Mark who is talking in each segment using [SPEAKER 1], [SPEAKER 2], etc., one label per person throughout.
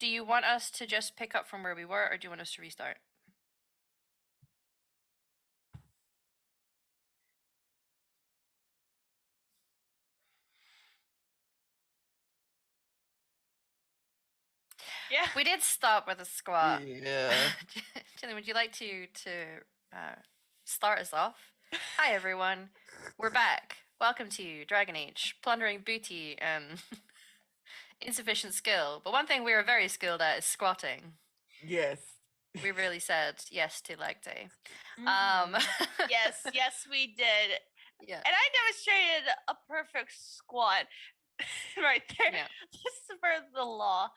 [SPEAKER 1] do you want us to just pick up from where we were, or do you want us to restart?
[SPEAKER 2] Yeah.
[SPEAKER 1] We did stop with a squat.
[SPEAKER 3] Yeah.
[SPEAKER 1] Jillian, would you like to start us off? Hi everyone, we're back. Welcome to Dragon Age, plundering booty and insufficient skill. But one thing we are very skilled at is squatting.
[SPEAKER 3] Yes.
[SPEAKER 1] We really said yes to leg day.
[SPEAKER 2] Yes, we did.
[SPEAKER 1] Yeah.
[SPEAKER 2] And I demonstrated a perfect squat right there.
[SPEAKER 1] Yeah.
[SPEAKER 2] This is for the law.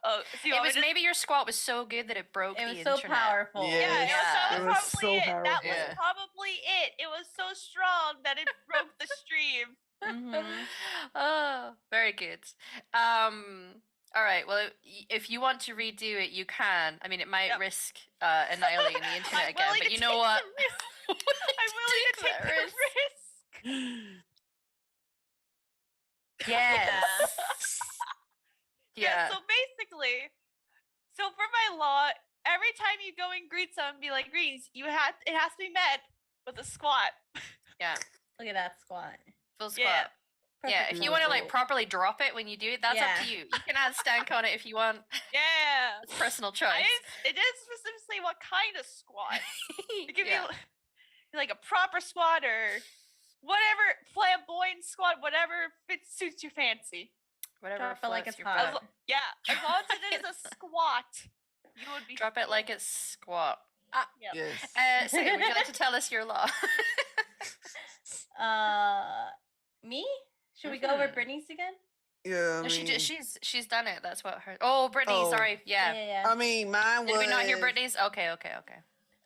[SPEAKER 2] Oh, so
[SPEAKER 1] It was maybe your squat was so good that it broke the
[SPEAKER 4] It was
[SPEAKER 1] internet.
[SPEAKER 4] so powerful.
[SPEAKER 2] Yeah,
[SPEAKER 3] It was
[SPEAKER 2] probably
[SPEAKER 3] so
[SPEAKER 2] it.
[SPEAKER 3] powerful.
[SPEAKER 2] That was probably it. It was so strong that it broke the stream.
[SPEAKER 1] Oh, very good. All right. Well, if you want to redo it, you can. I mean, it might risk annihilating the internet again, but you know what?
[SPEAKER 2] I'm willing to take the risk.
[SPEAKER 1] Yes. Yeah.
[SPEAKER 2] So basically, for my law, every time you go and greet someone, be like, "Greetings," it has to be met with a squat.
[SPEAKER 1] Yeah.
[SPEAKER 4] Look at that squat.
[SPEAKER 1] Full squat. Yeah, if you want to like properly drop it when you do it, that's up to you. You can add stank on it if you want.
[SPEAKER 2] Yeah.
[SPEAKER 1] It's personal choice.
[SPEAKER 2] It is specifically what kind of squat. It could be like a proper squat or whatever, flamboyant squat, whatever suits your fancy.
[SPEAKER 1] Whatever.
[SPEAKER 4] Drop it like it's hot.
[SPEAKER 2] As long as it is a squat, you would be.
[SPEAKER 1] Drop it like it's squat.
[SPEAKER 3] Yes.
[SPEAKER 1] So would you like to tell us your law?
[SPEAKER 4] Me? Should we go over Brittany's again?
[SPEAKER 3] Yeah.
[SPEAKER 1] No, she's done it. That's what her. Oh, Brittany. Sorry. Yeah.
[SPEAKER 3] I mean, mine was.
[SPEAKER 1] Did we not hear Brittany's? Okay.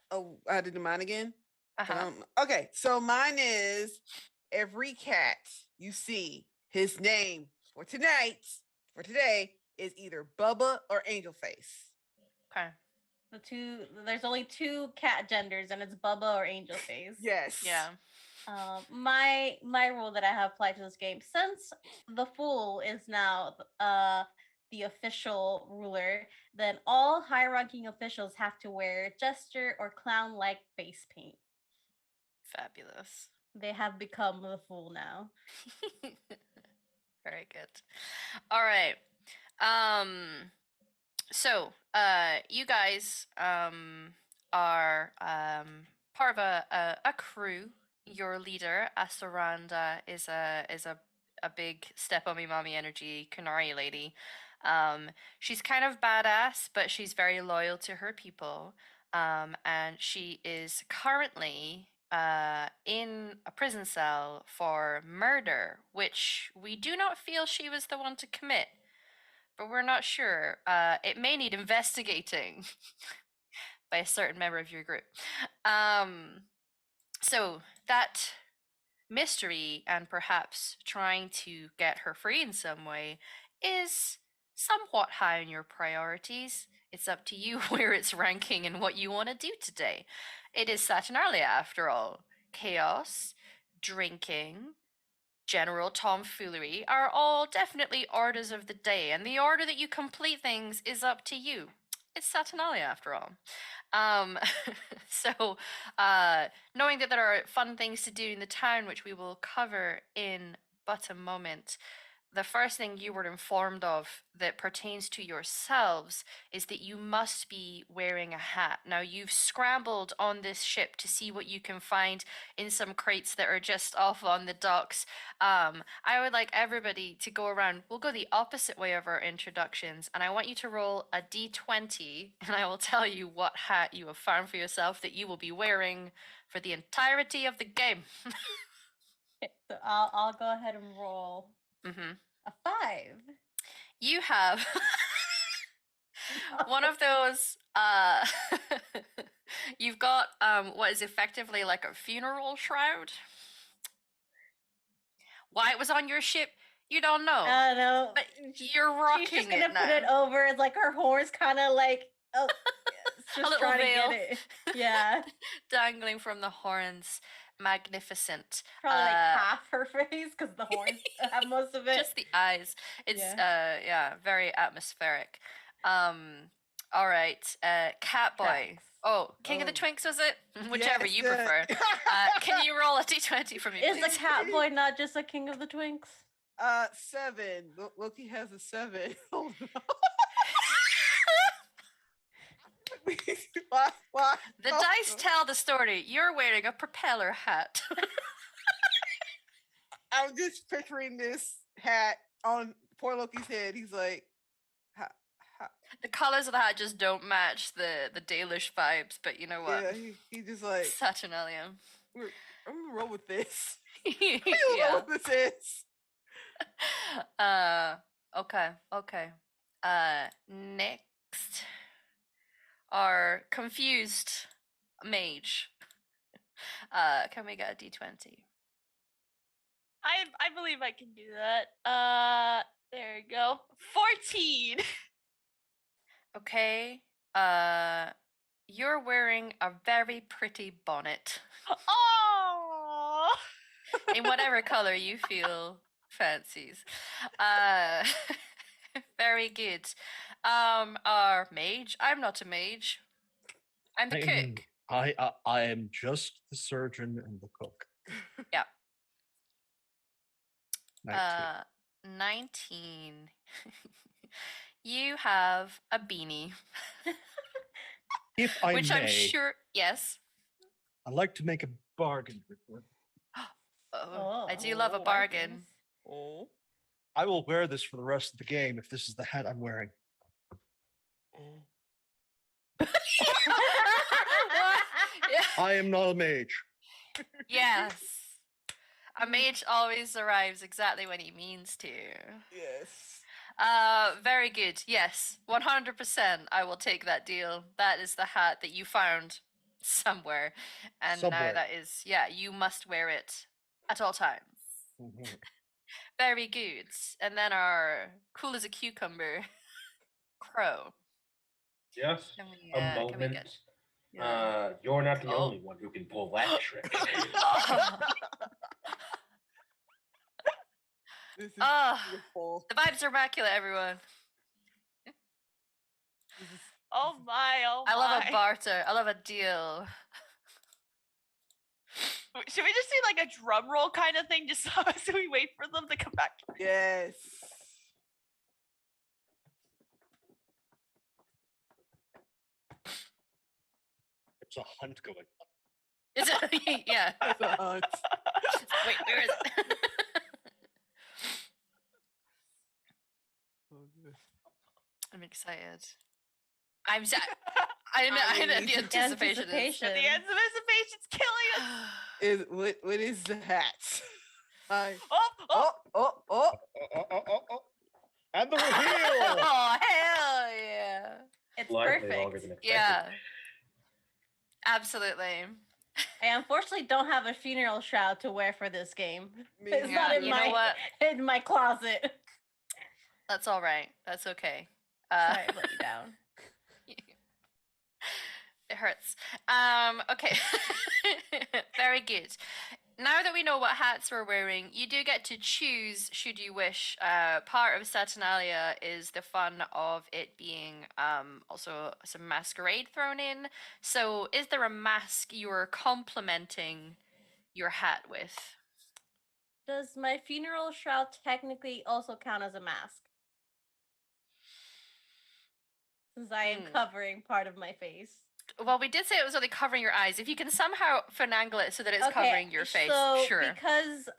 [SPEAKER 3] Oh, I did mine again.
[SPEAKER 1] Uh-huh.
[SPEAKER 3] Okay, so mine is every cat you see, his name for today is either Bubba or Angel Face.
[SPEAKER 1] Okay.
[SPEAKER 4] There's only two cat genders, and it's Bubba or Angel Face.
[SPEAKER 3] Yes.
[SPEAKER 1] Yeah.
[SPEAKER 4] My rule that I have applied to this game, since the Fool is now the official ruler, then all high-ranking officials have to wear jester or clown-like face paint.
[SPEAKER 1] Fabulous.
[SPEAKER 4] They have become the Fool now.
[SPEAKER 1] Very good. All right. So, you guys are part of a crew. Your leader, Asuranda, is a big step on me mommy energy Kunari lady. She's kind of badass, but she's very loyal to her people. And she is currently in a prison cell for murder, which we do not feel she was the one to commit, but we're not sure. It may need investigating by a certain member of your group. So that mystery and perhaps trying to get her free in some way is somewhat high on your priorities. It's up to you where it's ranking and what you want to do today. It is Saturnalia, after all. Chaos, drinking, general tomfoolery are all definitely orders of the day, and the order that you complete things is up to you. It's Saturnalia, after all. So, knowing that there are fun things to do in the town, which we will cover in but a moment, the first thing you were informed of that pertains to yourselves is that you must be wearing a hat. Now, you've scrambled on this ship to see what you can find in some crates that are just off on the docks. I would like everybody to go around. We'll go the opposite way of our introductions, and I want you to roll a d20, and I will tell you what hat you have found for yourself that you will be wearing for the entirety of the game.
[SPEAKER 4] So I'll go ahead and roll. A 5.
[SPEAKER 1] You have one of those you've got what is effectively like a funeral shroud. Why it was on your ship, you don't know.
[SPEAKER 4] I don't know.
[SPEAKER 1] But you're rocking
[SPEAKER 4] She's just gonna
[SPEAKER 1] it now.
[SPEAKER 4] put it over. It's like her horns kind of like it's just
[SPEAKER 1] little
[SPEAKER 4] trying
[SPEAKER 1] veil.
[SPEAKER 4] to get it. Yeah.
[SPEAKER 1] Dangling from the horns. Magnificent.
[SPEAKER 4] Probably like half her face because the horns have most of it.
[SPEAKER 1] Just the eyes. It's very atmospheric. All right. Catboy.
[SPEAKER 4] Tracks.
[SPEAKER 1] Oh, King of the
[SPEAKER 3] Oh.
[SPEAKER 1] Twinks was it? Whichever
[SPEAKER 3] Yes,
[SPEAKER 1] you prefer. Can you roll a d20 for me,
[SPEAKER 4] Is
[SPEAKER 1] please?
[SPEAKER 4] the Catboy not just a king of the Twinks?
[SPEAKER 3] 7. Loki has a 7. Hold on. Why?
[SPEAKER 1] The
[SPEAKER 3] Oh,
[SPEAKER 1] dice tell the story. You're wearing a propeller hat.
[SPEAKER 3] I'm just picturing this hat on poor Loki's head. He's like, ha, ha.
[SPEAKER 1] The colors of the hat just don't match the Dalish vibes, but you know what?
[SPEAKER 3] Yeah, he just like,
[SPEAKER 1] Saturnalia.
[SPEAKER 3] I'm gonna roll with this. I'm gonna
[SPEAKER 1] Yeah.
[SPEAKER 3] roll with this.
[SPEAKER 1] Okay. Next, our confused mage. Can we get a d20?
[SPEAKER 2] I believe I can do that. There you go. 14.
[SPEAKER 1] Okay. You're wearing a very pretty bonnet
[SPEAKER 2] Oh.
[SPEAKER 1] in whatever color you feel fancies. Very good. Our mage. I'm not a mage. I'm the cook.
[SPEAKER 5] I am just the surgeon and the cook.
[SPEAKER 1] Yeah.
[SPEAKER 5] 19.
[SPEAKER 1] 19. You have a beanie,
[SPEAKER 5] If I
[SPEAKER 1] which
[SPEAKER 5] may,
[SPEAKER 1] I'm sure. Yes.
[SPEAKER 5] I'd like to make a bargain with you.
[SPEAKER 1] Oh, I do love a bargain.
[SPEAKER 3] Oh.
[SPEAKER 5] I will wear this for the rest of the game if this is the hat I'm wearing.
[SPEAKER 1] Yeah.
[SPEAKER 5] I am not a mage.
[SPEAKER 1] Yes. A mage always arrives exactly when he means to.
[SPEAKER 3] Yes.
[SPEAKER 1] Very good. Yes, 100%. I will take that deal. That is the hat that you found somewhere, and now
[SPEAKER 5] Somewhere.
[SPEAKER 1] that is, yeah, you must wear it at all times.
[SPEAKER 5] Mhm.
[SPEAKER 1] Very good. And then our cool as a cucumber crow.
[SPEAKER 6] Yes.
[SPEAKER 1] Can we,
[SPEAKER 6] A
[SPEAKER 1] can we
[SPEAKER 6] moment.
[SPEAKER 1] get? Yeah.
[SPEAKER 6] You're not the
[SPEAKER 1] Oh.
[SPEAKER 6] only one who can pull that trick.
[SPEAKER 3] This is
[SPEAKER 1] Ah,
[SPEAKER 3] beautiful.
[SPEAKER 1] the vibes are immaculate, everyone.
[SPEAKER 2] Oh my.
[SPEAKER 1] I love a barter. I love a deal.
[SPEAKER 2] Should we just do like a drum roll kind of thing just so we wait for them to come back?
[SPEAKER 3] Yes.
[SPEAKER 5] It's a hunt going on.
[SPEAKER 1] Is it? Yeah.
[SPEAKER 3] It's a hunt.
[SPEAKER 1] Wait, where is it?
[SPEAKER 3] Oh, good.
[SPEAKER 1] I'm excited. I'm the anticipation is.
[SPEAKER 2] The anticipation's killing us.
[SPEAKER 3] Is what is the hat? I
[SPEAKER 2] Oh.
[SPEAKER 3] oh.
[SPEAKER 5] And the reveal!
[SPEAKER 1] Oh hell yeah!
[SPEAKER 4] It's
[SPEAKER 6] Slightly longer
[SPEAKER 4] perfect.
[SPEAKER 6] than expected.
[SPEAKER 1] Yeah, absolutely.
[SPEAKER 4] I unfortunately don't have a funeral shroud to wear for this game.
[SPEAKER 3] Me
[SPEAKER 4] It's
[SPEAKER 1] Yeah,
[SPEAKER 4] not in
[SPEAKER 1] you know what?
[SPEAKER 4] my closet.
[SPEAKER 1] That's all right. That's okay.
[SPEAKER 4] Sorry, I let you down.
[SPEAKER 1] It hurts. Okay. Very good. Now that we know what hats we're wearing, you do get to choose, should you wish. Part of Saturnalia is the fun of it being also some masquerade thrown in. So is there a mask you're complementing your hat with?
[SPEAKER 4] Does my funeral shroud technically also count as a mask? Since I am covering part of my face.
[SPEAKER 1] Well, we did say it was only covering your eyes. If you can somehow finagle it so that it's covering your face,
[SPEAKER 4] so
[SPEAKER 1] sure.
[SPEAKER 4] Because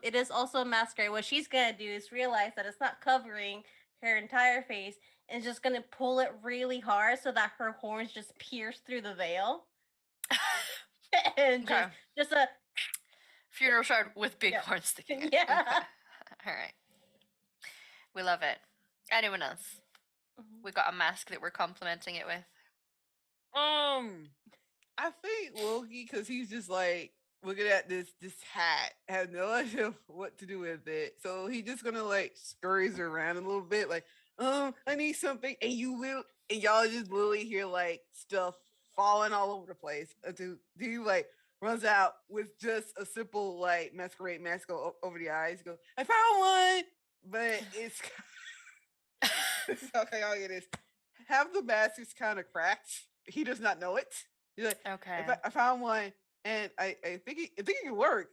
[SPEAKER 4] it is also a masquerade, what she's gonna do is realize that it's not covering her entire face and just gonna pull it really hard so that her horns just pierce through the veil. And
[SPEAKER 1] Okay.
[SPEAKER 4] just a
[SPEAKER 1] Funeral shroud with big
[SPEAKER 4] Yeah.
[SPEAKER 1] horns sticking out.
[SPEAKER 4] Yeah.
[SPEAKER 1] Okay. All right. We love it. Anyone else? We got a mask that we're complementing it with.
[SPEAKER 3] I think Loki, because he's just like looking at this hat, has no idea what to do with it. So he's just gonna like scurries around a little bit, like, I need something, and y'all just literally hear like stuff falling all over the place until he like runs out with just a simple like masquerade mask over the eyes. He goes, I found one, but it's okay. I'll get this. have the mask is kind of cracked. He does not know it. He's like,
[SPEAKER 1] Okay.
[SPEAKER 3] I found one, and I think it can work.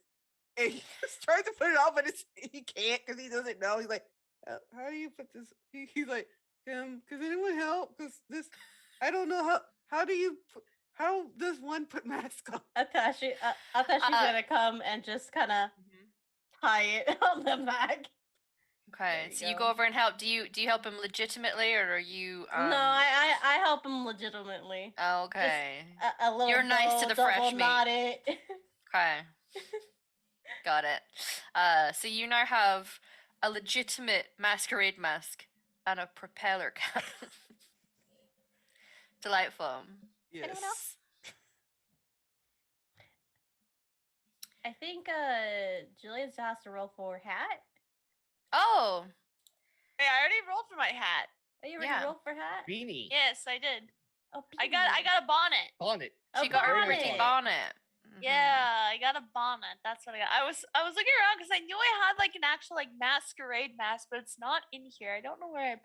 [SPEAKER 3] And he just tries to put it on, but he can't because he doesn't know. He's like, how do you put this? He's like, does anyone help? Because this, I don't know how does one put mask on?
[SPEAKER 4] Atashi's gonna come and just kind of tie it on the back.
[SPEAKER 1] Okay, so you
[SPEAKER 4] go.
[SPEAKER 1] go over and help. Do you help him legitimately, or are you?
[SPEAKER 4] No, I help him legitimately.
[SPEAKER 1] Okay.
[SPEAKER 4] Just a little.
[SPEAKER 1] You're nice to the
[SPEAKER 4] double
[SPEAKER 1] fresh meat.
[SPEAKER 4] knot it.
[SPEAKER 1] Okay. Got it. So you now have a legitimate masquerade mask and a propeller cap. Delightful.
[SPEAKER 3] Yes.
[SPEAKER 4] Anyone else? I think Jillian still has to roll for hat.
[SPEAKER 1] Oh,
[SPEAKER 2] Hey, I already rolled for my hat.
[SPEAKER 4] Oh, you already
[SPEAKER 1] Yeah.
[SPEAKER 4] rolled for hat?
[SPEAKER 5] Beanie.
[SPEAKER 2] Yes, I did.
[SPEAKER 4] Oh,
[SPEAKER 2] I got a bonnet.
[SPEAKER 5] Bonnet.
[SPEAKER 1] she got her
[SPEAKER 4] bonnet.
[SPEAKER 1] pretty bonnet. Mhm.
[SPEAKER 2] Yeah, I got a bonnet. That's what I got. I was looking around because I knew I had like an actual like masquerade mask, but it's not in here. I don't know where it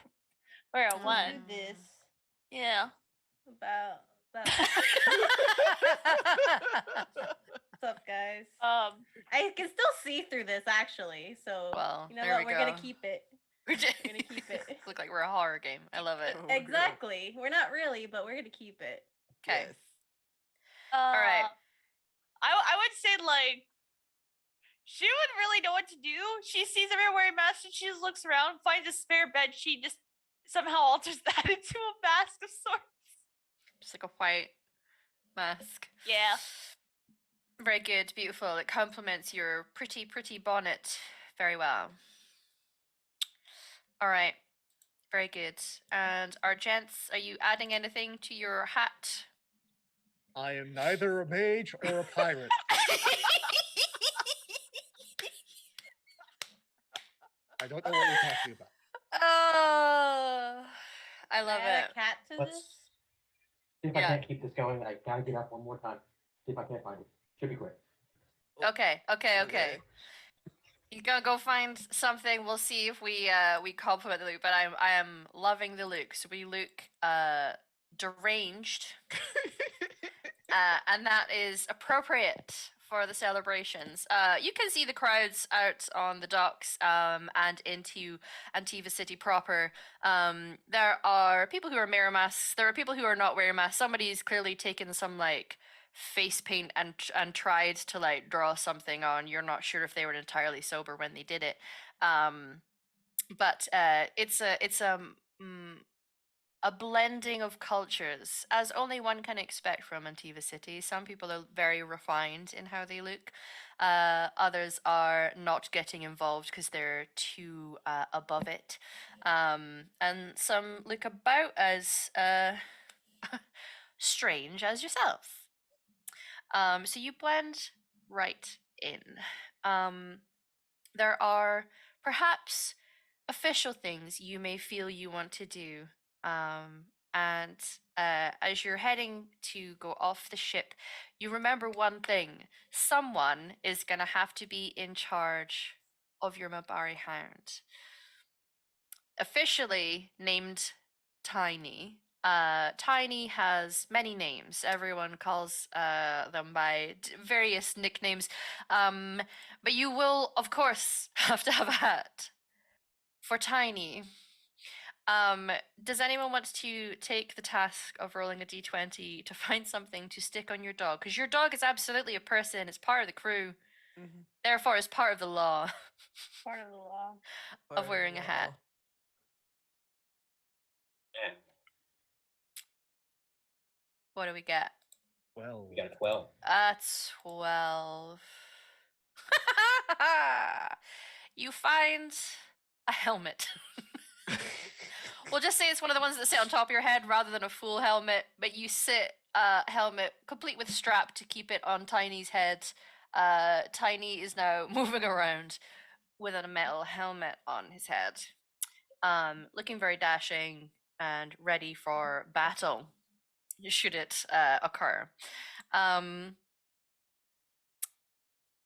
[SPEAKER 4] Do
[SPEAKER 2] went.
[SPEAKER 4] this
[SPEAKER 2] Yeah.
[SPEAKER 4] about what's up, guys? I can still see through this actually, so
[SPEAKER 1] Well,
[SPEAKER 4] you know
[SPEAKER 1] there
[SPEAKER 4] what?
[SPEAKER 1] we
[SPEAKER 4] We're gonna
[SPEAKER 1] go.
[SPEAKER 4] keep it.
[SPEAKER 1] We're
[SPEAKER 4] gonna keep it.
[SPEAKER 1] Look like we're a horror game. I love it.
[SPEAKER 3] Oh my God.
[SPEAKER 4] Exactly. We're not really, but we're gonna keep it.
[SPEAKER 1] Okay.
[SPEAKER 3] Yes.
[SPEAKER 1] right.
[SPEAKER 2] I would say like she would really know what to do. She sees everyone wearing masks and she just looks around, finds a spare bed sheet, just somehow alters that into a mask of sorts.
[SPEAKER 1] Just like a white mask.
[SPEAKER 2] Yeah.
[SPEAKER 1] Very good, beautiful. It complements your pretty, pretty bonnet very well. All right. Very good. And our gents, are you adding anything to your hat?
[SPEAKER 5] I am neither a mage or a pirate. I don't know what you're talking about.
[SPEAKER 1] Oh, I love
[SPEAKER 4] Add
[SPEAKER 1] it.
[SPEAKER 4] a cat to
[SPEAKER 6] Let's-
[SPEAKER 4] this.
[SPEAKER 6] See if I
[SPEAKER 1] Yeah.
[SPEAKER 6] can't keep this going. I gotta get up one more time. See if I can't find it. Should be quick.
[SPEAKER 1] Okay. You're gonna go find something. We'll see if we compliment the look. But I am loving the looks. We look deranged, and that is appropriate for the celebrations. You can see the crowds out on the docks and into Antiva City proper. There are people who are wearing masks. There are people who are not wearing masks. Somebody's clearly taken some like face paint and tried to like draw something on. You're not sure if they were entirely sober when they did it. But it's a blending of cultures, as only one can expect from Antiva City. Some people are very refined in how they look. Others are not getting involved because they're too above it. And some look about as strange as yourself. So you blend right in. There are perhaps official things you may feel you want to do. And as you're heading to go off the ship, you remember one thing: someone is going to have to be in charge of your Mabari hound. Officially named Tiny. Tiny has many names. Everyone calls them by various nicknames. But you will, of course, have to have a hat for Tiny. Does anyone want to take the task of rolling a d20 to find something to stick on your dog? Because your dog is absolutely a person. It's part of the crew.
[SPEAKER 3] Mhm.
[SPEAKER 1] Therefore, it's part of the law
[SPEAKER 4] Part of the law.
[SPEAKER 1] of wearing a hat.
[SPEAKER 6] Man,
[SPEAKER 1] What do we get?
[SPEAKER 5] Well,
[SPEAKER 6] we got a 12.
[SPEAKER 1] 12. You find a helmet. We'll just say it's one of the ones that sit on top of your head rather than a full helmet, but you sit a helmet complete with strap to keep it on Tiny's head. Tiny is now moving around with a metal helmet on his head, looking very dashing and ready for battle should it occur.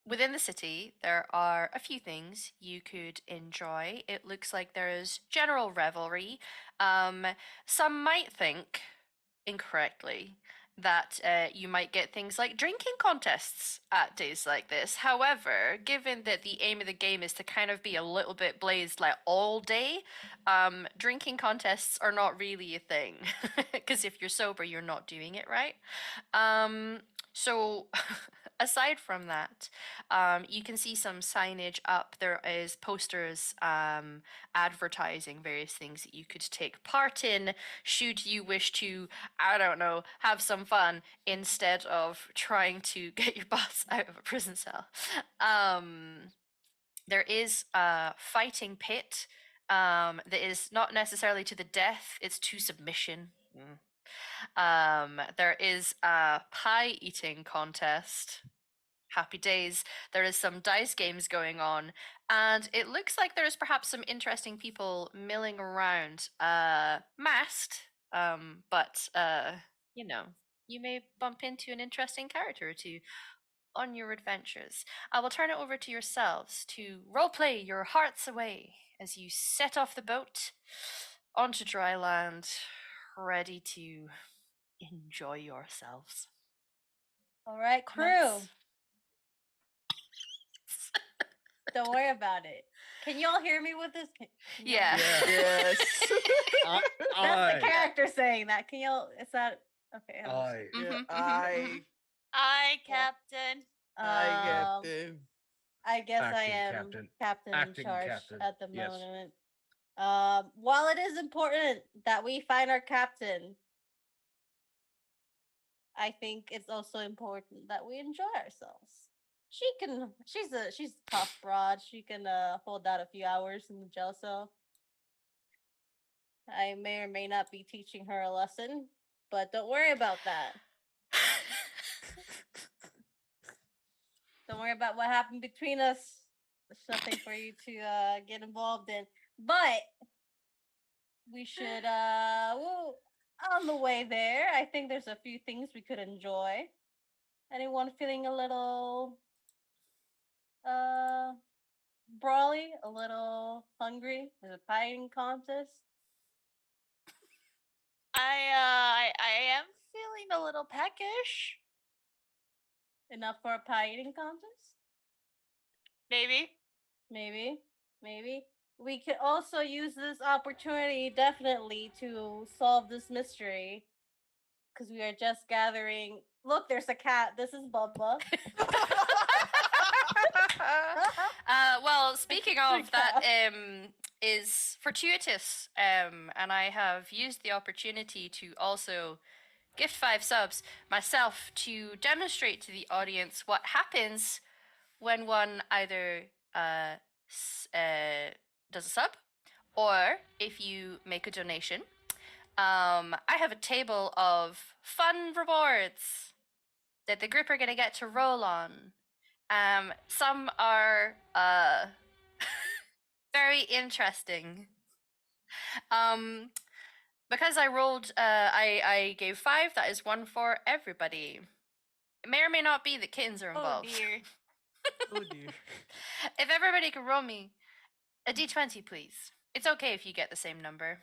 [SPEAKER 1] within the city, there are a few things you could enjoy. It looks like there is general revelry. Some might think incorrectly that you might get things like drinking contests at days like this. However, given that the aim of the game is to kind of be a little bit blazed like all day, drinking contests are not really a thing because if you're sober, you're not doing it right. So aside from that, you can see some signage up. There is posters advertising various things that you could take part in should you wish to, I don't know, have some fun instead of trying to get your boss out of a prison cell. There is a fighting pit that is not necessarily to the death, it's to submission. There is a pie eating contest. Happy days. There is some dice games going on, and it looks like there is perhaps some interesting people milling around, masked. But you know, you may bump into an interesting character or two on your adventures. I will turn it over to yourselves to roleplay your hearts away as you set off the boat onto dry land, ready to enjoy yourselves.
[SPEAKER 4] All right, crew.
[SPEAKER 1] Commence.
[SPEAKER 4] Don't worry about it. Can y'all hear me with this? Can y'all
[SPEAKER 1] Yeah.
[SPEAKER 4] hear me?
[SPEAKER 3] Yes.
[SPEAKER 4] That's the character saying that. Can y'all? Is that okay?
[SPEAKER 3] Yeah,
[SPEAKER 1] Mhm, mhm,
[SPEAKER 3] I,
[SPEAKER 2] Captain.
[SPEAKER 3] I
[SPEAKER 4] Um,
[SPEAKER 3] Captain.
[SPEAKER 4] I guess I
[SPEAKER 5] Acting
[SPEAKER 4] am
[SPEAKER 5] captain.
[SPEAKER 4] captain in
[SPEAKER 5] Acting
[SPEAKER 4] charge
[SPEAKER 5] captain.
[SPEAKER 4] at the
[SPEAKER 5] Yes.
[SPEAKER 4] moment. While it is important that we find our captain, I think it's also important that we enjoy ourselves. She's a tough broad. She can hold out a few hours in the jail cell. I may or may not be teaching her a lesson, but don't worry about that. Don't worry about what happened between us. There's nothing for you to get involved in. But we should well, on the way there, I think there's a few things we could enjoy. Anyone feeling a little uh brawly, a little hungry? There's a pie eating contest.
[SPEAKER 2] I am feeling a little peckish.
[SPEAKER 4] Enough for a pie eating contest?
[SPEAKER 2] Maybe.
[SPEAKER 4] Maybe. We could also use this opportunity definitely to solve this mystery. Because we are just gathering. Look, there's a cat. This is Bubba.
[SPEAKER 1] Well, speaking of that, is fortuitous, and I have used the opportunity to also gift 5 subs myself to demonstrate to the audience what happens when one either does a sub or if you make a donation. I have a table of fun rewards that the group are going to get to roll on. Some are very interesting. Because I rolled, I gave 5. That is 1 for everybody. It may or may not be that kittens are
[SPEAKER 2] Oh
[SPEAKER 1] involved.
[SPEAKER 2] dear.
[SPEAKER 3] Oh dear.
[SPEAKER 1] If everybody could roll me a d20, please. It's okay if you get the same number.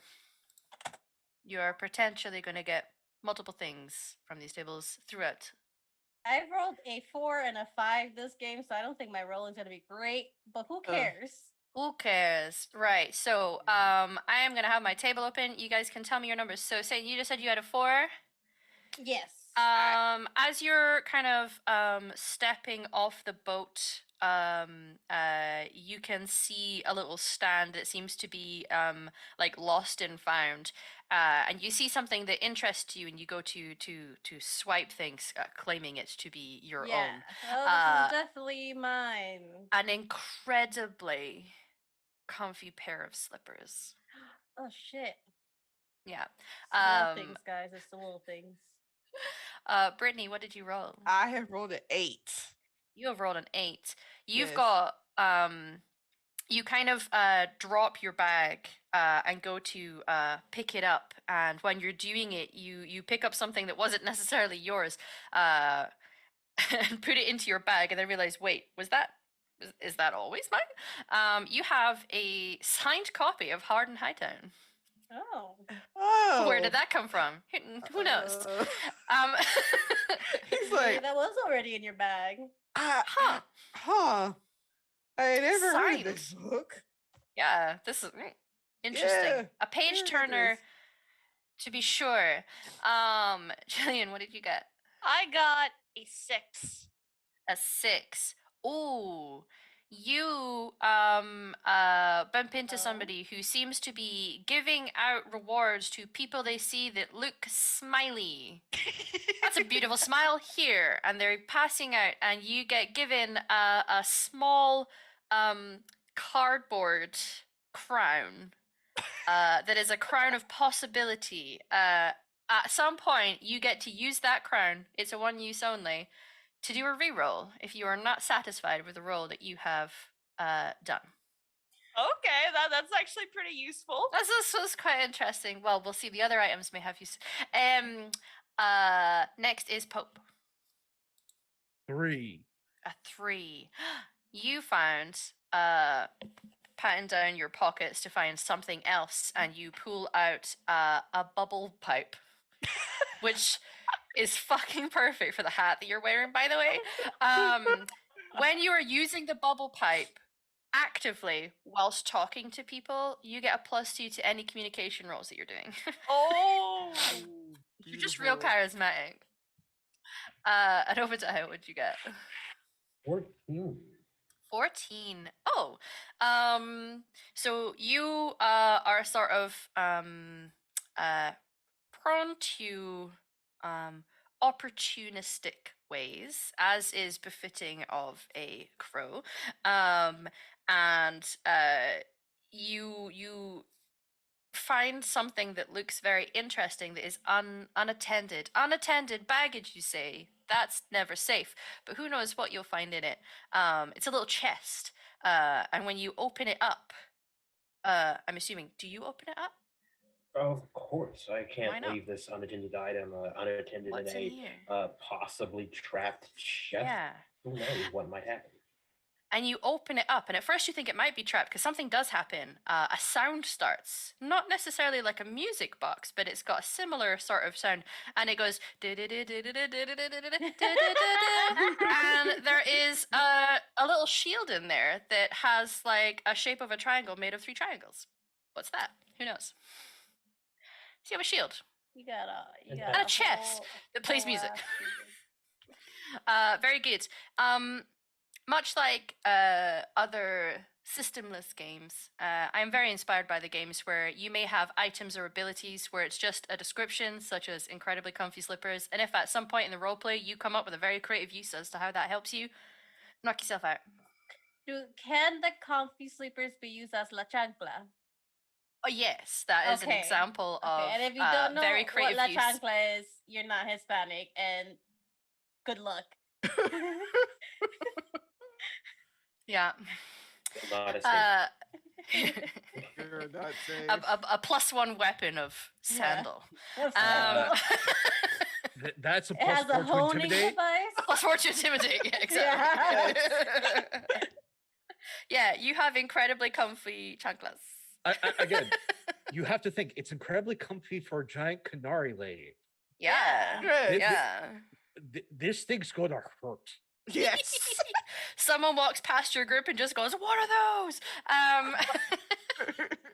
[SPEAKER 1] You are potentially going to get multiple things from these tables throughout.
[SPEAKER 4] I've rolled a 4 and a 5 this game, so I don't think my rolling's gonna be great. But who cares?
[SPEAKER 1] Who cares? Right. So, I am gonna have my table open. You guys can tell me your numbers. So, say you just said you had a 4.
[SPEAKER 4] Yes.
[SPEAKER 1] As you're kind of stepping off the boat, you can see a little stand that seems to be like lost and found, and you see something that interests you, and you go to swipe things, claiming it to be your
[SPEAKER 4] yeah.
[SPEAKER 1] own.
[SPEAKER 4] Oh, this is definitely mine.
[SPEAKER 1] An incredibly comfy pair of slippers.
[SPEAKER 4] Oh shit.
[SPEAKER 1] Yeah.
[SPEAKER 4] Small things, guys. It's the little things.
[SPEAKER 1] Brittany, what did you roll?
[SPEAKER 3] I have rolled an 8.
[SPEAKER 1] You have rolled an 8. You've
[SPEAKER 3] Yes.
[SPEAKER 1] got you kind of drop your bag and go to pick it up, and when you're doing it, you pick up something that wasn't necessarily yours. and put it into your bag, and then realize, wait, is that always mine? You have a signed copy of Hard and Hightown.
[SPEAKER 4] Oh.
[SPEAKER 3] Oh,
[SPEAKER 1] Where did that come from? Who knows? Um,
[SPEAKER 3] He's
[SPEAKER 4] Maybe
[SPEAKER 3] like,
[SPEAKER 4] that was already in your bag.
[SPEAKER 1] huh?
[SPEAKER 3] I never heard of
[SPEAKER 1] Signed.
[SPEAKER 3] this book.
[SPEAKER 1] Yeah, this is interesting.
[SPEAKER 3] Yeah,
[SPEAKER 1] A page
[SPEAKER 3] heard of
[SPEAKER 1] turner,
[SPEAKER 3] this.
[SPEAKER 1] to be sure. Jillian, what did you get?
[SPEAKER 2] I got a 6.
[SPEAKER 1] A 6. Ooh. You bump into
[SPEAKER 4] Oh.
[SPEAKER 1] somebody who seems to be giving out rewards to people they see that look smiley. That's a beautiful smile here, and they're passing out, and you get given a small cardboard crown that is a crown of possibility. At some point, you get to use that crown. It's a one use only to do a reroll if you are not satisfied with the roll that you have done.
[SPEAKER 2] Okay, that's actually pretty useful.
[SPEAKER 1] This was quite interesting. Well, we'll see. The other items may have use. Next is Pope.
[SPEAKER 5] 3.
[SPEAKER 1] A 3. You found patting down your pockets to find something else, and you pull out a bubble pipe, which is fucking perfect for the hat that you're wearing, by the way. When you are using the bubble pipe actively whilst talking to people, you get a +2 to any communication rolls that you're doing.
[SPEAKER 2] Oh,
[SPEAKER 1] You're just real
[SPEAKER 3] Beautiful.
[SPEAKER 1] charismatic. And over to how would you get?
[SPEAKER 6] 14.
[SPEAKER 1] 14. Oh, so you are sort of prone to opportunistic ways, as is befitting of a crow, and you find something that looks very interesting that is unattended baggage, you say. That's never safe, but who knows what you'll find in it. It's a little chest, and when you open it up, I'm assuming, do you open it up?
[SPEAKER 6] Of course, I
[SPEAKER 1] Why
[SPEAKER 6] can't
[SPEAKER 1] not?
[SPEAKER 6] leave this unattended item unattended
[SPEAKER 1] What's
[SPEAKER 6] in
[SPEAKER 1] in
[SPEAKER 6] a
[SPEAKER 1] here?
[SPEAKER 6] possibly trapped chest.
[SPEAKER 1] Yeah.
[SPEAKER 6] Who knows what might happen?
[SPEAKER 1] And you open it up, and at first you think it might be trapped because something does happen. A sound starts, not necessarily like a music box, but it's got a similar sort of sound, and it goes and there is a little shield in there that has like a shape of a triangle made of 3 triangles. What's that? Who knows? So you have a shield
[SPEAKER 4] You got
[SPEAKER 6] And
[SPEAKER 1] and a chest that plays music. Very good. Much like other systemless games, I am very inspired by the games where you may have items or abilities where it's just a description, such as incredibly comfy slippers, and if at some point in the roleplay you come up with a very creative use as to how that helps you, knock yourself out.
[SPEAKER 4] Can the comfy sleepers be used as la chancla?
[SPEAKER 1] Oh yes, that is an
[SPEAKER 4] Okay,
[SPEAKER 1] example
[SPEAKER 4] Okay,
[SPEAKER 1] of
[SPEAKER 4] and if you don't know
[SPEAKER 1] very
[SPEAKER 4] what
[SPEAKER 1] creative
[SPEAKER 4] la
[SPEAKER 1] use.
[SPEAKER 4] chancla is, you're not Hispanic, and good luck.
[SPEAKER 1] Yeah.
[SPEAKER 6] Still not a safe.
[SPEAKER 3] You're not safe.
[SPEAKER 1] a +1 weapon of
[SPEAKER 4] Yeah.
[SPEAKER 1] sandal.
[SPEAKER 5] That's a
[SPEAKER 4] It has a
[SPEAKER 5] +4 to
[SPEAKER 4] honing
[SPEAKER 5] intimidate.
[SPEAKER 4] device.
[SPEAKER 1] +4 to intimidate. Yeah, exactly. Yeah, you have incredibly comfy chanclas.
[SPEAKER 5] Again, you have to think it's incredibly comfy for a giant canary lady.
[SPEAKER 1] Yeah.
[SPEAKER 3] Right.
[SPEAKER 1] Yeah.
[SPEAKER 5] This thing's gonna hurt.
[SPEAKER 3] Yes.
[SPEAKER 1] Someone walks past your group and just goes, "What are those?"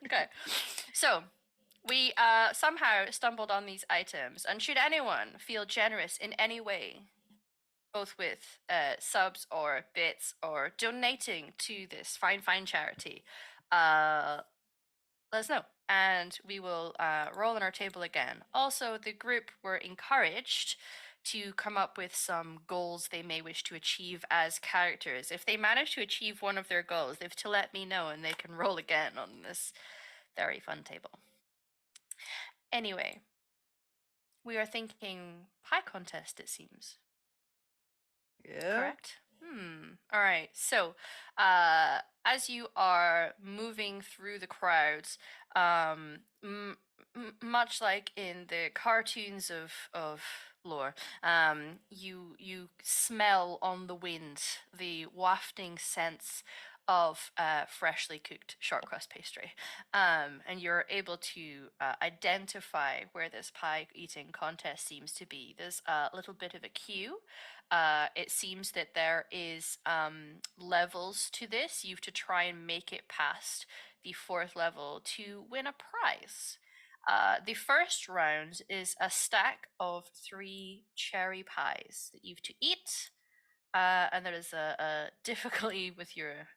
[SPEAKER 1] Okay. So, we somehow stumbled on these items, and should anyone feel generous in any way, both with subs or bits or donating to this fine charity, let us know, and we will roll on our table again. Also, the group were encouraged to come up with some goals they may wish to achieve as characters. If they manage to achieve one of their goals, they have to let me know, and they can roll again on this very fun table. Anyway, we are thinking pie contest, it seems.
[SPEAKER 3] Yeah.
[SPEAKER 1] Correct? All right. So, as you are moving through the crowds, much like in the cartoons of lore, you smell on the wind the wafting scents of freshly cooked short crust pastry, and you're able to identify where this pie eating contest seems to be. There's a little bit of a queue. It seems that there is levels to this. You have to try and make it past the fourth level to win a prize. The first round is a stack of 3 cherry pies that you have to eat, and there is a difficulty with your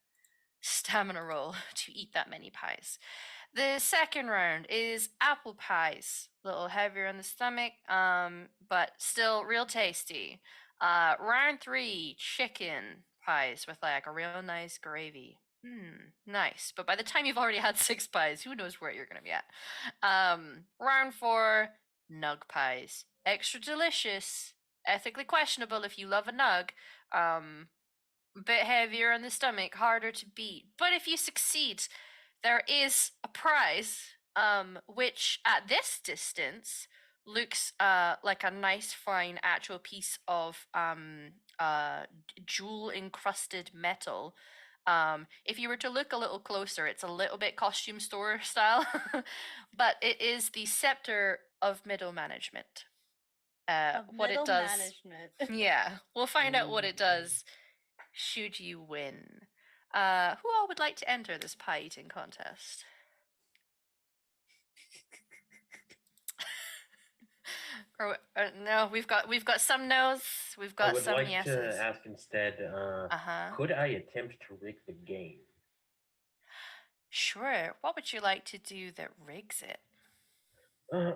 [SPEAKER 1] stamina roll to eat that many pies. The second round is apple pies, a little heavier in the stomach, but still real tasty. Round 3, chicken pies with like a real nice gravy. Nice. But by the time you've already had 6 pies, who knows where you're gonna be at? Round 4, nug pies. Extra delicious. Ethically questionable if you love a nug. A bit heavier on the stomach, harder to beat. But if you succeed, there is a prize, which at this distance looks like a nice, fine, actual piece of jewel encrusted metal. If you were to look a little closer, it's a little bit costume store style, but it is the scepter of middle management.
[SPEAKER 4] Of
[SPEAKER 1] What it
[SPEAKER 4] middle
[SPEAKER 1] does,
[SPEAKER 4] management.
[SPEAKER 1] yeah, we'll find out what it does should you win. Who all would like to enter this pie eating contest? No, we've got some no's, we've
[SPEAKER 7] I
[SPEAKER 1] got
[SPEAKER 7] would
[SPEAKER 1] some
[SPEAKER 7] like
[SPEAKER 1] yeses.
[SPEAKER 7] to ask instead,
[SPEAKER 1] Uh-huh.
[SPEAKER 7] could I attempt to rig the game?
[SPEAKER 1] Sure. What would you like to do that rigs it?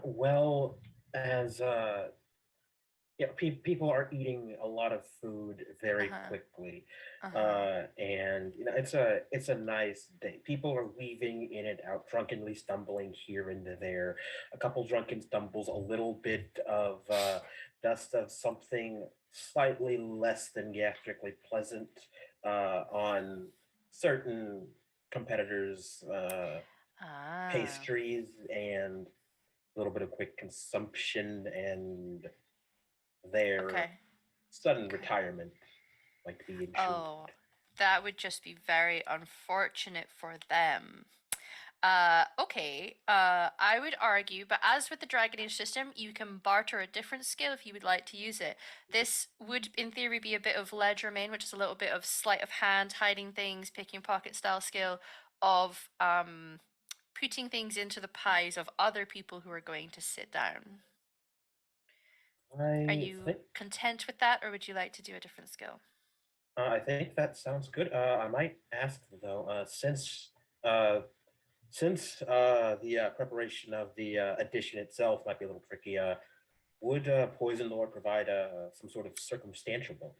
[SPEAKER 7] Well, as yeah, people are eating a lot of food very
[SPEAKER 1] Uh-huh.
[SPEAKER 7] quickly,
[SPEAKER 1] Uh-huh.
[SPEAKER 7] and it's a nice day. People are weaving in and out, drunkenly stumbling here and there. A couple drunken stumbles, a little bit of dust of something slightly less than gastrically pleasant on certain competitors'
[SPEAKER 1] Ah.
[SPEAKER 7] pastries, and a little bit of quick consumption, and their
[SPEAKER 1] Okay.
[SPEAKER 7] sudden
[SPEAKER 1] Okay.
[SPEAKER 7] retirement might be ensued.
[SPEAKER 1] Oh, that would just be very unfortunate for them. Okay. I would argue, but as with the Dragon Age system, you can barter a different skill if you would like to use it. This would, in theory, be a bit of Ledgermain, which is a little bit of sleight of hand, hiding things, picking pocket style skill, of putting things into the pies of other people who are going to sit down. Are
[SPEAKER 7] I
[SPEAKER 1] you
[SPEAKER 7] think
[SPEAKER 1] content with that, or would you like to do a different skill?
[SPEAKER 7] I think that sounds good. I might ask though, uh, since the preparation of the addition itself might be a little tricky, would Poison Lord provide some sort of circumstantial bonus?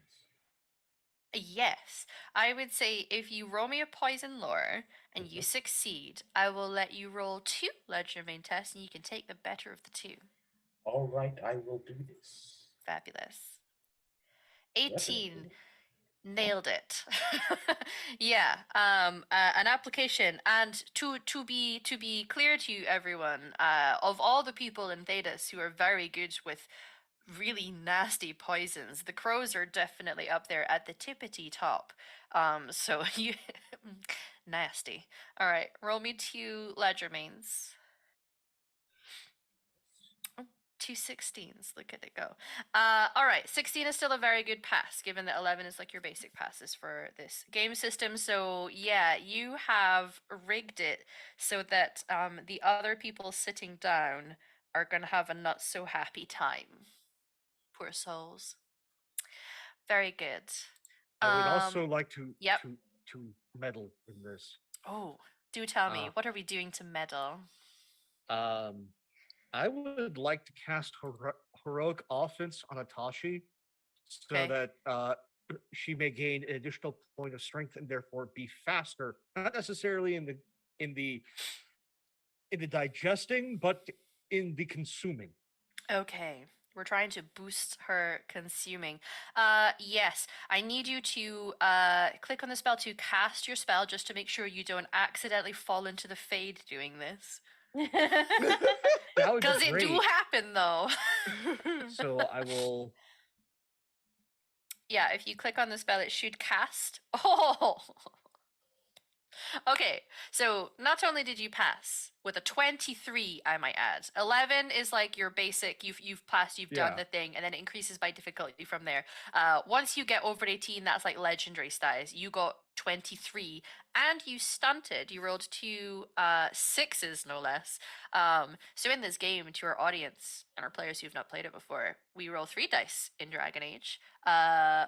[SPEAKER 1] Yes, I would say if you roll me a poison lore and you
[SPEAKER 7] Mhm.
[SPEAKER 1] succeed, I will let you roll 2 ledger main tests and you can take the better of the 2.
[SPEAKER 7] All right, I will do this.
[SPEAKER 1] Fabulous. 18.
[SPEAKER 7] Definitely.
[SPEAKER 1] Nailed it. Yeah, an application, and to be clear to everyone, of all the people in Thedas who are very good with really nasty poisons, the crows are definitely up there at the tippity top. So you nasty. All right, roll me 2 ledger mains. Oh, 2 16s. Look at it go. All right, 16 is still a very good pass, given that 11 is like your basic passes for this game system. So yeah, you have rigged it so that the other people sitting down are gonna have a not so happy time. Poor souls. Very good.
[SPEAKER 5] I would also
[SPEAKER 1] Um,
[SPEAKER 5] like to
[SPEAKER 1] yep.
[SPEAKER 5] to meddle in this.
[SPEAKER 1] Oh, do tell me,
[SPEAKER 5] Uh,
[SPEAKER 1] what are we doing to meddle?
[SPEAKER 5] um, I would like to cast heroic offense on Atashi, so
[SPEAKER 1] Okay.
[SPEAKER 5] that she may gain an additional point of strength and therefore be faster. Not necessarily in the in the digesting, but in the consuming.
[SPEAKER 1] Okay. We're trying to boost her consuming. Yes. I need you to click on the spell to cast your spell just to make sure you don't accidentally fall into the fade doing this.
[SPEAKER 5] That would
[SPEAKER 1] Because
[SPEAKER 5] be
[SPEAKER 1] it
[SPEAKER 5] great.
[SPEAKER 1] do happen though.
[SPEAKER 5] So I will.
[SPEAKER 1] Yeah, if you click on the spell, it should cast. Oh, okay. So not only did you pass with a 23, I might add. 11 is like your basic. You've passed. You've done
[SPEAKER 5] Yeah.
[SPEAKER 1] the thing, and then it increases by difficulty from there. Once you get over 18, that's like legendary status. You got 23, and you stunted. You rolled two sixes, no less. So in this game, to our audience and our players who've not played it before, we roll 3 dice in Dragon Age.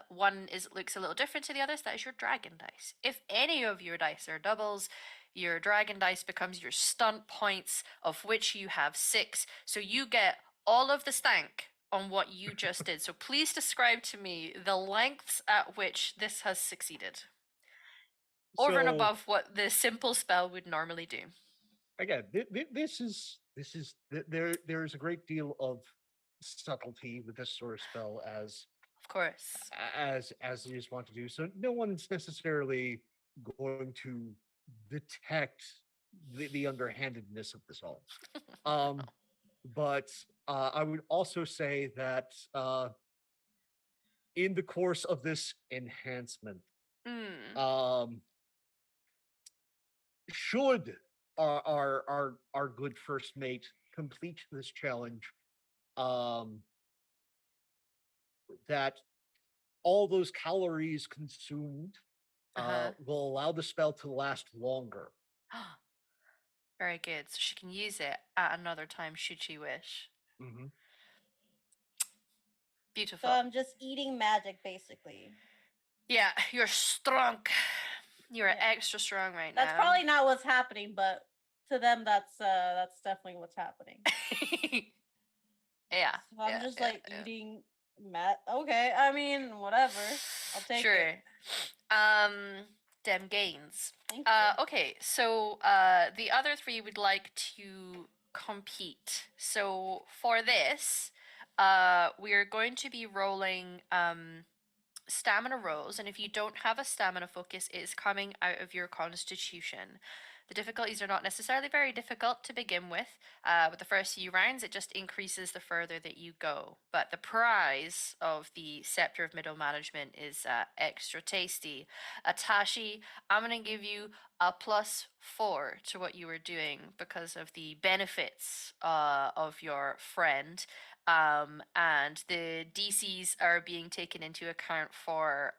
[SPEAKER 1] One looks a little different to the others. That is your dragon dice. If any of your dice are doubles, your dragon dice becomes your stunt points, of which you have 6. So you get all of the stank on what you just did. So please describe to me the lengths at which this has succeeded. Over and
[SPEAKER 5] So,
[SPEAKER 1] above what the simple spell would normally do.
[SPEAKER 5] again, this is there's a great deal of subtlety with this sort of spell
[SPEAKER 1] Of course.
[SPEAKER 5] as you just want to do. So no one's necessarily going to detect the underhandedness of this all. But I would also say that in the course of this enhancement, should our good first mate complete this challenge, that all those calories consumed will allow the spell to last longer.
[SPEAKER 1] Very good. So she can use it at another time should she wish.
[SPEAKER 5] Mm-hmm.
[SPEAKER 1] Beautiful.
[SPEAKER 4] So I'm just eating magic, basically.
[SPEAKER 1] Yeah, you're strong. You're
[SPEAKER 4] Yeah.
[SPEAKER 1] extra strong right now.
[SPEAKER 4] That's probably not what's happening, but to them, that's definitely what's happening.
[SPEAKER 1] Yeah.
[SPEAKER 4] So I'm
[SPEAKER 1] yeah,
[SPEAKER 4] just
[SPEAKER 1] yeah,
[SPEAKER 4] like
[SPEAKER 1] yeah.
[SPEAKER 4] eating Okay, I mean, whatever. I'll take
[SPEAKER 1] Sure.
[SPEAKER 4] it.
[SPEAKER 1] Dem gains.
[SPEAKER 4] Thank you.
[SPEAKER 1] Okay, so the other three would like to compete. So for this, we're going to be rolling stamina rolls, and if you don't have a stamina focus, it is coming out of your constitution. The difficulties are not necessarily very difficult to begin with. With the first few rounds, it just increases the further that you go. But the prize of the Scepter of Middle Management is extra tasty. Atashi, I'm going to give you a +4 to what you were doing because of the benefits of your friend. And the DCs are being taken into account for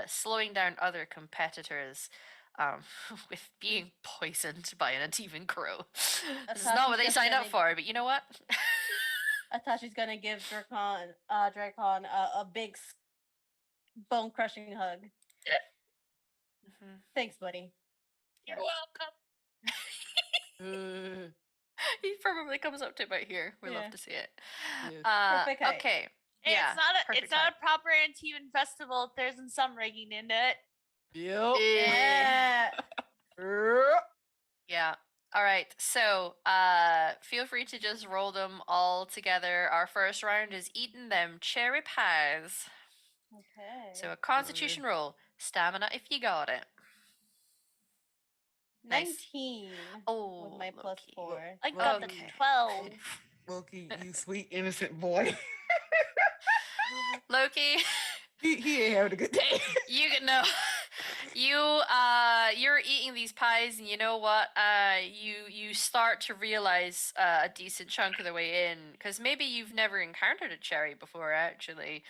[SPEAKER 1] slowing down other competitors with being poisoned by an uneven crow. This is not what they
[SPEAKER 4] Atashi's
[SPEAKER 1] signed up
[SPEAKER 4] gonna-
[SPEAKER 1] for, but you know what?
[SPEAKER 4] Atashi's gonna give Dracon a big bone crushing hug.
[SPEAKER 1] Mhm.
[SPEAKER 4] Thanks, buddy.
[SPEAKER 1] Yes.
[SPEAKER 3] Uh,
[SPEAKER 1] He probably comes up to about here. We
[SPEAKER 4] Yeah.
[SPEAKER 1] love to see it.
[SPEAKER 3] Yes.
[SPEAKER 4] Perfect height.
[SPEAKER 1] Okay.
[SPEAKER 2] Hey,
[SPEAKER 1] Yeah.
[SPEAKER 2] it's not a proper Antivan festival if there isn't some rigging in it.
[SPEAKER 3] Yep.
[SPEAKER 4] Yeah.
[SPEAKER 1] Yeah. All right. So, feel free to just roll them all together. Our first round is eating them cherry pies.
[SPEAKER 4] Okay.
[SPEAKER 1] So a constitution roll, stamina if you got it. Nice.
[SPEAKER 4] 19
[SPEAKER 1] Oh,
[SPEAKER 4] with my
[SPEAKER 1] Loki.
[SPEAKER 4] +4.
[SPEAKER 2] I got the
[SPEAKER 1] Okay.
[SPEAKER 2] 12.
[SPEAKER 3] Loki, you sweet innocent boy.
[SPEAKER 1] Loki,
[SPEAKER 3] he ain't having a good day.
[SPEAKER 1] you can know. You're eating these pies, and you know what? You start to realize a decent chunk of the way in, because maybe you've never encountered a cherry before. Actually,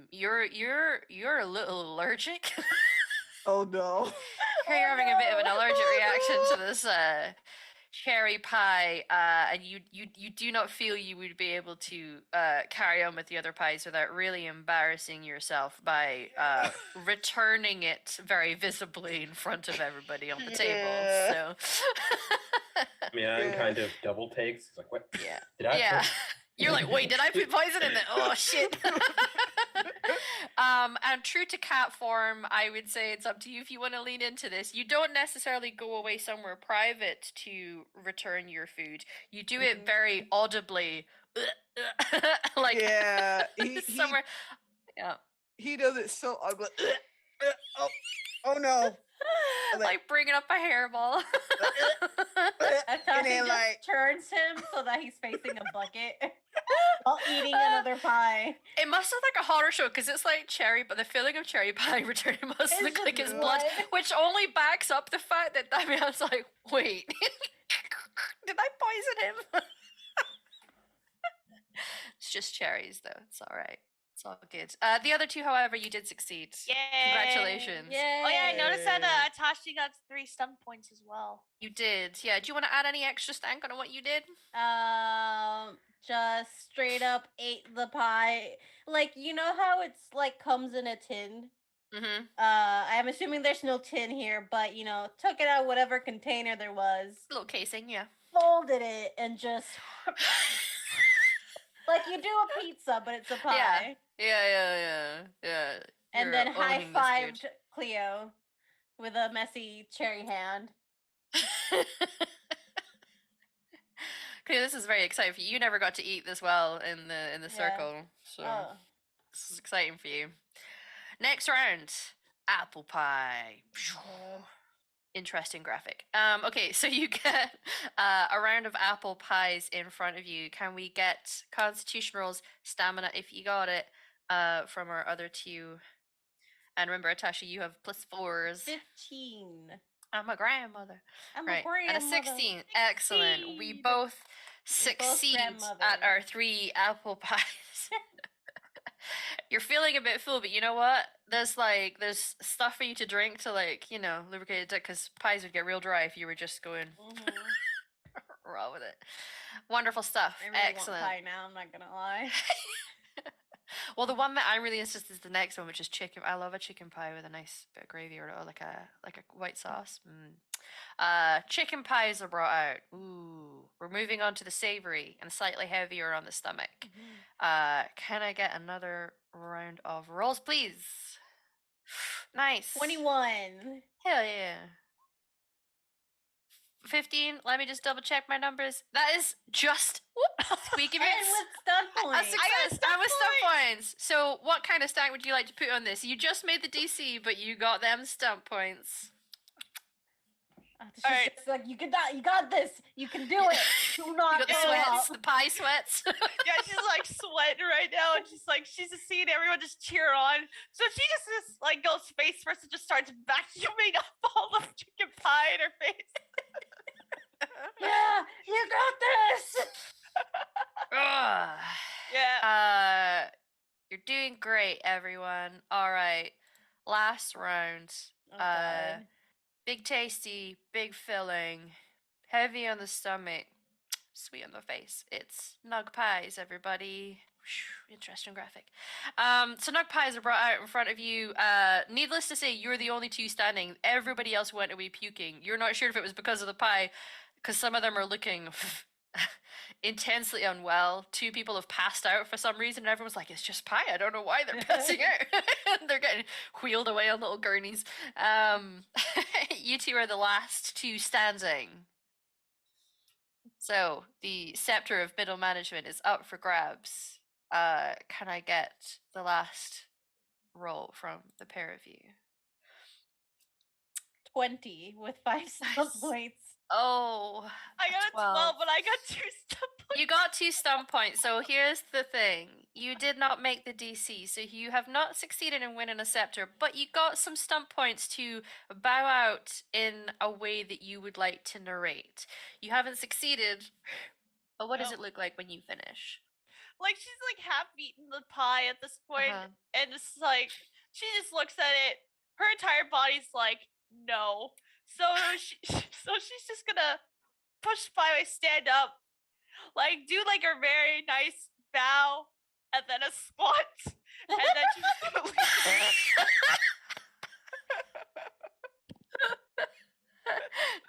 [SPEAKER 1] you're a little allergic.
[SPEAKER 3] Oh no.
[SPEAKER 1] You're having a bit of an allergic reaction to this cherry pie, and you do not feel you would be able to carry on with the other pies without really embarrassing yourself by returning it very visibly in front of everybody on the table.
[SPEAKER 3] Yeah.
[SPEAKER 1] So
[SPEAKER 7] Man,
[SPEAKER 3] Yeah.
[SPEAKER 7] kind of double takes. It's like, what?
[SPEAKER 1] yeah,
[SPEAKER 7] Did I?
[SPEAKER 1] yeah. You're like, wait, did I put poison in it? Oh shit. And true to cat form, I would say it's up to you if you want to lean into this. You don't necessarily go away somewhere private to return your food. You do it very audibly, like
[SPEAKER 3] Yeah.
[SPEAKER 1] somewhere. Yeah.
[SPEAKER 3] He does it so ugly. Oh no.
[SPEAKER 1] like bringing up a hairball.
[SPEAKER 4] And
[SPEAKER 3] And
[SPEAKER 4] Tashi
[SPEAKER 3] then,
[SPEAKER 4] just
[SPEAKER 3] like-
[SPEAKER 4] turns him so that he's facing a bucket while eating another pie.
[SPEAKER 1] It must look like a horror show because it's like cherry, but the filling of cherry pie returning must
[SPEAKER 4] It's
[SPEAKER 1] look
[SPEAKER 4] just
[SPEAKER 1] like it's blood,
[SPEAKER 4] blood.
[SPEAKER 1] which only backs up the fact that Damian's like, wait, did I poison him? It's just cherries, though. It's all right. It's all good. The other two, however, you did succeed.
[SPEAKER 2] Yay.
[SPEAKER 1] Congratulations.
[SPEAKER 4] Yay.
[SPEAKER 2] Oh yeah, I noticed that
[SPEAKER 3] Yay.
[SPEAKER 2] Tashi got 3 stun points as well.
[SPEAKER 1] You did. Yeah. Do you want to add any extra stank on what you did?
[SPEAKER 4] Just straight up ate the pie. Like, you know how it's like comes in a tin?
[SPEAKER 1] Mm-hmm.
[SPEAKER 4] I'm assuming there's no tin here, but you know, took it out whatever container there was,
[SPEAKER 1] Little casing, yeah.
[SPEAKER 4] folded it, and just like you do a pizza, but it's a pie.
[SPEAKER 1] Yeah.
[SPEAKER 4] And
[SPEAKER 1] You're
[SPEAKER 4] then
[SPEAKER 1] owning
[SPEAKER 4] high
[SPEAKER 1] this, dude.
[SPEAKER 4] fived Cleo with a messy cherry hand.
[SPEAKER 1] Okay, this is very exciting for you. You never got to eat this well in the
[SPEAKER 4] Yeah.
[SPEAKER 1] circle, so
[SPEAKER 4] Oh.
[SPEAKER 1] this is exciting for you. Next round, apple pie.
[SPEAKER 4] God.
[SPEAKER 1] Interesting graphic. Okay, so you get a round of apple pies in front of you. Can we get Constitution rolls, stamina if you got it, from our other two? And remember, Tashi, you have +4s.
[SPEAKER 4] 15.
[SPEAKER 1] I'm a grandmother.
[SPEAKER 4] I'm
[SPEAKER 1] Right,
[SPEAKER 4] a grandmother.
[SPEAKER 1] and a 16. Excellent. We
[SPEAKER 2] 16.
[SPEAKER 1] both
[SPEAKER 4] both
[SPEAKER 1] succeed at
[SPEAKER 4] grandmothers.
[SPEAKER 1] our 3 apple pies. You're feeling a bit full, but you know what? There's stuff for you to drink to lubricate it because pies would get real dry if you were just going
[SPEAKER 4] Mhm.
[SPEAKER 1] raw with it. Wonderful stuff.
[SPEAKER 4] I really
[SPEAKER 1] Excellent.
[SPEAKER 4] want pie now, I'm not gonna lie.
[SPEAKER 1] Well, the one that I'm really interested is the next one, which is chicken. I love a chicken pie with a nice bit of gravy or like a white sauce. Chicken pies are brought out. Ooh, we're moving on to the savory and slightly heavier on the stomach. Can I get another round of rolls, please? Nice.
[SPEAKER 4] 21.
[SPEAKER 1] Hell yeah. 15. Let me just double check my numbers. That is just squeaky
[SPEAKER 4] And
[SPEAKER 1] bits.
[SPEAKER 4] with stun
[SPEAKER 1] A
[SPEAKER 4] points.
[SPEAKER 1] success. And with stump points. So, what kind of stack would you like to put on this? You just made the DC, but you got them stump points.
[SPEAKER 4] She's
[SPEAKER 2] Alright.
[SPEAKER 4] just like, you got this. You can do it. Do
[SPEAKER 1] You
[SPEAKER 4] not
[SPEAKER 1] got the
[SPEAKER 4] give
[SPEAKER 1] sweats,
[SPEAKER 4] up.
[SPEAKER 1] the pie sweats.
[SPEAKER 2] Yeah, she's like sweating right now, and she's just seeing everyone just cheer on. So she just like goes face first and just starts vacuuming up all the chicken pie in her face.
[SPEAKER 4] Yeah, you got this.
[SPEAKER 1] Ugh.
[SPEAKER 2] Yeah.
[SPEAKER 1] You're doing great, everyone. All right, last round.
[SPEAKER 4] Oh, God.
[SPEAKER 1] Big tasty, big filling, heavy on the stomach, sweet on the face. It's nug pies, everybody. Whew, interesting graphic. So nug pies are brought out in front of you. Needless to say, you're the only two standing. Everybody else went away puking. You're not sure if it was because of the pie, because some of them are looking intensely unwell. 2 people have passed out for some reason, and everyone's like, "It's just pie. I don't know why they're passing out." They're getting wheeled away on little gurneys. You two are the last 2 standing. So the scepter of middle management is up for grabs. Can I get the last roll from the pair of you?
[SPEAKER 4] 20 with 5 stun
[SPEAKER 1] Nice.
[SPEAKER 4] points.
[SPEAKER 1] Oh,
[SPEAKER 2] I got a 12, but I got 2 stuff.
[SPEAKER 1] you got 2 stump points. So here's the thing: you did not make the DC, so you have not succeeded in winning a scepter. But you got some stump points to bow out in a way that you would like to narrate. You haven't succeeded. But what does
[SPEAKER 2] Nope.
[SPEAKER 1] it look like when you finish?
[SPEAKER 2] Like she's like half eaten the pie at this point,
[SPEAKER 1] Uh-huh.
[SPEAKER 2] and it's like she just looks at it. Her entire body's like no. So she's just gonna push the pie away, stand up, like do like a very nice bow, and then a squat, and then she's just gonna leave.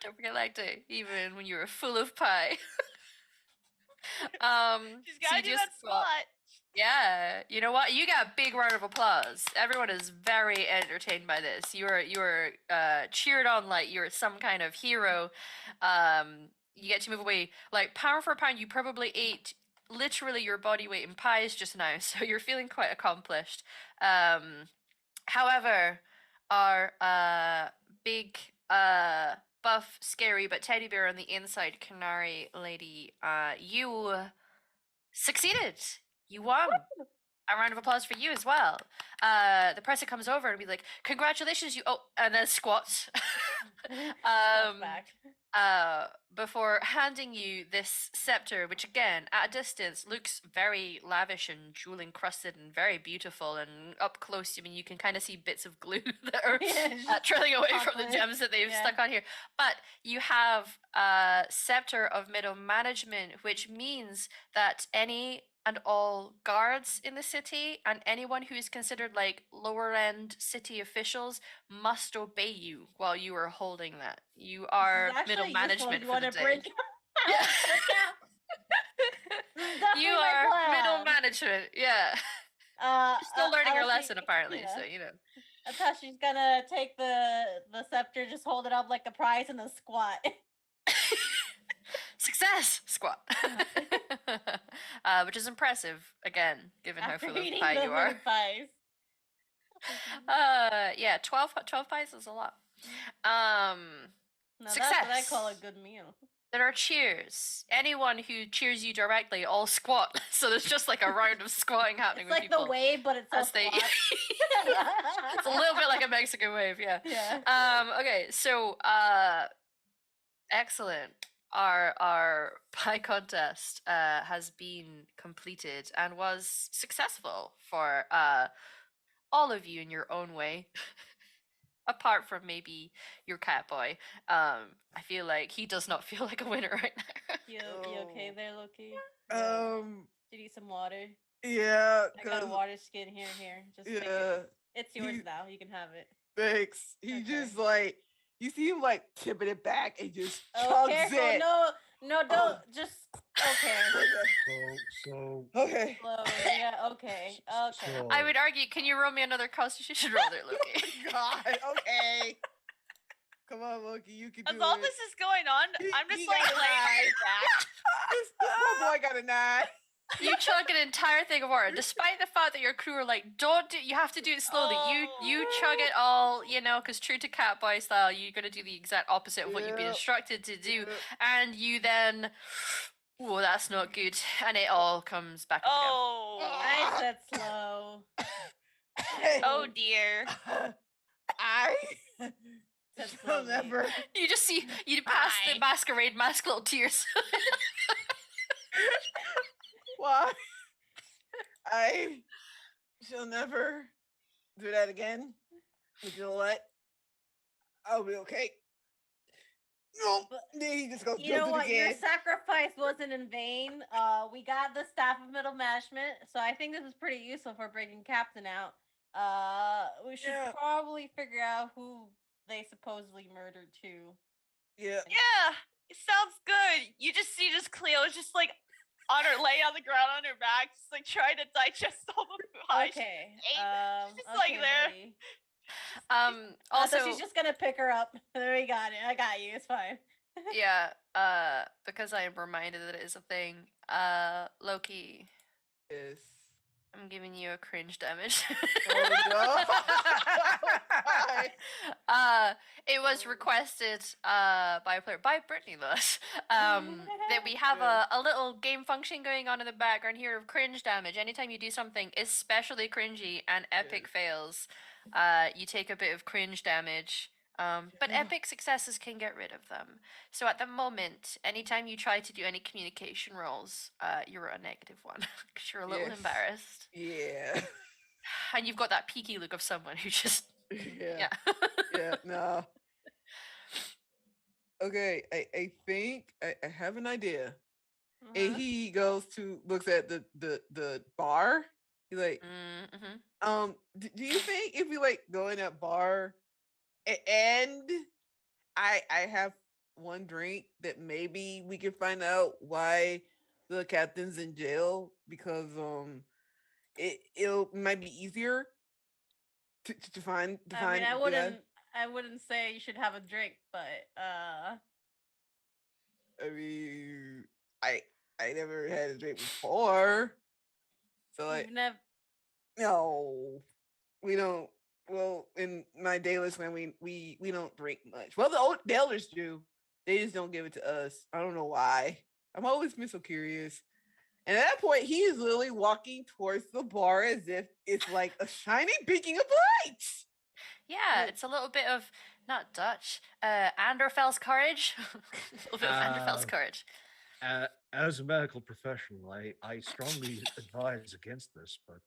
[SPEAKER 1] Don't forget lactate, even when you were full of pie.
[SPEAKER 2] She's
[SPEAKER 1] so
[SPEAKER 2] gotta
[SPEAKER 1] you
[SPEAKER 2] do
[SPEAKER 1] just
[SPEAKER 2] that squat.
[SPEAKER 1] Yeah, you know what? You got a big round of applause. Everyone is very entertained by this. You were cheered on like you're some kind of hero. You get to move away. Like pound for pound, you probably ate literally your body weight in pies just now, so you're feeling quite accomplished. However, our big buff, scary but teddy bear on the inside, Canary Lady, you succeeded. You won. A round of applause for you as well. The person comes over and be like, "Congratulations, you!" Oh, and then squats.
[SPEAKER 4] Squats back.
[SPEAKER 1] Before handing you this scepter, which again, at a distance, looks very lavish and jewel encrusted and very beautiful. And up close, I mean, you can kind of see bits of glue that are trailing away from the
[SPEAKER 4] chocolate.
[SPEAKER 1] gems that they've
[SPEAKER 4] Yeah.
[SPEAKER 1] stuck on here. But you have scepter of middle management, which means that any and all guards in the city and anyone who is considered like lower end city officials must obey you while you are holding that. You are middle management for the day. Yeah. You are middle management. Yeah. You're still learning your lesson apparently, so you know.
[SPEAKER 4] I thought she's gonna take the scepter, just hold it up like a prize, and then squat.
[SPEAKER 1] Success! Squat. Which is impressive, again, given how full of
[SPEAKER 4] Eating
[SPEAKER 1] pie
[SPEAKER 4] the
[SPEAKER 1] you are.
[SPEAKER 4] mini pies.
[SPEAKER 1] Yeah, 12 pies is a lot.
[SPEAKER 4] Now that's what I call a good meal.
[SPEAKER 1] There are cheers. Anyone who cheers you directly all squat. So there's just like a round of squatting happening
[SPEAKER 4] It's
[SPEAKER 1] with
[SPEAKER 4] like
[SPEAKER 1] people.
[SPEAKER 4] the wave, but it's all
[SPEAKER 1] as they
[SPEAKER 4] squat.
[SPEAKER 1] It's a little bit like a Mexican wave, yeah.
[SPEAKER 4] Yeah.
[SPEAKER 1] Okay, so excellent. Our pie contest has been completed and was successful for all of you in your own way. Apart from maybe your cat boy. I feel like he does not feel like a winner right now.
[SPEAKER 4] You okay there, Loki? Did you eat some water?
[SPEAKER 3] Yeah.
[SPEAKER 4] I got a water skin here. Just take
[SPEAKER 3] Yeah.
[SPEAKER 4] it. It's yours now. You can have it.
[SPEAKER 3] Thanks. He
[SPEAKER 4] Okay.
[SPEAKER 3] just like you see him like tipping it back and just
[SPEAKER 4] Oh,
[SPEAKER 3] chugs
[SPEAKER 4] careful!
[SPEAKER 3] it.
[SPEAKER 4] No, don't. Just okay.
[SPEAKER 5] So
[SPEAKER 3] Okay.
[SPEAKER 4] Slow. Yeah. Okay.
[SPEAKER 5] So-
[SPEAKER 1] I would argue, can you roll me another constitution roll there, Loki?
[SPEAKER 3] God. Okay. Come on, Loki. You can do
[SPEAKER 2] As all
[SPEAKER 3] it.
[SPEAKER 2] this is going on, I'm
[SPEAKER 3] He
[SPEAKER 2] just like
[SPEAKER 3] got a
[SPEAKER 2] laying
[SPEAKER 3] nine.
[SPEAKER 2] back.
[SPEAKER 3] This poor boy got a 9.
[SPEAKER 1] You chug an entire thing of water, despite the fact that your crew are like, "Don't do. You have to do it slowly. You chug it all, you know, because true to Catboy style, you're gonna do the exact opposite of what you've been
[SPEAKER 3] Yep.
[SPEAKER 1] instructed to do,
[SPEAKER 3] Yep.
[SPEAKER 1] and you then, oh, that's not good, and it all comes back up
[SPEAKER 2] Oh.
[SPEAKER 4] I said slow.
[SPEAKER 2] Oh dear.
[SPEAKER 3] I
[SPEAKER 4] Said
[SPEAKER 3] shall
[SPEAKER 4] slowly.
[SPEAKER 3] never.
[SPEAKER 1] again. You just see you pass the
[SPEAKER 2] Hi.
[SPEAKER 1] masquerade mask, little tears.
[SPEAKER 3] Why? I shall never do that again. But you know what? I'll be okay. No, then he just goes.
[SPEAKER 4] You know
[SPEAKER 3] does it
[SPEAKER 4] what? Your
[SPEAKER 3] again.
[SPEAKER 4] sacrifice wasn't in vain. We got the staff of middle management, so I think this is pretty useful for bringing Captain out. We should
[SPEAKER 3] Yeah.
[SPEAKER 4] probably figure out who they supposedly murdered too.
[SPEAKER 3] Yeah.
[SPEAKER 2] Yeah, it sounds good. You just see just Cleo's just like on her laying on the ground on her back, just like trying to digest all the pie.
[SPEAKER 4] Okay.
[SPEAKER 2] She's just like there.
[SPEAKER 4] buddy.
[SPEAKER 1] Also,
[SPEAKER 4] So she's just gonna pick her up. There, we got it. I got you. It's fine.
[SPEAKER 1] yeah, because I am reminded that it is a thing. Loki,
[SPEAKER 3] Yes.
[SPEAKER 1] I'm giving you a cringe damage.
[SPEAKER 3] Oh, no. Why?
[SPEAKER 1] It was requested by a player, by Brittany Lewis, that we have a little game function going on in the background here of cringe damage. Anytime you do something especially cringy and epic fails, you take a bit of cringe damage. But
[SPEAKER 3] Yeah.
[SPEAKER 1] epic successes can get rid of them. So at the moment, anytime you try to do any communication rolls, you're a negative one because you're a little
[SPEAKER 3] Yes.
[SPEAKER 1] embarrassed,
[SPEAKER 3] Yeah.
[SPEAKER 1] and you've got that peaky look of someone who just
[SPEAKER 3] Yeah.
[SPEAKER 1] yeah.
[SPEAKER 3] Yeah. No. Okay. I think I have an idea. And he goes to looks at the bar. He's like,
[SPEAKER 1] Mm-hmm.
[SPEAKER 3] do you think if we like go in that bar and I have one drink that maybe we can find out why the captain's in jail because it might be easier to find
[SPEAKER 4] I mean,
[SPEAKER 3] the guy?
[SPEAKER 4] I wouldn't say you should have a drink, but
[SPEAKER 3] I mean I never had a drink before. So like
[SPEAKER 4] you've never.
[SPEAKER 3] no, we don't well, in my Dayless when we don't drink much. Well, the elders do. They just don't give it to us. I don't know why. I'm always been so curious. And at that point, he is literally walking towards the bar as if it's like a shiny beacon of lights.
[SPEAKER 1] Yeah, it's a little bit of not Dutch, Anderfell's courage. A little bit of Anderfell's courage.
[SPEAKER 5] As a medical professional, I strongly advise against this, but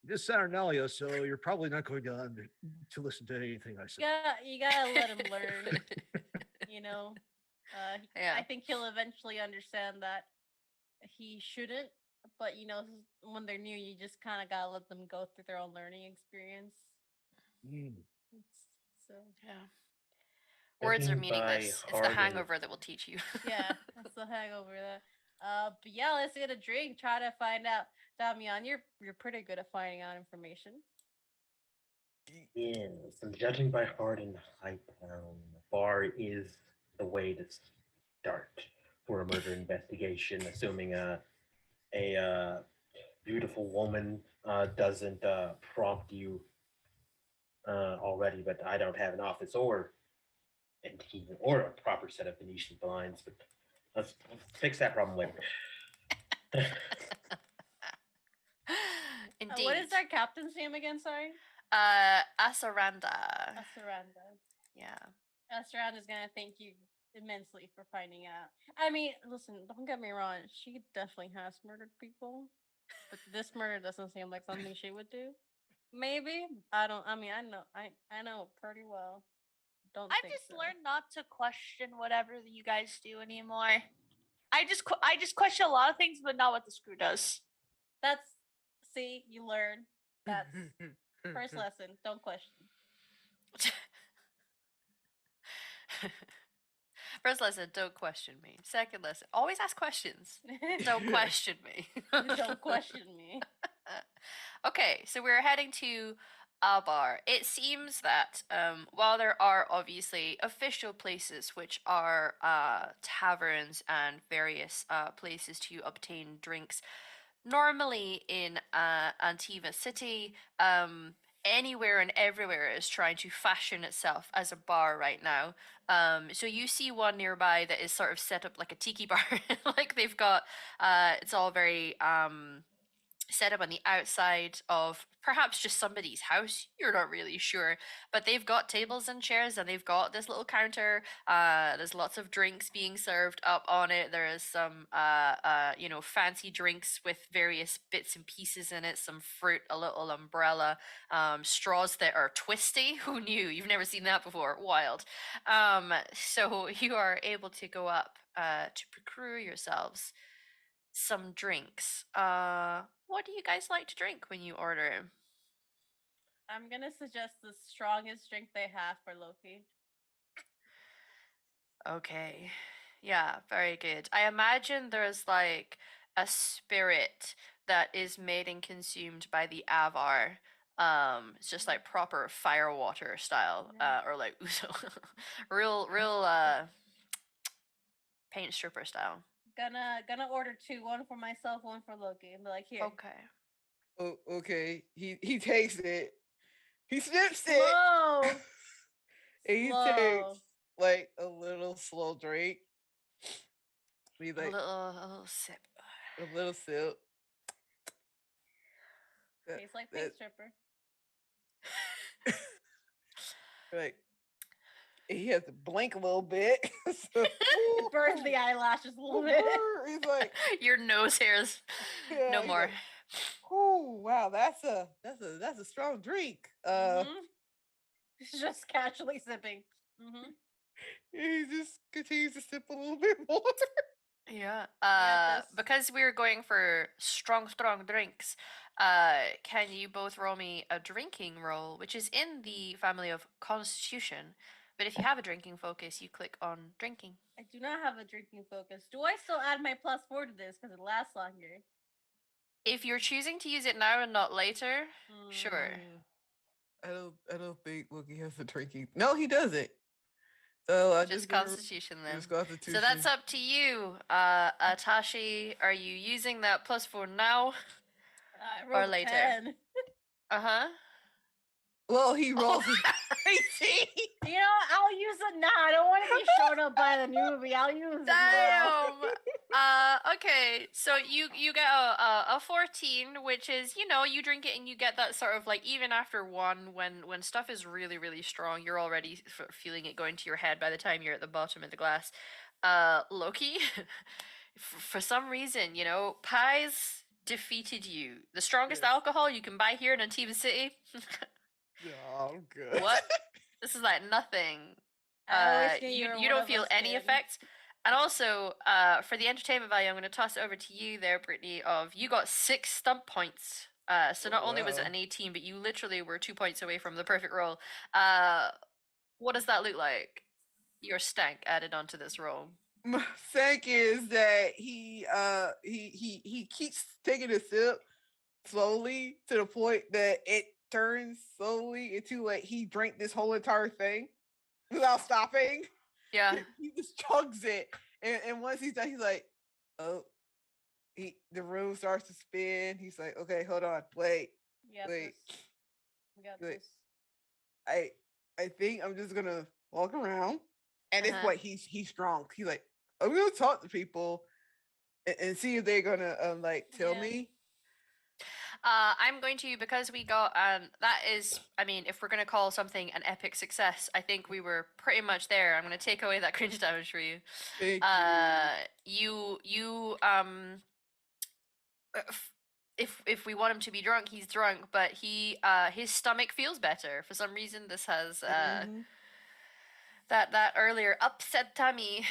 [SPEAKER 5] this is Saturnalia, so you're probably not going to listen to anything I say.
[SPEAKER 4] Yeah, you gotta let him learn. You know,
[SPEAKER 1] Yeah.
[SPEAKER 4] I think he'll eventually understand that he shouldn't. But you know, when they're new, you just kind of gotta let them go through their own learning experience. So
[SPEAKER 1] Yeah. Words are
[SPEAKER 7] Judging by
[SPEAKER 1] meaningless. It's the
[SPEAKER 7] Hardin-
[SPEAKER 1] hangover that will teach you.
[SPEAKER 4] yeah, that's the hangover. But yeah, let's get a drink. Try to find out. Damian, you're pretty good at finding out information.
[SPEAKER 7] Yes, and judging by Hardin hype, bar is the way to start for a murder investigation, assuming a beautiful woman doesn't prompt you already, but I don't have an office or a proper set of Venetian blinds. But let's fix that problem later.
[SPEAKER 1] Indeed.
[SPEAKER 4] What is our captain's name again? Sorry.
[SPEAKER 1] Asaranda.
[SPEAKER 4] Asaranda.
[SPEAKER 1] Yeah.
[SPEAKER 4] Asaranda's gonna thank you immensely for finding out. I mean, listen, don't get me wrong. She definitely has murdered people, but this murder doesn't seem like something she would do. Maybe I don't. I mean, I know pretty well.
[SPEAKER 2] I've
[SPEAKER 4] think
[SPEAKER 2] just
[SPEAKER 4] so.
[SPEAKER 2] learned not to question whatever you guys do anymore. I just question a lot of things, but not what the screw does.
[SPEAKER 4] See, you learn. That's first lesson. Don't question.
[SPEAKER 1] First lesson, don't question me. Second lesson, always ask questions. Don't question me.
[SPEAKER 4] Don't question me.
[SPEAKER 1] Okay, so we're heading to a bar. It seems that while there are obviously official places which are taverns and various places to obtain drinks, normally in Antiva City, anywhere and everywhere is trying to fashion itself as a bar right now. So you see one nearby that is sort of set up like a tiki bar. Like they've got it's all very set up on the outside of perhaps just somebody's house. You're not really sure, but they've got tables and chairs and they've got this little counter. There's lots of drinks being served up on it. There is some fancy drinks with various bits and pieces in it, some fruit, a little umbrella, straws that are twisty. Who knew? You've never seen that before. Wild. So you are able to go up to procure yourselves some drinks. What do you guys like to drink when you order?
[SPEAKER 4] I'm gonna suggest the strongest drink they have for Loki.
[SPEAKER 1] Okay. Yeah, very good. I imagine there's like a spirit that is made and consumed by the Avar. It's just like proper fire water style, or like Uso. real paint stripper style.
[SPEAKER 4] Gonna order two, one for myself, one for Loki, and be like, here.
[SPEAKER 1] Okay.
[SPEAKER 3] Oh, okay. He takes it. He snips it.
[SPEAKER 4] Slow.
[SPEAKER 3] And he
[SPEAKER 4] Slow.
[SPEAKER 3] takes like a little slow drink. He's like
[SPEAKER 1] a little sip.
[SPEAKER 3] a little sip.
[SPEAKER 4] Tastes like paint stripper.
[SPEAKER 3] Like he has to blink a little bit. So,
[SPEAKER 4] It burns the eyelashes a little bit.
[SPEAKER 3] He's like,
[SPEAKER 1] your nose hairs.
[SPEAKER 3] yeah,
[SPEAKER 1] No
[SPEAKER 3] he's
[SPEAKER 1] more.
[SPEAKER 3] like, oh wow, that's a strong drink.
[SPEAKER 4] He's just casually sipping. Mm-hmm.
[SPEAKER 3] He just continues to sip a little bit more.
[SPEAKER 1] Yeah.
[SPEAKER 4] this-
[SPEAKER 1] Because we're going for strong drinks, can you both roll me a drinking roll, which is in the family of Constitution. But if you have a drinking focus, you click on drinking.
[SPEAKER 4] I do not have a drinking focus. Do I still add my +4 to this because it lasts longer?
[SPEAKER 1] If you're choosing to use it now and not later, sure.
[SPEAKER 3] I don't think Wookie has a drinking. No, he doesn't. So I
[SPEAKER 1] Just
[SPEAKER 3] gonna-
[SPEAKER 1] Constitution then.
[SPEAKER 3] just Constitution.
[SPEAKER 1] So that's up to you. Atashi, are you using that +4 now?
[SPEAKER 4] I
[SPEAKER 1] Or
[SPEAKER 4] rolled
[SPEAKER 1] later.
[SPEAKER 4] 10.
[SPEAKER 1] Uh-huh.
[SPEAKER 3] Well, he rolls 18.
[SPEAKER 4] You know, I'll use it now. I don't want to get shown up by the newbie. I'll use it now.
[SPEAKER 1] Damn. Okay. So you get a 14, which is, you know, you drink it and you get that sort of like, even after one, when stuff is really really strong, you're already feeling it going to your head by the time you're at the bottom of the glass. Loki, for some reason, you know, pies defeated you. The strongest
[SPEAKER 3] Yes.
[SPEAKER 1] alcohol you can buy here in Antiva City.
[SPEAKER 3] Oh, I'm good.
[SPEAKER 1] What? This is like nothing.
[SPEAKER 4] I always knew
[SPEAKER 1] You
[SPEAKER 4] were
[SPEAKER 1] you
[SPEAKER 4] one
[SPEAKER 1] don't
[SPEAKER 4] of
[SPEAKER 1] feel
[SPEAKER 4] us,
[SPEAKER 1] any
[SPEAKER 4] kid.
[SPEAKER 1] effects. And also, for the entertainment value, I'm going to toss it over to you there, Brittany. Of you got 6 stump points. So not only was it
[SPEAKER 3] Wow.
[SPEAKER 1] an 18, but you literally were 2 points away from the perfect roll. What does that look like? Your stank added onto this roll.
[SPEAKER 3] My thank is that he keeps taking a sip slowly to the point that it turns slowly into like he drank this whole entire thing without stopping.
[SPEAKER 1] Yeah.
[SPEAKER 3] He just chugs it, and once he's done, he's like, "Oh." The room starts to spin. He's like, "Okay, hold on, wait.
[SPEAKER 4] We got
[SPEAKER 3] Wait.
[SPEAKER 4] this. We got
[SPEAKER 3] Wait.
[SPEAKER 4] this.
[SPEAKER 3] I think I'm just gonna walk around." And it's
[SPEAKER 1] Uh-huh.
[SPEAKER 3] what he's strong. He's like, "I'm gonna talk to people and see if they're gonna like tell
[SPEAKER 4] Yeah.
[SPEAKER 3] me."
[SPEAKER 1] I'm going to, because we got that is, I mean, if we're gonna call something an epic success, I think we were pretty much there. I'm gonna take away that cringe damage for you.
[SPEAKER 3] Thank
[SPEAKER 1] You if we want him to be drunk, he's drunk, but he his stomach feels better for some reason. This has
[SPEAKER 3] Mhm.
[SPEAKER 1] that earlier upset tummy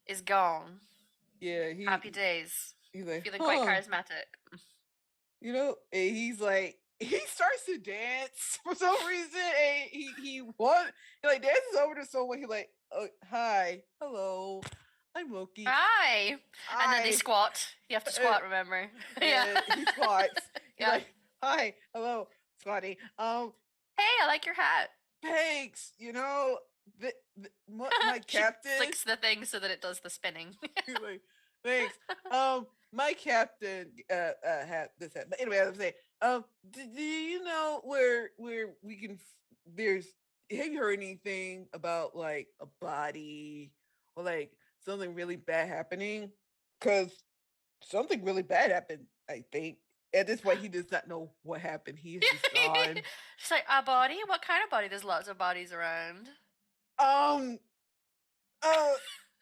[SPEAKER 1] is gone.
[SPEAKER 3] Yeah,
[SPEAKER 1] Happy days.
[SPEAKER 3] he's like,
[SPEAKER 1] Feeling quite
[SPEAKER 3] "Huh."
[SPEAKER 1] charismatic.
[SPEAKER 3] You know, and he's like, he starts to dance for some reason, and he like dances over to someone. He like, "Oh, hi, hello, I'm Loki."
[SPEAKER 1] Hi. And then they
[SPEAKER 3] Hi.
[SPEAKER 1] squat. You have to squat, remember? Yeah.
[SPEAKER 3] And he squats. He's
[SPEAKER 1] Yeah.
[SPEAKER 3] like, "Hi, hello, Scotty.
[SPEAKER 1] Hey, I like your hat.
[SPEAKER 3] Thanks. You know, my
[SPEAKER 1] She
[SPEAKER 3] captain."
[SPEAKER 1] flicks the thing so that it does the spinning.
[SPEAKER 3] He's like, "Thanks. My captain had this hat." But anyway, I was saying, do you know where we can? There's. Have you heard anything about like a body or like something really bad happening? Because something really bad happened. I think at this point he does not know what happened. He's just gone.
[SPEAKER 1] She's like, a body? What kind of body? There's lots of bodies around.
[SPEAKER 3] Um.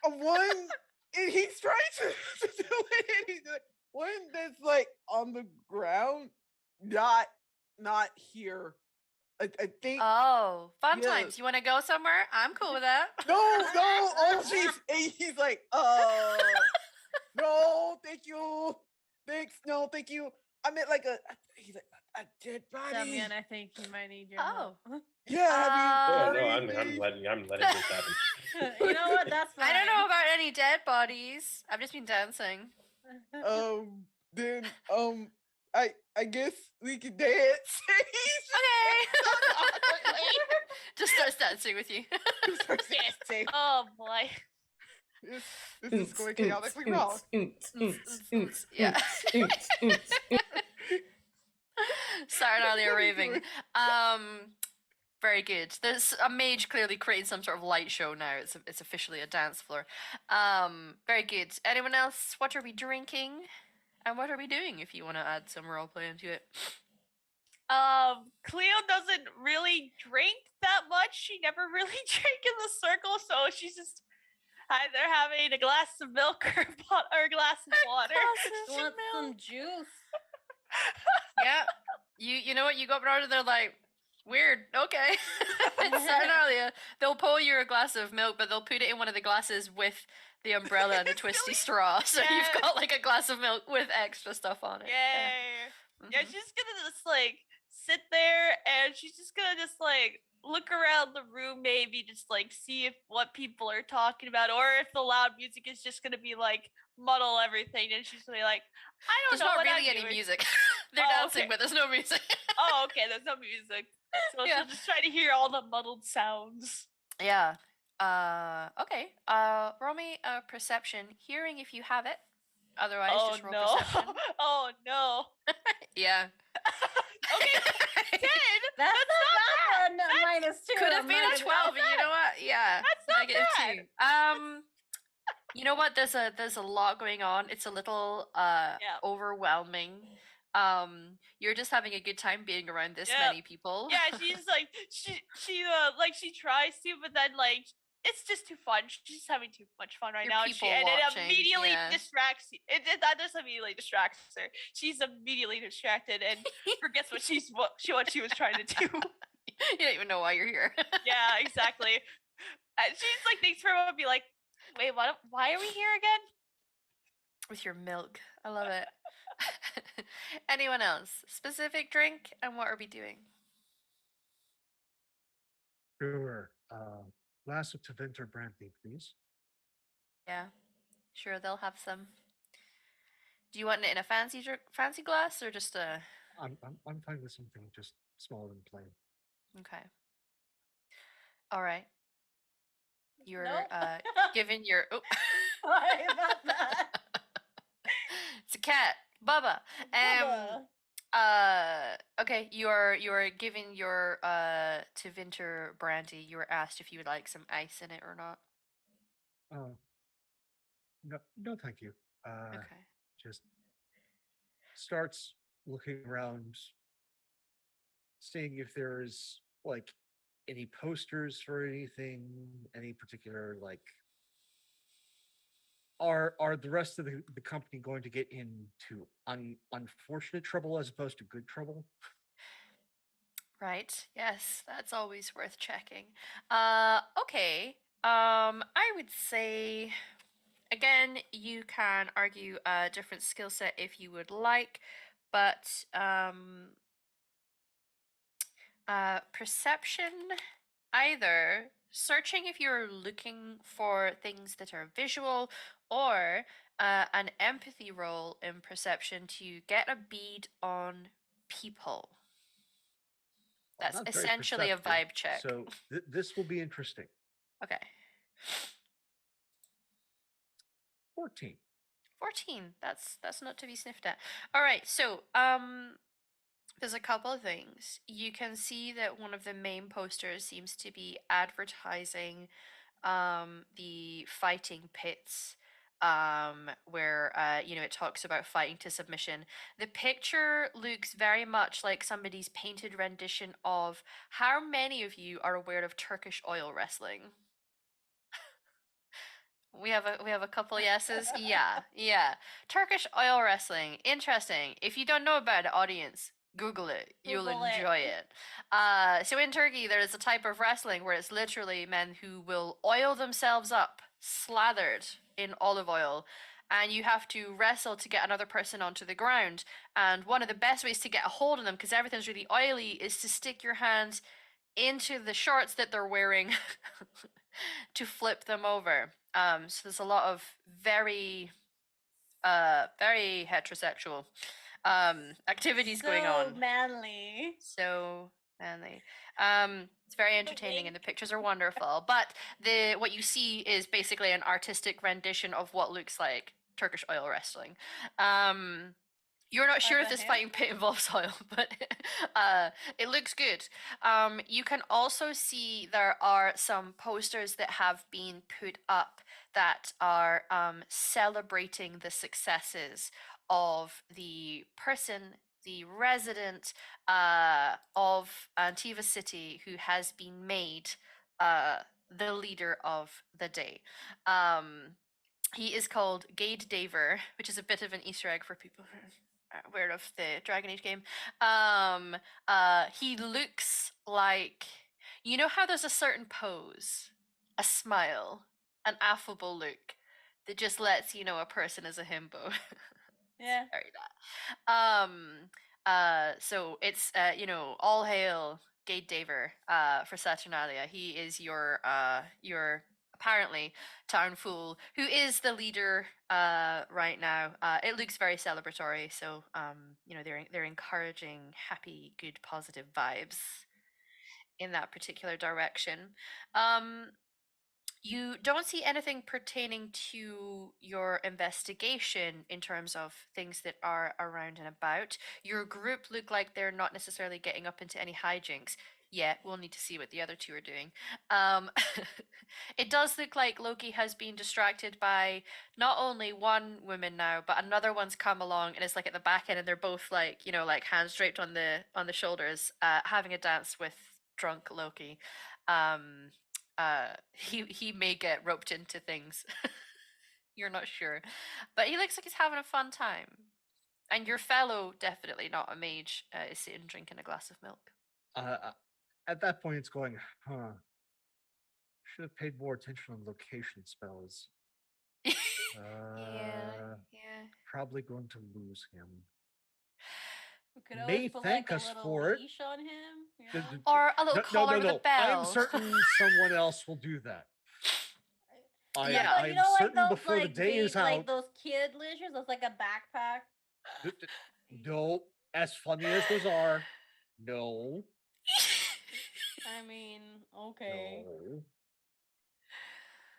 [SPEAKER 3] One. And he's trying to do it. And he's like, one that's like on the ground, not here. I think.
[SPEAKER 1] Oh, fun
[SPEAKER 3] Yeah.
[SPEAKER 1] times. You want to go somewhere? I'm cool with that.
[SPEAKER 3] No. Oh, he's like, no, thank you. Thanks. No, thank you. I meant like he's like a dead body.
[SPEAKER 4] Damian, I think you might need your
[SPEAKER 1] Oh.
[SPEAKER 4] help.
[SPEAKER 3] Yeah.
[SPEAKER 7] Oh
[SPEAKER 3] Have
[SPEAKER 7] no,
[SPEAKER 3] you?
[SPEAKER 7] I'm letting this happen.
[SPEAKER 4] You know what? That's fine.
[SPEAKER 1] I don't know about any dead bodies. I've just been dancing.
[SPEAKER 3] Then I guess we can dance.
[SPEAKER 1] Okay. Just starts dancing with you.
[SPEAKER 3] He starts dancing.
[SPEAKER 2] Oh boy.
[SPEAKER 3] This is going chaotically wrong.
[SPEAKER 1] Yeah. Saturnalia raving. Very good. There's a mage clearly creating some sort of light show now. It's officially a dance floor. Very good. Anyone else? What are we drinking? And what are we doing if you want to add some roleplay into it?
[SPEAKER 2] Cleo doesn't really drink that much. She never really drank in the circle, so she's just either having a glass of milk or a glass of water.
[SPEAKER 4] You want some juice?
[SPEAKER 1] Yeah. You know what? You go up around and they're like, weird. Okay. It's Saturnalia. They'll pour you a glass of milk, but they'll put it in one of the glasses with the umbrella and a twisty straw. So you've got like a glass of milk with extra stuff on it.
[SPEAKER 2] Yay. Yeah,
[SPEAKER 1] Mhm.
[SPEAKER 2] she's gonna just like sit there and she's just gonna just like look around the room, maybe just like see if what people are talking about, or if the loud music is just gonna be like muddle everything, and she's gonna be like, I don't
[SPEAKER 1] There's
[SPEAKER 2] know
[SPEAKER 1] not
[SPEAKER 2] what
[SPEAKER 1] really
[SPEAKER 2] I'm
[SPEAKER 1] any
[SPEAKER 2] doing.
[SPEAKER 1] music. They're
[SPEAKER 2] Oh,
[SPEAKER 1] dancing,
[SPEAKER 2] okay.
[SPEAKER 1] but there's no music.
[SPEAKER 2] Oh, okay, there's no music. So
[SPEAKER 1] Yeah.
[SPEAKER 2] she'll just try to hear all the muddled sounds.
[SPEAKER 1] Yeah. Okay. Roll me a perception. Hearing if you have it. Otherwise,
[SPEAKER 2] Oh
[SPEAKER 1] just roll
[SPEAKER 2] no.
[SPEAKER 1] perception.
[SPEAKER 2] Oh no.
[SPEAKER 1] Yeah.
[SPEAKER 2] Okay, 10.
[SPEAKER 4] That's not bad.
[SPEAKER 2] That's-
[SPEAKER 4] -2.
[SPEAKER 1] Could have been a
[SPEAKER 4] minus-
[SPEAKER 1] 12, you know what? Yeah.
[SPEAKER 2] That's not
[SPEAKER 1] negative
[SPEAKER 2] bad.
[SPEAKER 1] 2. You know what? There's a lot going on. It's a little
[SPEAKER 2] Yeah.
[SPEAKER 1] overwhelming. You're just having a good time being around this
[SPEAKER 2] Yeah.
[SPEAKER 1] many people.
[SPEAKER 2] Yeah, she's like she tries to, but then like it's just too fun. She's having too much fun right
[SPEAKER 1] You're
[SPEAKER 2] now.
[SPEAKER 1] people
[SPEAKER 2] And it
[SPEAKER 1] watching,
[SPEAKER 2] immediately
[SPEAKER 1] yeah.
[SPEAKER 2] distracts you. That just immediately distracts her. She's immediately distracted and forgets what she was trying to do.
[SPEAKER 1] You don't even know why you're here.
[SPEAKER 2] Yeah, exactly. And she's like thinks for a moment, be like, wait, what? Why are we here again?
[SPEAKER 1] With your milk. I love it. Anyone else? Specific drink, and what are we doing?
[SPEAKER 5] Sure. Glass of Tevinter brandy, please.
[SPEAKER 1] Yeah, sure, they'll have some. Do you want it in a fancy glass or just a?
[SPEAKER 5] I'm fine with something just small and plain.
[SPEAKER 1] Okay. All right. You're
[SPEAKER 4] Nope.
[SPEAKER 1] given your. Oh.
[SPEAKER 4] Sorry about that.
[SPEAKER 1] It's a cat, Bubba.
[SPEAKER 4] Bubba.
[SPEAKER 1] Okay, you are given your Tevinter brandy. You were asked if you would like some ice in it or not.
[SPEAKER 5] No, thank you.
[SPEAKER 1] Okay.
[SPEAKER 5] Just starts looking around, seeing if there's like any posters for anything, any particular like. Are the rest of the company going to get into unfortunate trouble as opposed to good trouble?
[SPEAKER 1] Right. Yes, that's always worth checking. Okay. I would say again, you can argue a different skill set if you would like, but perception, either searching if you're looking for things that are visual, or an empathy roll in perception to get a bead on people.
[SPEAKER 5] I'm
[SPEAKER 1] That's
[SPEAKER 5] not very
[SPEAKER 1] essentially a
[SPEAKER 5] perceptive,
[SPEAKER 1] vibe check.
[SPEAKER 5] So this will be interesting.
[SPEAKER 1] Okay.
[SPEAKER 5] 14.
[SPEAKER 1] 14. That's not to be sniffed at. All right. So, there's a couple of things. You can see that one of the main posters seems to be advertising the fighting pits, where it talks about fighting to submission. The picture looks very much like somebody's painted rendition of how many of you are aware of Turkish oil wrestling? We have a couple yeses. Yeah. Turkish oil wrestling. Interesting. If you don't know about it, audience, Google it. You'll
[SPEAKER 4] Google it.
[SPEAKER 1] enjoy it. So in Turkey, there is a type of wrestling where it's literally men who will oil themselves up, slathered in olive oil, and you have to wrestle to get another person onto the ground. And one of the best ways to get a hold of them, because everything's really oily, is to stick your hand into the shorts that they're wearing to flip them over. So there's a lot of very heterosexual activities going on.
[SPEAKER 4] So manly.
[SPEAKER 1] So manly. It's very entertaining and the pictures are wonderful. But what you see is basically an artistic rendition of what looks like Turkish oil wrestling. You're not sure if
[SPEAKER 4] the
[SPEAKER 1] this fighting pit involves oil, but it looks good. You can also see there are some posters that have been put up that are celebrating the successes of the person, the resident of Antiva City who has been made the leader of the day. He is called Gade Daver, which is a bit of an Easter egg for people who are aware of the Dragon Age game. He looks like, you know how there's a certain pose, a smile, an affable look that just lets you know a person is a himbo.
[SPEAKER 4] Yeah.
[SPEAKER 1] Very that. So it's all hail Gade Daver for Saturnalia. He is your apparently town fool who is the leader right now. It looks very celebratory, so they're encouraging happy, good, positive vibes in that particular direction. You don't see anything pertaining to your investigation in terms of things that are around and about. Your group look like they're not necessarily getting up into any hijinks yet. We'll need to see what the other two are doing. Um, it does look like Loki has been distracted by not only one woman now, but another one's come along and is like at the back end, and they're both like, like hands draped on the shoulders, having a dance with drunk Loki. Um, he may get roped into things. You're not sure, but he looks like he's having a fun time. And your fellow, definitely not a mage, is sitting drinking a glass of milk.
[SPEAKER 5] At that point, it's going, huh? Should have paid more attention on location spells.
[SPEAKER 1] Yeah,
[SPEAKER 5] Uh,
[SPEAKER 1] yeah.
[SPEAKER 5] Probably going to lose him.
[SPEAKER 4] We could
[SPEAKER 5] May
[SPEAKER 4] always put
[SPEAKER 5] thank
[SPEAKER 4] like a
[SPEAKER 5] us
[SPEAKER 4] little
[SPEAKER 5] for it.
[SPEAKER 4] leash on him.
[SPEAKER 1] Or a little
[SPEAKER 5] No,
[SPEAKER 1] collar with a
[SPEAKER 5] I'm
[SPEAKER 1] bell.
[SPEAKER 5] certain someone else will do that.
[SPEAKER 1] Yeah.
[SPEAKER 5] I am certain
[SPEAKER 4] those
[SPEAKER 5] before the
[SPEAKER 4] like
[SPEAKER 5] day is out.
[SPEAKER 4] like those kid leashes. That's like a backpack.
[SPEAKER 5] No, as funny as those are, no,
[SPEAKER 4] I mean, okay.
[SPEAKER 5] no.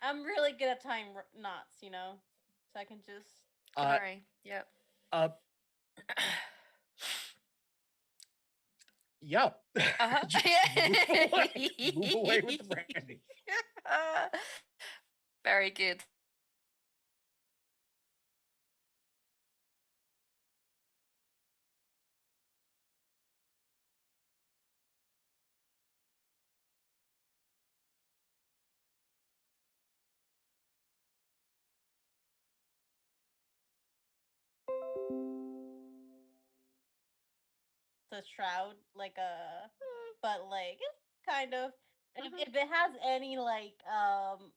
[SPEAKER 4] I'm really good at tying knots, so I can just.
[SPEAKER 1] Sorry. Yep.
[SPEAKER 5] Uh, yeah.
[SPEAKER 1] Uh-huh.
[SPEAKER 5] Just move away with the brandy.
[SPEAKER 1] Very good.
[SPEAKER 4] A shroud, like a, but like kind of.
[SPEAKER 1] Mhm.
[SPEAKER 4] If it has any like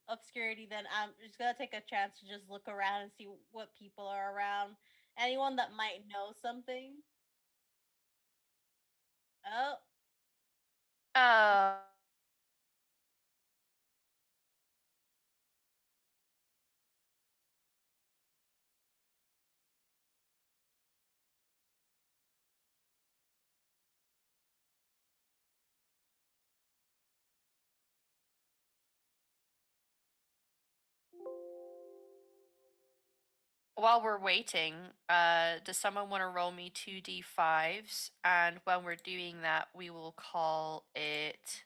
[SPEAKER 4] obscurity, then I'm just gonna take a chance to just look around and see what people are around. Anyone that might know something. Oh,
[SPEAKER 1] Uh, while we're waiting, does someone want to roll me 2d5s? And when we're doing that, we will call it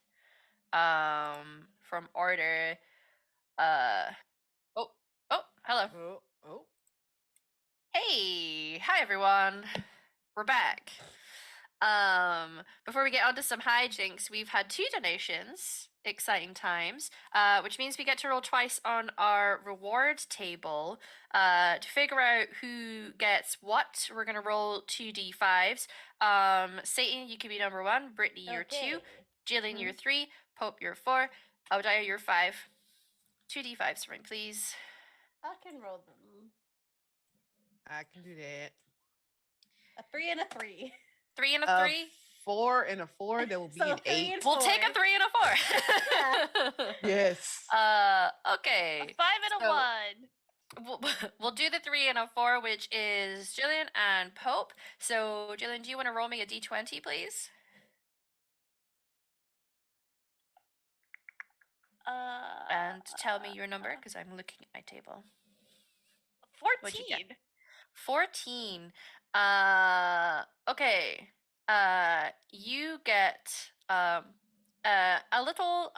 [SPEAKER 1] from order. Oh, hello.
[SPEAKER 3] Oh.
[SPEAKER 1] Hey, hi everyone. We're back. Before we get on to some hijinks, we've had 2 donations. Exciting times. Which means we get to roll twice on our reward table. To figure out who gets what, we're gonna roll 2d5s. Satan, you can be number 1. Brittany, you're 2.
[SPEAKER 4] okay.
[SPEAKER 1] Jillian, you're 3. Pope, you're 4. Obadiah, you're 5. 2d5s for me, please.
[SPEAKER 4] I can roll them.
[SPEAKER 3] I can do that.
[SPEAKER 4] A 3 and a 3.
[SPEAKER 1] 3 and a
[SPEAKER 3] A
[SPEAKER 1] 3.
[SPEAKER 3] 4 and a 4, that will be
[SPEAKER 4] So
[SPEAKER 3] an
[SPEAKER 4] 3
[SPEAKER 3] 8.
[SPEAKER 4] and
[SPEAKER 1] We'll take a
[SPEAKER 4] 4.
[SPEAKER 1] 3 and a 4.
[SPEAKER 3] Yes.
[SPEAKER 1] Okay.
[SPEAKER 2] A 5 and a
[SPEAKER 1] So-
[SPEAKER 2] 1.
[SPEAKER 1] we'll do the 3 and a 4, which is Jillian and Pope. So, Jillian, do you want to roll me a d20, please? And tell me your number, because I'm looking at my table.
[SPEAKER 2] 14.
[SPEAKER 1] you get? 14. Okay. You get a little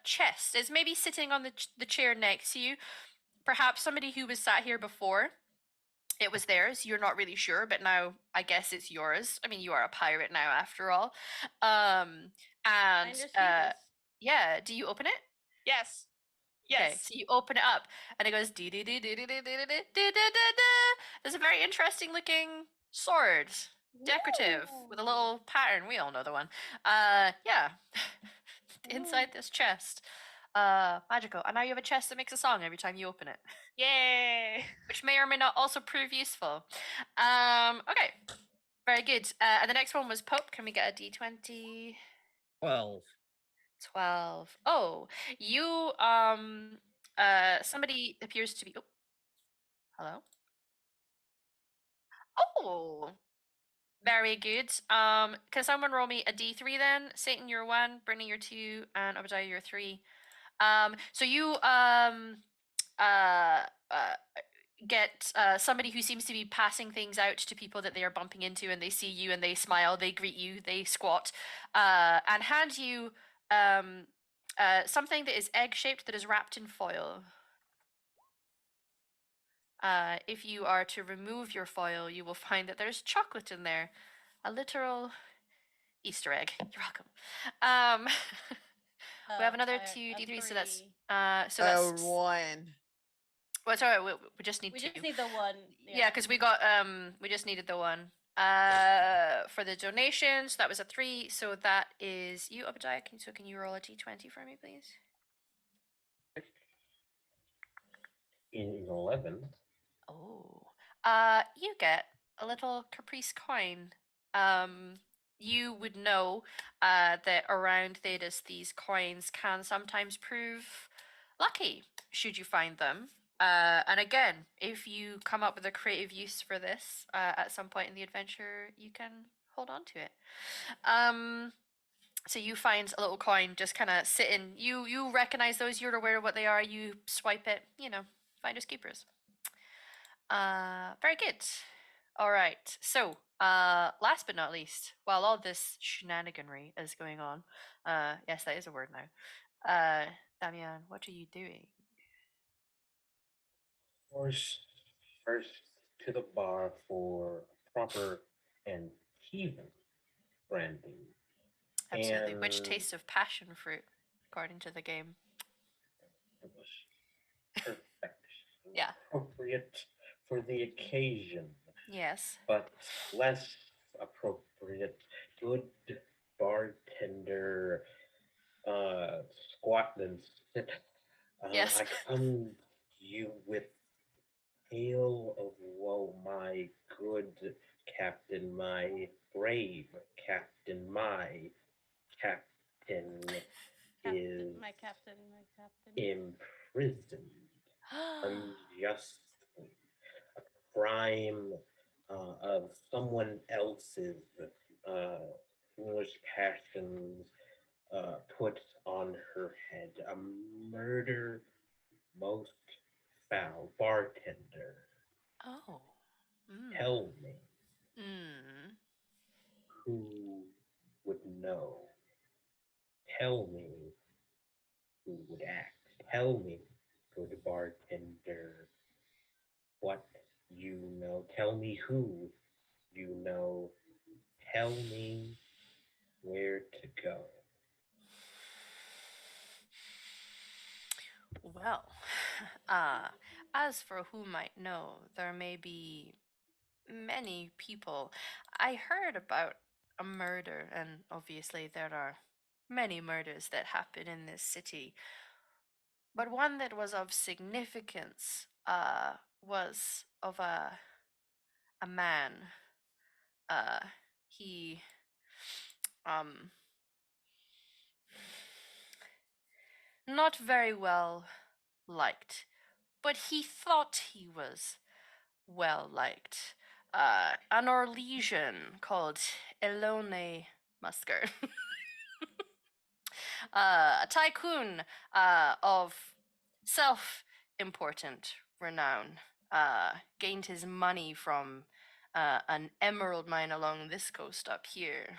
[SPEAKER 1] chest. It's maybe sitting on the chair next to you. Perhaps somebody who was sat here before. It was theirs. You're not really sure, but now I guess it's yours. I mean, you are a pirate now, after all. And yeah. Do you open it?
[SPEAKER 2] Yes.
[SPEAKER 1] Okay,
[SPEAKER 2] Yes.
[SPEAKER 1] so you open it up, and it goes. There's a very interesting looking sword, decorative, with a little pattern. We all know the one. Yeah. Inside this chest, magical. And now you have a chest that makes a song every time you open it,
[SPEAKER 2] Yay.
[SPEAKER 1] which may or may not also prove useful. Okay, very good. And the next one was Pope. Can we get a d20?
[SPEAKER 5] 12.
[SPEAKER 1] 12. Oh, you somebody appears to be. Oh, hello. Oh, very good. Can someone roll me a d3 then? Satan, you're 1. Brittany, you're 2. And Obadiah, you're 3. So you get somebody who seems to be passing things out to people that they are bumping into, and they see you and they smile, they greet you, they squat, and hand you something that is egg shaped that is wrapped in foil. If you are to remove your foil, you will find that there's chocolate in there, a literal Easter egg. You're welcome. We have another two D3, so that's
[SPEAKER 3] 1.
[SPEAKER 1] well, sorry, we just need
[SPEAKER 4] We
[SPEAKER 1] two.
[SPEAKER 4] just need the one.
[SPEAKER 1] Yeah, because we got we just needed the one. For the donations, that was a 3, so that is you, Obadiah. Can you roll a d20 for me, please?
[SPEAKER 7] In 11.
[SPEAKER 1] Oh, you get a little caprice coin. You would know that around Thedas, these coins can sometimes prove lucky should you find them. And again, if you come up with a creative use for this at some point in the adventure, you can hold on to it. So you find a little coin just kind of sitting. You recognize those. You're aware of what they are. You swipe it. Finders keepers. Very good. All right. So, last but not least, while all this shenaniganry is going on, yes, that is a word now. Damian, what are you doing?
[SPEAKER 7] First to the bar for proper and even branding.
[SPEAKER 1] Absolutely. Which
[SPEAKER 7] And
[SPEAKER 1] tastes of passion fruit, according to the game?
[SPEAKER 7] perfect.
[SPEAKER 1] Yeah.
[SPEAKER 7] Appropriate for the occasion,
[SPEAKER 1] Yes.
[SPEAKER 7] but less appropriate. Good bartender squat and sit.
[SPEAKER 1] Yes.
[SPEAKER 7] I come to you with tale of woe, my good captain, my brave captain, my captain is
[SPEAKER 4] My captain, my captain.
[SPEAKER 7] imprisoned unjustly. A crime of someone else's foolish passions put on her head. A murder most foul. Bartender,
[SPEAKER 1] Oh. Mm.
[SPEAKER 7] tell me
[SPEAKER 1] Mm.
[SPEAKER 7] who would know. Tell me who would act. Tell me, good bartender, what you know. Tell me who you know. Tell me where to go.
[SPEAKER 1] Well, as for who might know, there may be many people. I heard about a murder, and obviously there are many murders that happen in this city, but one that was of significance was of a man. He um not very well liked, but he thought he was well liked. An Orlesian called Elone Musker. A tycoon of self important renown. Gained his money from an emerald mine along this coast up here.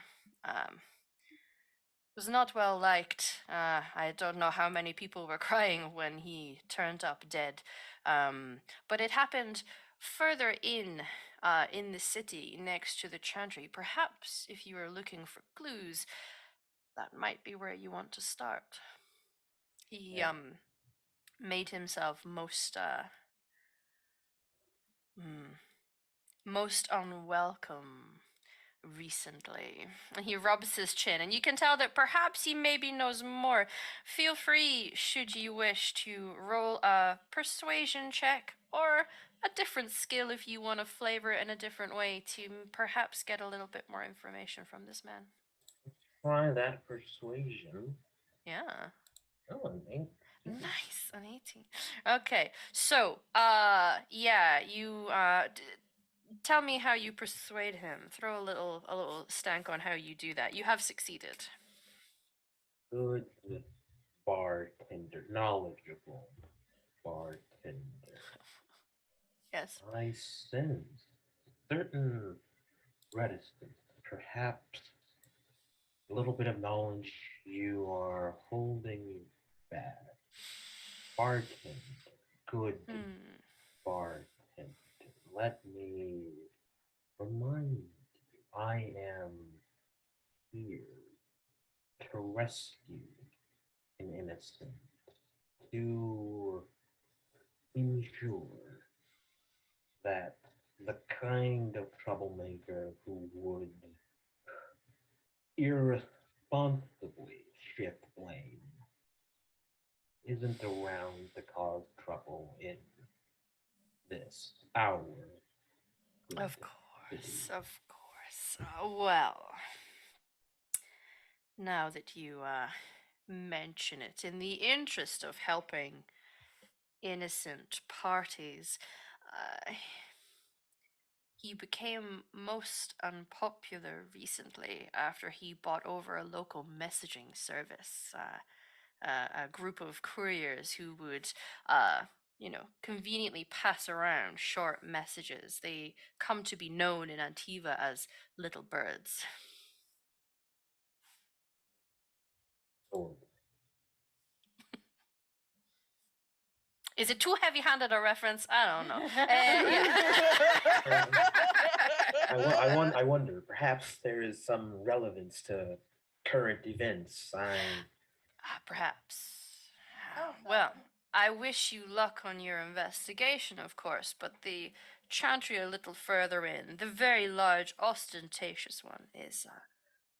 [SPEAKER 1] Was not well liked. I don't know how many people were crying when he turned up dead. But it happened further in the city next to the chantry. Perhaps if you are looking for clues, that might be where you want to start. He
[SPEAKER 7] Yeah.
[SPEAKER 1] made himself most unwelcome recently. He rubs his chin, and you can tell that perhaps he maybe knows more. Feel free, should you wish, to roll a persuasion check or a different skill if you want to flavor it in a different way to perhaps get a little bit more information from this man.
[SPEAKER 7] Try that persuasion.
[SPEAKER 1] Yeah.
[SPEAKER 7] Oh, an 18.
[SPEAKER 1] Nice, an 18. Okay, so, yeah, you, tell me how you persuade him. Throw a little stank on how you do that. You have succeeded.
[SPEAKER 7] Good bartender. bartender, knowledgeable bartender.
[SPEAKER 1] Yes.
[SPEAKER 7] I sense certain reticence, perhaps a little bit of knowledge you are holding back. Bartender, good
[SPEAKER 1] Hmm.
[SPEAKER 7] bartender. Let me remind you, I am here to rescue an innocent, to ensure that the kind of troublemaker who would irresponsibly shift blame isn't around to cause trouble in this our
[SPEAKER 1] Of
[SPEAKER 7] good
[SPEAKER 1] course,
[SPEAKER 7] city.
[SPEAKER 1] of course. Well, now that you mention it, in the interest of helping innocent parties, he became most unpopular recently after he bought over a local messaging service. A group of couriers who would, conveniently pass around short messages. They come to be known in Antiva as little birds.
[SPEAKER 7] Or
[SPEAKER 1] Is it too heavy-handed a reference? I don't know.
[SPEAKER 7] I wonder, perhaps there is some relevance to current events.
[SPEAKER 1] Perhaps.
[SPEAKER 4] Oh,
[SPEAKER 1] Well,
[SPEAKER 4] God.
[SPEAKER 1] I wish you luck on your investigation, of course, but the chantry a little further in, the very large, ostentatious one, is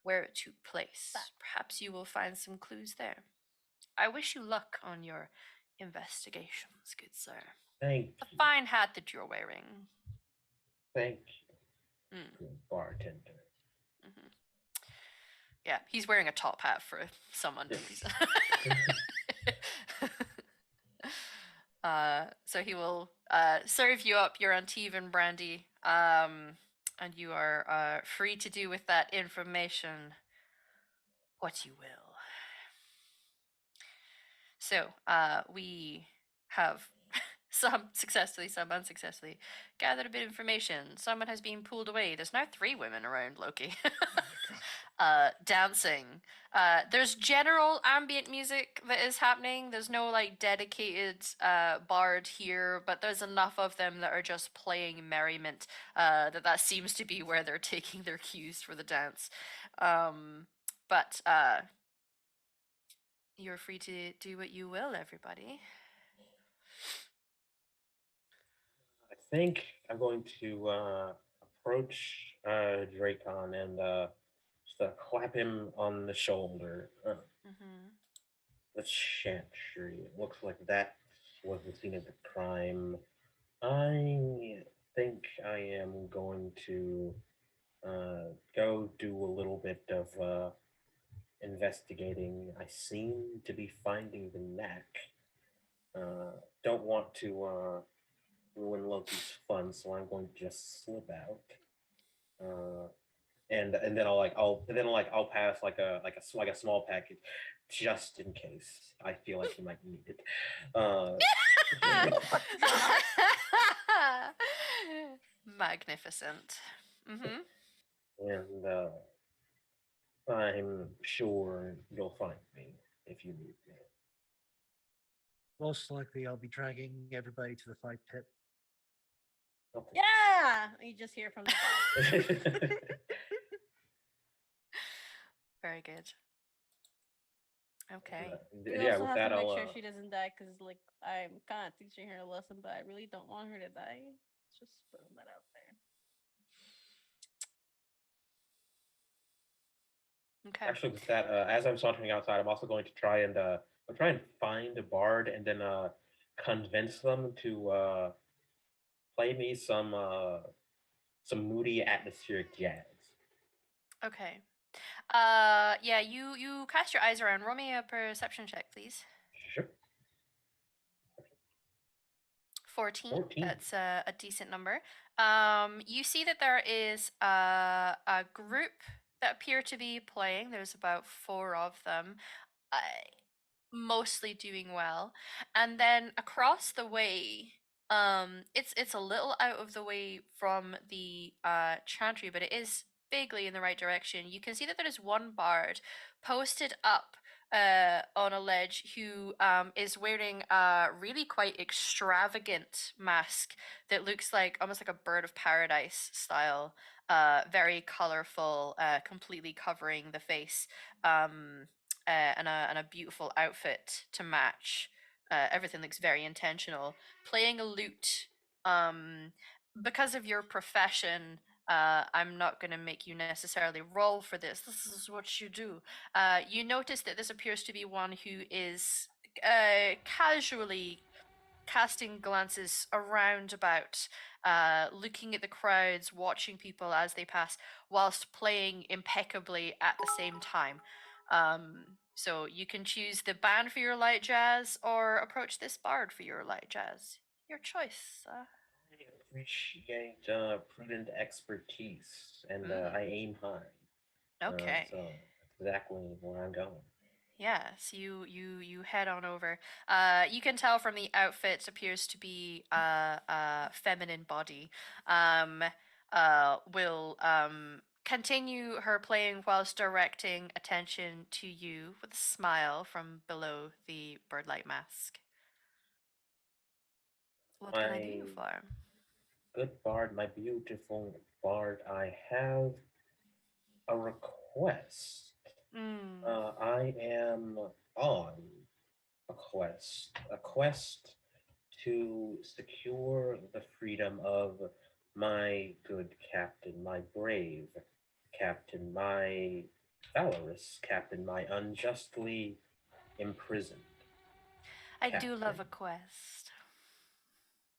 [SPEAKER 1] where it took place. Perhaps you will find some clues there. I wish you luck on your investigations, good sir.
[SPEAKER 7] Thank
[SPEAKER 1] A
[SPEAKER 7] you,
[SPEAKER 1] fine hat that you're wearing.
[SPEAKER 7] thank
[SPEAKER 1] Mm,
[SPEAKER 7] you, bartender.
[SPEAKER 1] mhm. Yeah, he's wearing a top hat for some unknown reason. So he will serve you up your Antivan brandy, and you are free to do with that information what you will. So we have some successfully, some unsuccessfully gathered a bit of information. Someone has been pulled away. There's now 3 women around Loki. Dancing. There's general ambient music that is happening. There's no like dedicated bard here, but there's enough of them that are just playing merriment. That seems to be where they're taking their cues for the dance. But you're free to do what you will, everybody.
[SPEAKER 7] I think I'm going to approach Dracon and just clap him on the shoulder.
[SPEAKER 1] Mm-hmm.
[SPEAKER 7] The chantry. It looks like that was the scene of the crime. I think I am going to go do a little bit of investigating. I seem to be finding the knack. Don't want to ruin Loki's fun, so I'm going to just slip out. And then I'll pass like a small package just in case I feel like he might need it.
[SPEAKER 1] Magnificent. Mm-hmm.
[SPEAKER 7] And I'm sure you'll find me if you need me.
[SPEAKER 5] Most likely, I'll be dragging everybody to the fight pit.
[SPEAKER 7] Okay.
[SPEAKER 4] Yeah, you just hear from the back.
[SPEAKER 1] Very good. Okay.
[SPEAKER 4] We
[SPEAKER 7] Yeah,
[SPEAKER 4] also
[SPEAKER 7] with
[SPEAKER 4] have
[SPEAKER 7] that
[SPEAKER 4] to make
[SPEAKER 7] I'll
[SPEAKER 4] sure she doesn't die because, like, I'm kind of teaching her a lesson, but I really don't want her to die. Just putting that out there.
[SPEAKER 1] Okay.
[SPEAKER 7] actually with that as I'm sauntering outside, I'm also going to try and find a bard and then convince them to play me some moody atmospheric jazz.
[SPEAKER 1] Okay. Yeah, you cast your eyes around. Roll me a perception check, please.
[SPEAKER 7] Sure.
[SPEAKER 1] 14.
[SPEAKER 7] 14.
[SPEAKER 1] That's a decent number. You see that there is a group that appear to be playing. There's about 4 of them. mostly doing well. And then across the way, it's a little out of the way from the chantry, but it is vaguely in the right direction. You can see that there is one bard posted up on a ledge who is wearing a really quite extravagant mask that looks like almost like a bird of paradise style, very colorful, completely covering the face. And a beautiful outfit to match. Everything looks very intentional. Playing a lute, um, because of your profession, I'm not going to make you necessarily roll for this. This is what you do. You notice that this appears to be one who is casually casting glances around about, looking at the crowds, watching people as they pass, whilst playing impeccably at the same time. So you can choose the band for your light jazz or approach this bard for your light jazz. Your choice.
[SPEAKER 7] I appreciate prudent expertise, and I aim high.
[SPEAKER 1] Okay.
[SPEAKER 7] So that's exactly where I'm going.
[SPEAKER 1] Yes, you head on over. You can tell from the outfit appears to be a feminine body. Will continue her playing whilst directing attention to you with a smile from below the birdlight mask. What can I do you
[SPEAKER 7] My
[SPEAKER 1] for?
[SPEAKER 7] good bard, my beautiful bard, I have a request.
[SPEAKER 1] Mm.
[SPEAKER 7] I am on a quest to secure the freedom of my good captain, my brave captain, my valorous captain, my unjustly imprisoned
[SPEAKER 1] I do love a
[SPEAKER 7] captain.
[SPEAKER 1] quest.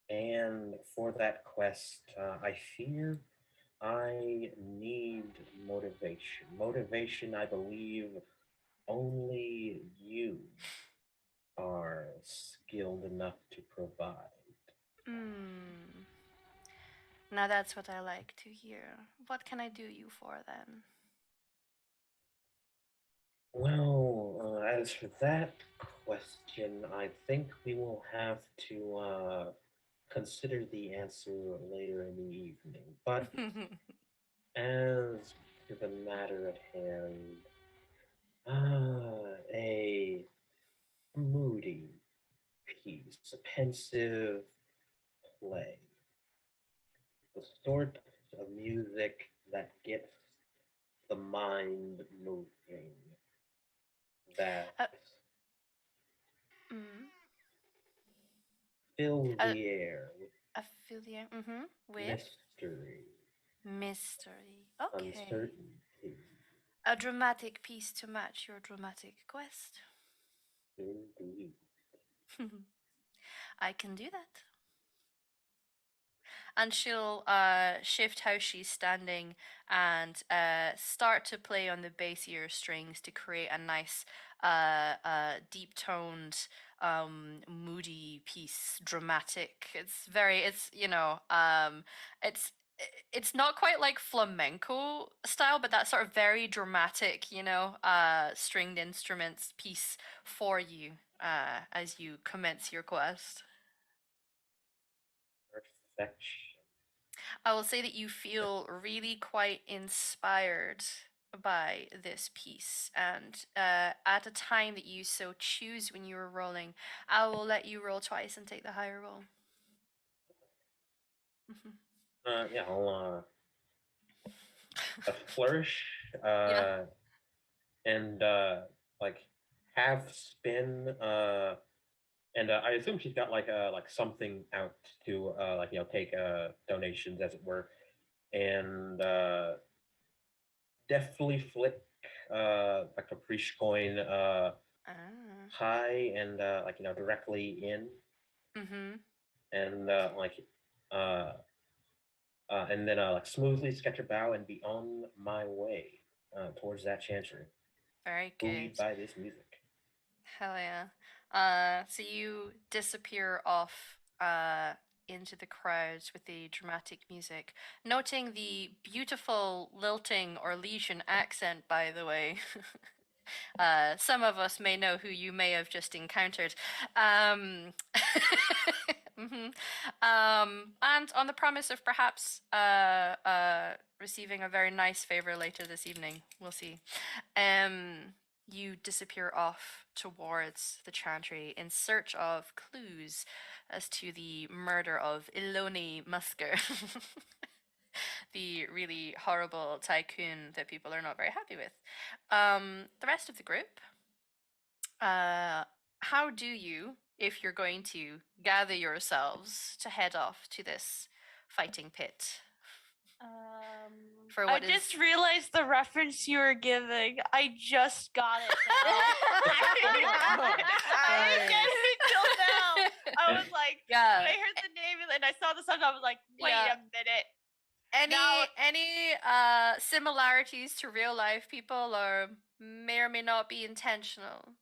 [SPEAKER 7] And for that quest, I fear I need motivation. Motivation, I believe, only you are skilled enough to provide.
[SPEAKER 1] Mm. Now that's what I like to hear. What can I do you for then?
[SPEAKER 7] Well, as for that question, I think we will have to consider the answer later in the evening. But as to the matter at hand, a moody piece, a pensive play, the sort of music that gets the mind moving, that
[SPEAKER 1] uh, mm.
[SPEAKER 7] fills
[SPEAKER 1] uh,
[SPEAKER 7] the air with
[SPEAKER 1] Affiliate with
[SPEAKER 7] mystery,
[SPEAKER 1] mystery. Okay.
[SPEAKER 7] uncertainty.
[SPEAKER 1] A dramatic piece to match your dramatic quest.
[SPEAKER 7] Indeed.
[SPEAKER 1] I can do that. And she'll shift how she's standing and start to play on the bassier strings to create a nice deep toned moody piece, dramatic. It's it's it's not quite like flamenco style, but that sort of very dramatic, stringed instruments piece for you as you commence your quest.
[SPEAKER 7] Perfection.
[SPEAKER 1] I will say that you feel really quite inspired by this piece, and at a time that you so choose when you are rolling, I will let you roll twice and take the higher roll.
[SPEAKER 7] Yeah, I'll a flourish
[SPEAKER 1] Yeah.
[SPEAKER 7] and like half spin and I assume she's got like something out to like take donations as it were, and deftly flick like a caprice coin
[SPEAKER 1] Ah.
[SPEAKER 7] high and like directly in,
[SPEAKER 1] Mm-hmm.
[SPEAKER 7] and uh and then like smoothly sketch a bow and be on my way towards that chancery,
[SPEAKER 1] Very
[SPEAKER 7] buoyed
[SPEAKER 1] good.
[SPEAKER 7] by this music.
[SPEAKER 1] Hell yeah. So you disappear off into the crowds with the dramatic music, noting the beautiful lilting or Orlesian accent, by the way. Some of us may know who you may have just encountered. Mhm. And on the promise of perhaps receiving a very nice favor later this evening, we'll see. You disappear off towards the chantry in search of clues as to the murder of Iloni Musker, the really horrible tycoon that people are not very happy with. The rest of the group, how do you, if you're going to gather yourselves to head off to this fighting pit? For
[SPEAKER 2] I
[SPEAKER 1] what is
[SPEAKER 2] just realized the reference you were giving. I just got it now. I didn't get it till now. I was like,
[SPEAKER 1] yeah.
[SPEAKER 2] when I heard the name and then I saw the song, I was like, wait
[SPEAKER 1] Yeah.
[SPEAKER 2] a minute.
[SPEAKER 1] Any similarities to real life people or may or may not be intentional.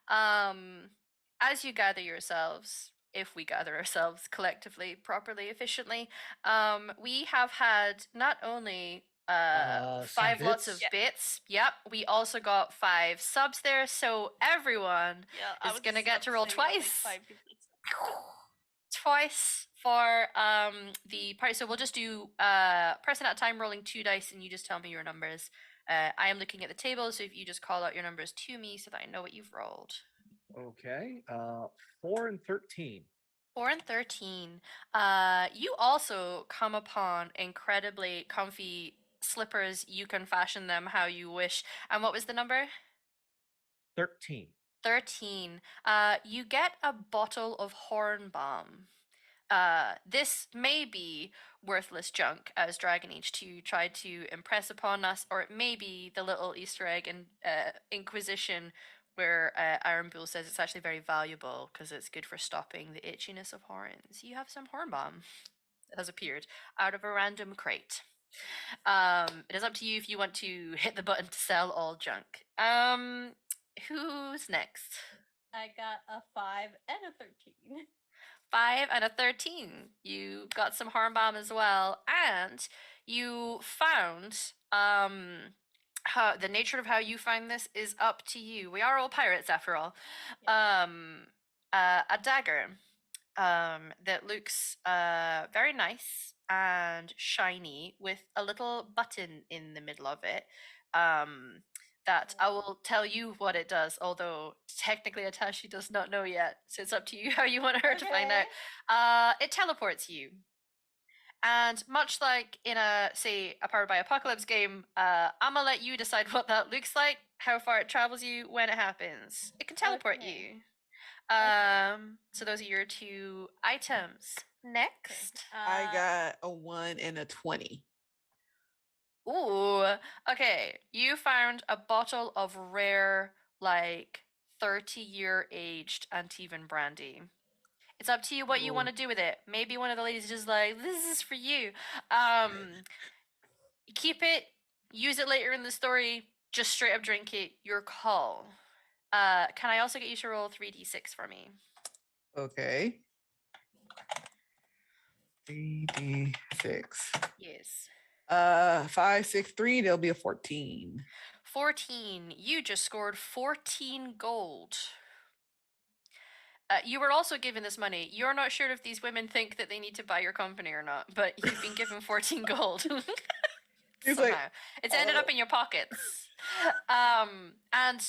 [SPEAKER 1] As you gather yourselves, if we gather ourselves collectively, properly, efficiently, we have had not only
[SPEAKER 5] Some
[SPEAKER 1] 5 lots of
[SPEAKER 5] bits?
[SPEAKER 1] bits. Yep, we also got 5 subs there, so everyone
[SPEAKER 2] Yeah, I
[SPEAKER 1] is
[SPEAKER 2] was
[SPEAKER 1] gonna
[SPEAKER 2] just
[SPEAKER 1] get
[SPEAKER 2] about
[SPEAKER 1] to roll
[SPEAKER 2] say we got, like,
[SPEAKER 1] twice.
[SPEAKER 2] 5 duplicates.
[SPEAKER 1] Twice for the party. So we'll just do person at a time rolling 2 dice, and you just tell me your numbers. I am looking at the table, so if you just call out your numbers to me so that I know what you've rolled.
[SPEAKER 5] Okay. 4 and 13.
[SPEAKER 1] 4 and 13. You also come upon incredibly comfy slippers. You can fashion them how you wish. And what was the number?
[SPEAKER 5] 13.
[SPEAKER 1] 13. You get a bottle of horn balm. This may be worthless junk, as Dragon Age 2 tried to impress upon us, or it may be the little Easter egg in Inquisition, where Iron Bull says it's actually very valuable because it's good for stopping the itchiness of horns. You have some horn balm that has appeared out of a random crate. It is up to you if you want to hit the button to sell all junk. Who's next?
[SPEAKER 4] I got a 5 and a 13.
[SPEAKER 1] 5 and a 13. You got some horn balm as well, and you found how the nature of how you find this is up to you. We are all pirates after all.
[SPEAKER 4] Yeah.
[SPEAKER 1] A dagger that looks very nice and shiny with a little button in the middle of it. That I will tell you what it does, although technically Atashi does not know yet. So it's up to you how you want her to find out. It teleports you. And much like in a, say, a Powered by Apocalypse game, I'm gonna let you decide what that looks like, how far it travels you, when it happens. It can teleport
[SPEAKER 4] Okay.
[SPEAKER 1] you. So those are your 2 items. Next.
[SPEAKER 3] I got a 1 and a 20.
[SPEAKER 1] Ooh, okay. You found a bottle of rare, like 30-year aged Antivan brandy. It's up to you what you want to do with it. Maybe one of the ladies is just like, this is for you. Keep it, use it later in the story, just straight up drink it, your call. Can I also get you to roll 3d6 for me?
[SPEAKER 3] Okay. 3d6.
[SPEAKER 1] Yes.
[SPEAKER 3] 5, 6, 3. There'll be a 14.
[SPEAKER 1] 14. You just scored 14 gold. You were also given this money. You're not sure if these women think that they need to buy your company or not, but you've been given 14 gold.
[SPEAKER 3] He's like,
[SPEAKER 1] Somehow. It's ended up in your pockets. And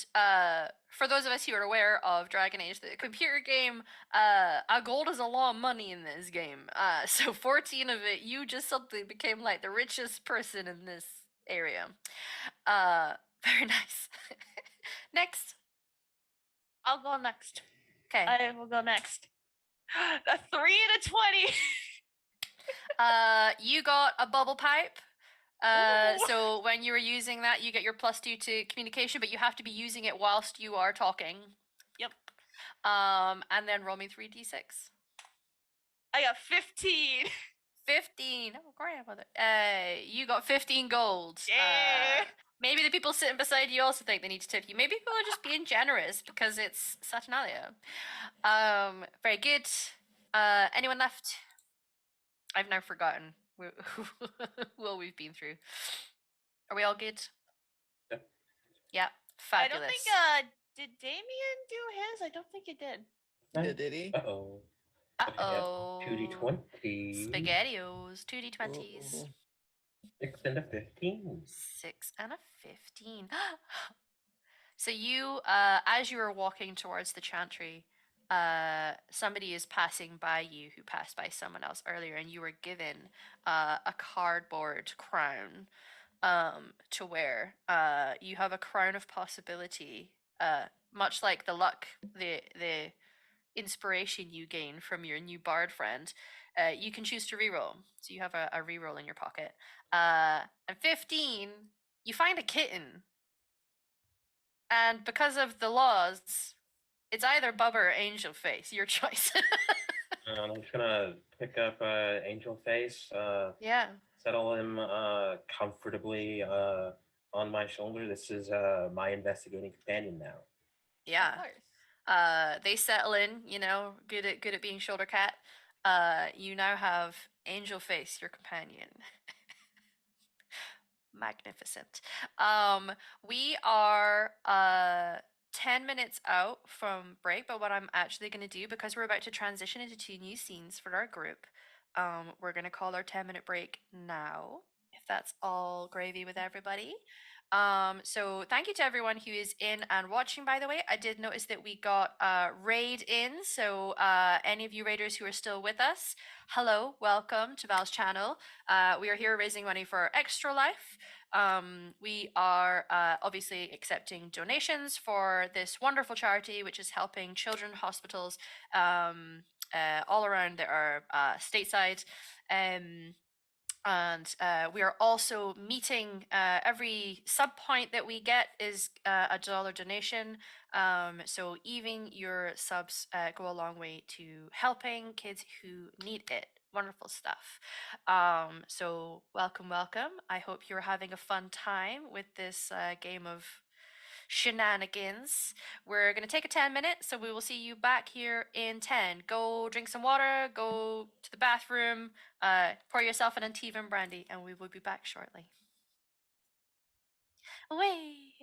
[SPEAKER 1] for those of us who are aware of Dragon Age, the computer game, a gold is a lot of money in this game. So 14 of it, you just suddenly became like the richest person in this area. Very nice. Next.
[SPEAKER 2] I'll go next.
[SPEAKER 1] Okay.
[SPEAKER 2] I will go next. A 3 and a 20.
[SPEAKER 1] You got a bubble pipe.
[SPEAKER 2] Ooh.
[SPEAKER 1] So when you were using that, you get your +2 to communication, but you have to be using it whilst you are talking.
[SPEAKER 2] Yep.
[SPEAKER 1] And then roll me 3d6.
[SPEAKER 2] I got 15.
[SPEAKER 1] 15. Oh, grandmother. You got 15 gold.
[SPEAKER 2] Yeah.
[SPEAKER 1] Maybe the people sitting beside you also think they need to tip you. Maybe people are just being generous because it's Saturnalia. Very good. Anyone left? I've now forgotten who all we've been through. Are we all good?
[SPEAKER 7] Yep.
[SPEAKER 1] Yeah.
[SPEAKER 2] I don't
[SPEAKER 1] Fabulous.
[SPEAKER 2] think did Damien do his? I don't think it did.
[SPEAKER 3] Yeah, did he?
[SPEAKER 7] Uh-oh.
[SPEAKER 1] Uh-oh.
[SPEAKER 7] 2d20.
[SPEAKER 1] Spaghettios. 2d20s.
[SPEAKER 3] Uh-oh.
[SPEAKER 7] 6 and a 15.
[SPEAKER 1] 6 and a 15. So you, as you are walking towards the chantry, somebody is passing by you who passed by someone else earlier, and you were given a cardboard crown to wear. You have a crown of possibility, much like the luck, the inspiration you gain from your new bard friend. You can choose to reroll, so you have a reroll in your pocket. And 15, you find a kitten, and because of the laws, it's either Bubba or Angel Face. Your choice.
[SPEAKER 7] I'm just gonna pick up Angel Face,
[SPEAKER 1] Yeah.
[SPEAKER 7] settle him comfortably on my shoulder. This is my investigating companion now.
[SPEAKER 1] Yeah.
[SPEAKER 2] Of course.
[SPEAKER 1] They settle in, good at being shoulder cat. You now have Angel Face, your companion. Magnificent. We are 10 minutes out from break, but what I'm actually going to do, because we're about to transition into 2 new scenes for our group, we're going to call our 10-minute break now, if that's all gravy with everybody. So thank you to everyone who is in and watching, by the way. I did notice that we got raid in, so any of you raiders who are still with us, hello, welcome to Val's channel. We are here raising money for Extra Life. We are obviously accepting donations for this wonderful charity, which is helping children hospitals all around our stateside. And we are also meeting every sub point that we get is a dollar donation. So even your subs go a long way to helping kids who need it. Wonderful stuff. So welcome, welcome. I hope you're having a fun time with this game of shenanigans. We're going to take a 10 minute, so we will see you back here in 10. Go drink some water, go to the bathroom, pour yourself an Antiva and brandy, and we will be back shortly. Wave.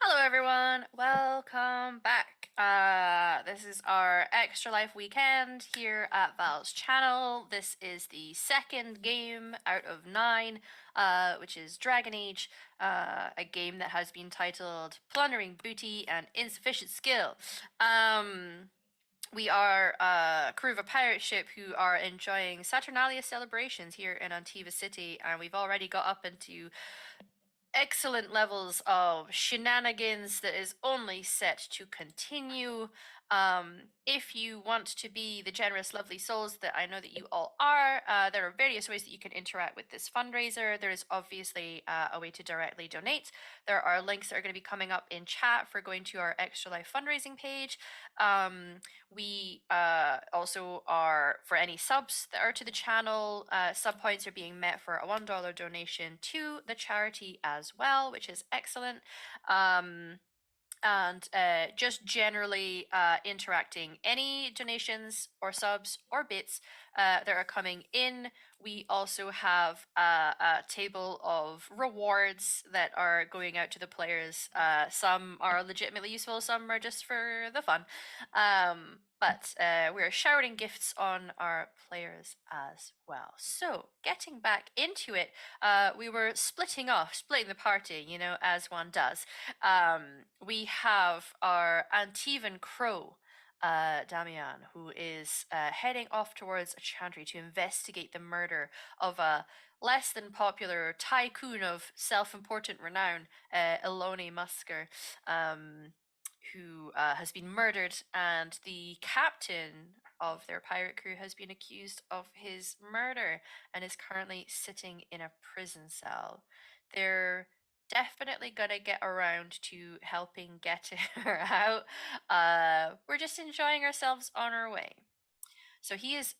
[SPEAKER 1] Hello, everyone. Welcome back. This is our Extra Life weekend here at Val's channel. This is the second game out of 9, which is Dragon Age, a game that has been titled Plundering Booty and Insufficient Skill. We are a crew of a pirate ship who are enjoying Saturnalia celebrations here in Antiva City, and we've already got up into excellent levels of shenanigans that is only set to continue. If you want to be the generous, lovely souls that I know that you all are, there are various ways that you can interact with this fundraiser. There is obviously a way to directly donate. There are links that are going to be coming up in chat for going to our Extra Life fundraising page. We also are, for any subs that are to the channel, sub points are being met for a $1 donation to the charity as well, which is excellent. And just generally interacting. Any donations or subs or bits that are coming in. We also have a table of rewards that are going out to the players. Some are legitimately useful, some are just for the fun. But we're showering gifts on our players as well. So, getting back into it, we were splitting the party, you know, as one does. We have our Antivan Crow, Damian, who is heading off towards a chantry to investigate the murder of a less than popular tycoon of self-important renown, Eloni Musker, who has been murdered, and the captain of their pirate crew has been accused of his murder and is currently sitting in a prison cell. They're definitely gonna get around to helping get her out. We're just enjoying ourselves on our way. So he is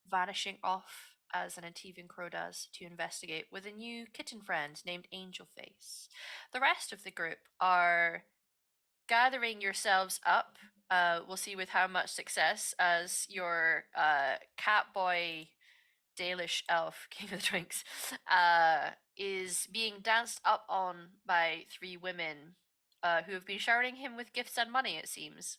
[SPEAKER 1] vanishing off as an Antivan Crow does to investigate with a new kitten friend named Angel Face. The rest of the group are gathering yourselves up. We'll see with how much success as your cat boy Dalish elf, King of the Drinks, is being danced up on by 3 women who have been showering him with gifts and money, it seems.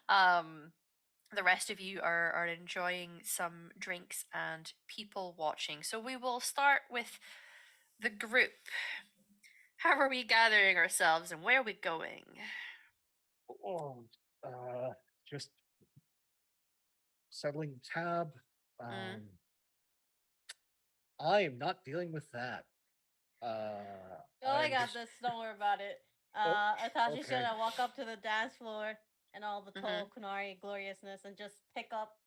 [SPEAKER 1] The rest of you are enjoying some drinks and people watching. So we will start with the group. How are we gathering ourselves and where are we going?
[SPEAKER 5] Oh, just settling the tab. I am not dealing with that.
[SPEAKER 4] Oh, I
[SPEAKER 5] I'm
[SPEAKER 4] got
[SPEAKER 5] just-
[SPEAKER 4] this. Don't worry about it.
[SPEAKER 5] Oh,
[SPEAKER 4] Atashi's
[SPEAKER 5] okay.
[SPEAKER 4] gonna walk up to the dance floor and all the
[SPEAKER 1] Mhm.
[SPEAKER 4] tall Kunari gloriousness and just pick up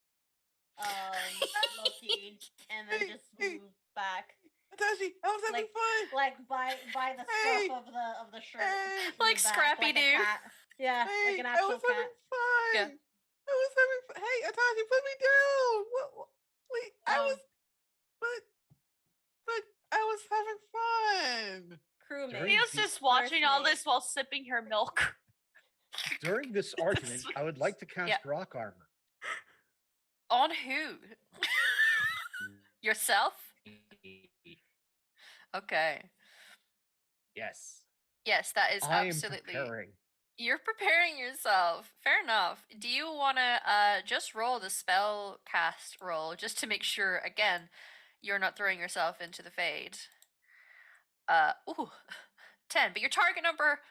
[SPEAKER 4] Loki and then
[SPEAKER 3] Hey,
[SPEAKER 4] just
[SPEAKER 3] hey.
[SPEAKER 4] move back.
[SPEAKER 3] Atashi, I was having fun.
[SPEAKER 4] Like by the
[SPEAKER 3] Hey.
[SPEAKER 4] scruff of the shirt.
[SPEAKER 3] Hey.
[SPEAKER 4] in
[SPEAKER 1] Like
[SPEAKER 4] the back,
[SPEAKER 1] Scrappy
[SPEAKER 4] like a
[SPEAKER 1] Doo.
[SPEAKER 4] cat. Yeah,
[SPEAKER 3] Hey,
[SPEAKER 4] like an
[SPEAKER 3] I
[SPEAKER 4] actual
[SPEAKER 3] was
[SPEAKER 4] cat.
[SPEAKER 3] having fun.
[SPEAKER 1] Yeah.
[SPEAKER 3] I was having fun. Hey, Atashi, put me down. What? Wait, but I was having fun.
[SPEAKER 4] Crewmate.
[SPEAKER 5] During
[SPEAKER 2] Theo's
[SPEAKER 5] the-
[SPEAKER 2] just watching all
[SPEAKER 4] First mate.
[SPEAKER 2] this while sipping her milk.
[SPEAKER 5] During this argument, I would like to cast
[SPEAKER 1] Yeah.
[SPEAKER 5] rock armor.
[SPEAKER 1] On who? Yourself? Okay.
[SPEAKER 5] Yes,
[SPEAKER 1] Yes, that is
[SPEAKER 5] I am
[SPEAKER 1] absolutely.
[SPEAKER 5] preparing.
[SPEAKER 1] You're preparing yourself. Fair enough. Do you want to just roll the spell cast roll just to make sure again you're not throwing yourself into the fade? Ooh, 10. But your target number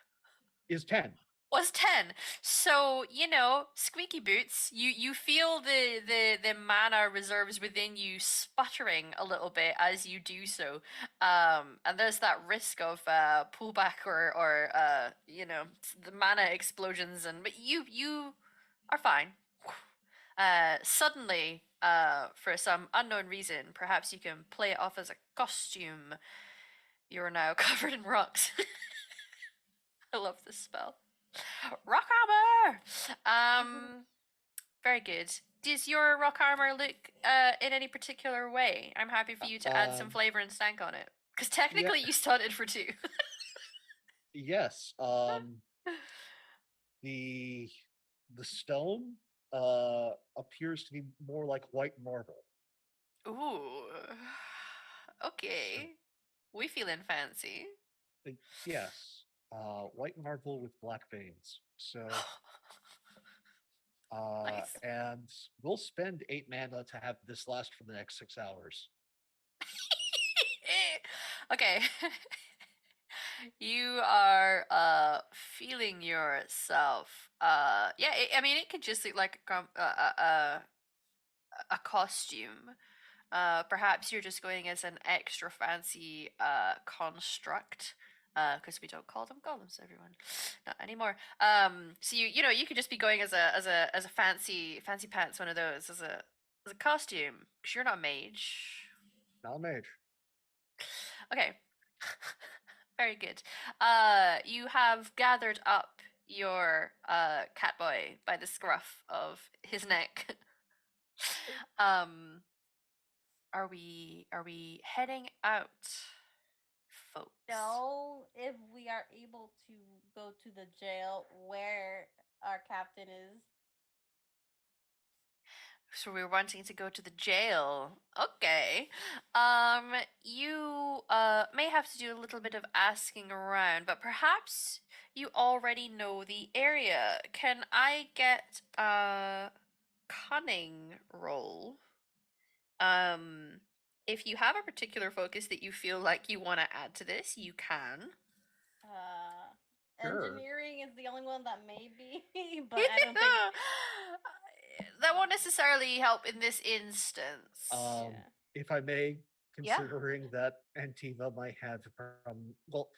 [SPEAKER 5] Is 10.
[SPEAKER 1] was 10. So, you know, squeaky boots, you feel the mana reserves within you sputtering a little bit as you do so. And there's that risk of pullback or you know, the mana explosions, and but you are fine. Suddenly, for some unknown reason, perhaps you can play it off as a costume. You're now covered in rocks. I love this spell. Rock armor. Very good. Does your rock armor look in any particular way? I'm happy for you to add some flavor and stank on it, because technically you stunted for 2.
[SPEAKER 5] Yes. The stone appears to be more like white marble.
[SPEAKER 1] Ooh. Okay. We feeling fancy.
[SPEAKER 5] Yes. white marble with black veins. So,
[SPEAKER 1] Nice.
[SPEAKER 5] and we'll spend 8 mana to have this last for the next 6 hours.
[SPEAKER 1] Okay. You are feeling yourself. Yeah, I mean it could just look like a costume. Perhaps you're just going as an extra fancy construct. Because we don't call them golems, everyone, not anymore. So you know you could just be going as a fancy pants, one of those as a costume. Because you're not a mage.
[SPEAKER 5] Not a mage.
[SPEAKER 1] Okay. Very good. You have gathered up your cat boy by the scruff of his neck. um, are we heading out, folks?
[SPEAKER 4] Know if we are able to go to the jail where our captain is.
[SPEAKER 1] So we're wanting to go to the jail. Okay. You may have to do a little bit of asking around, but perhaps you already know the area. Can I get a cunning roll? If you have a particular focus that you feel like you want to add to this, you can.
[SPEAKER 5] Sure.
[SPEAKER 4] Engineering is the only one that may be, but I don't think.
[SPEAKER 1] That won't necessarily help in this instance.
[SPEAKER 5] Um,
[SPEAKER 4] Yeah.
[SPEAKER 5] If I may,
[SPEAKER 1] Yeah.
[SPEAKER 5] considering that Antiva might have from well,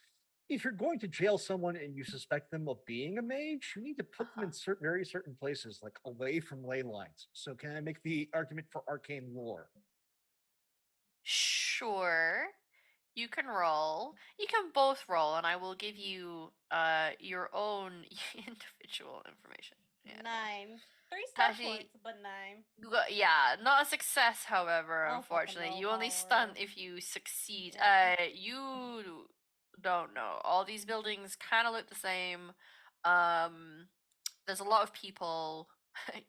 [SPEAKER 5] if you're going to jail someone and you suspect them of being a mage, you need to put them in very certain places, like away from ley lines. So can I make the argument for arcane lore?
[SPEAKER 1] Sure. You can roll. You can both roll, and I will give you your own individual information. Yeah.
[SPEAKER 4] 9. 3 stuff
[SPEAKER 1] Tashi,
[SPEAKER 4] points, but 9.
[SPEAKER 1] yeah, not a success, however,
[SPEAKER 4] I don't fucking
[SPEAKER 1] unfortunately.
[SPEAKER 4] know
[SPEAKER 1] You only
[SPEAKER 4] how
[SPEAKER 1] stun
[SPEAKER 4] or-
[SPEAKER 1] if you succeed.
[SPEAKER 4] Yeah.
[SPEAKER 1] You don't know. All these buildings kind of look the same. There's a lot of people.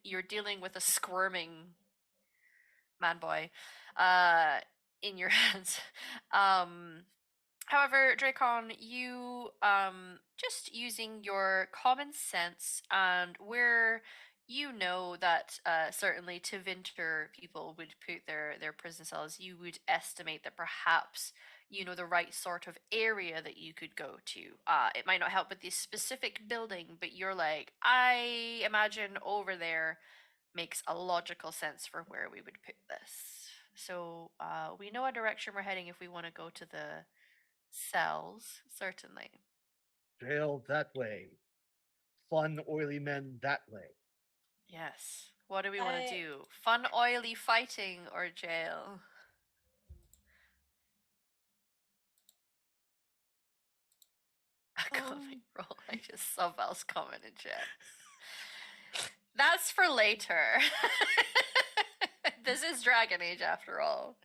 [SPEAKER 1] You're dealing with a squirming man boy, in your hands. Um, However, Dracon, you just using your common sense and where you know that certainly to Vinter people would put their prison cells, you would estimate that perhaps you know the right sort of area that you could go to. It might not help with this specific building, but you're like, I imagine over there makes a logical sense for where we would put this. So we know a direction we're heading if we want to go to the cells, certainly.
[SPEAKER 5] Jail that way. Fun, oily men that way.
[SPEAKER 1] Yes. What do we want to
[SPEAKER 4] I-
[SPEAKER 1] do? Fun, oily fighting or jail? A comic roll. I just saw Val's comment in chat. That's for later. This is Dragon Age after all.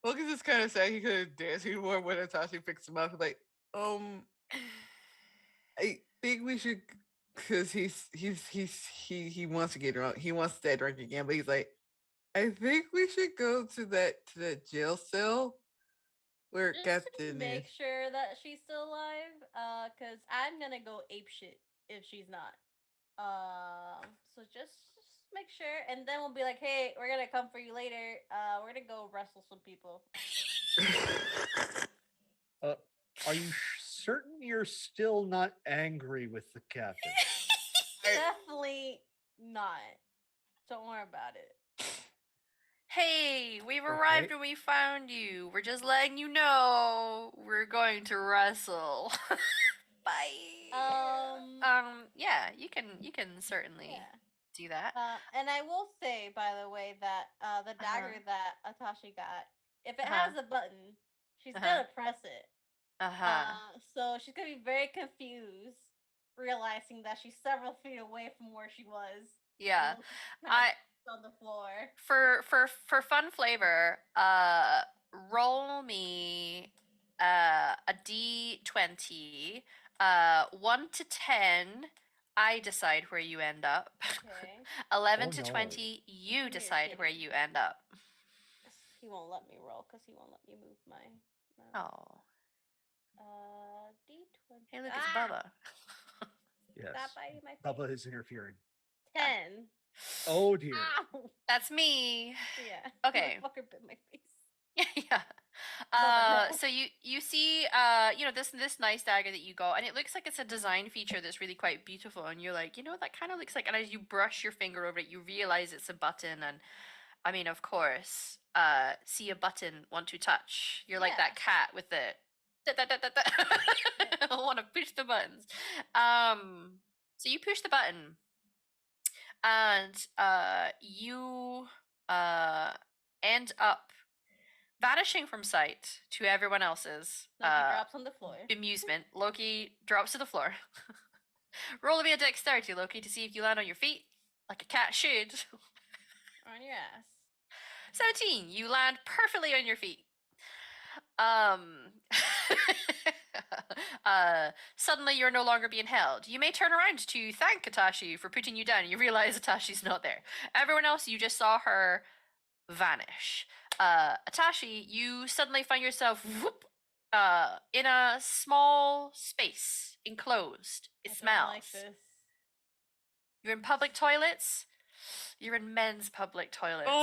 [SPEAKER 3] Look at this kind of sad. He could have danced more when Atashi picks him up. He's like, I think we should, because he wants to get drunk. He wants to stay drunk again, but he's like, I think we should go to that jail cell where
[SPEAKER 4] Just to
[SPEAKER 3] Captain
[SPEAKER 4] make
[SPEAKER 3] is.
[SPEAKER 4] sure that she's still alive, because I'm gonna go ape shit if she's not. So just make sure, and then we'll be like, hey, we're gonna come for you later. We're gonna go wrestle some people.
[SPEAKER 5] Are you certain you're still not angry with the captain?
[SPEAKER 4] Definitely not. Don't worry about it.
[SPEAKER 1] Hey, we've arrived
[SPEAKER 5] Okay.
[SPEAKER 1] and we found you. We're just letting you know we're going to wrestle. Bye. Yeah, you can certainly
[SPEAKER 4] Yeah.
[SPEAKER 1] do that.
[SPEAKER 4] And I will say, by the way, that the dagger that Atashi got, if it has a button, she's gonna press it. So she's gonna be very confused, realizing that she's several feet away from where she was.
[SPEAKER 1] Yeah.
[SPEAKER 4] I on the floor.
[SPEAKER 1] For fun flavor, roll me a d20. 1 to 10, I decide where you end up.
[SPEAKER 4] Okay.
[SPEAKER 1] 11
[SPEAKER 5] Oh,
[SPEAKER 1] to
[SPEAKER 5] no.
[SPEAKER 1] 20, you
[SPEAKER 4] You're
[SPEAKER 1] decide where
[SPEAKER 4] kidding.
[SPEAKER 1] you end up.
[SPEAKER 4] He won't let me roll because he won't let me move my mouse.
[SPEAKER 1] Oh.
[SPEAKER 4] D20.
[SPEAKER 1] Hey, look, it's Bubba.
[SPEAKER 5] Yes.
[SPEAKER 4] Stop biting my face.
[SPEAKER 5] Bubba is interfering.
[SPEAKER 4] 10.
[SPEAKER 5] Oh dear.
[SPEAKER 4] Ow!
[SPEAKER 1] That's me.
[SPEAKER 4] Yeah.
[SPEAKER 1] Okay.
[SPEAKER 4] Motherfucker bit my face.
[SPEAKER 1] Yeah.
[SPEAKER 4] Bubba, no.
[SPEAKER 1] So you see this nice dagger that you got, and it looks like it's a design feature that's really quite beautiful, and you're like, that kind of looks like, and as you brush your finger over it, you realize it's a button, and I mean, of course, see a button, want to touch. You're like that cat with the I want to push the buttons. So you push the button, and you end up vanishing from sight to everyone else's
[SPEAKER 4] Loki drops on the floor.
[SPEAKER 1] bemusement. Loki drops to the floor. Roll me a dexterity, Loki, to see if you land on your feet like a cat should.
[SPEAKER 4] On your ass.
[SPEAKER 1] 17. You land perfectly on your feet. Um. Suddenly, you're no longer being held. You may turn around to thank Atashi for putting you down. You realize Atashi's not there. Everyone else, you just saw her vanish. Atashi, you suddenly find yourself whoop, in a small space, enclosed. It
[SPEAKER 4] I
[SPEAKER 1] smells.
[SPEAKER 4] don't like this.
[SPEAKER 1] You're in public toilets. You're in men's public toilets.
[SPEAKER 4] Is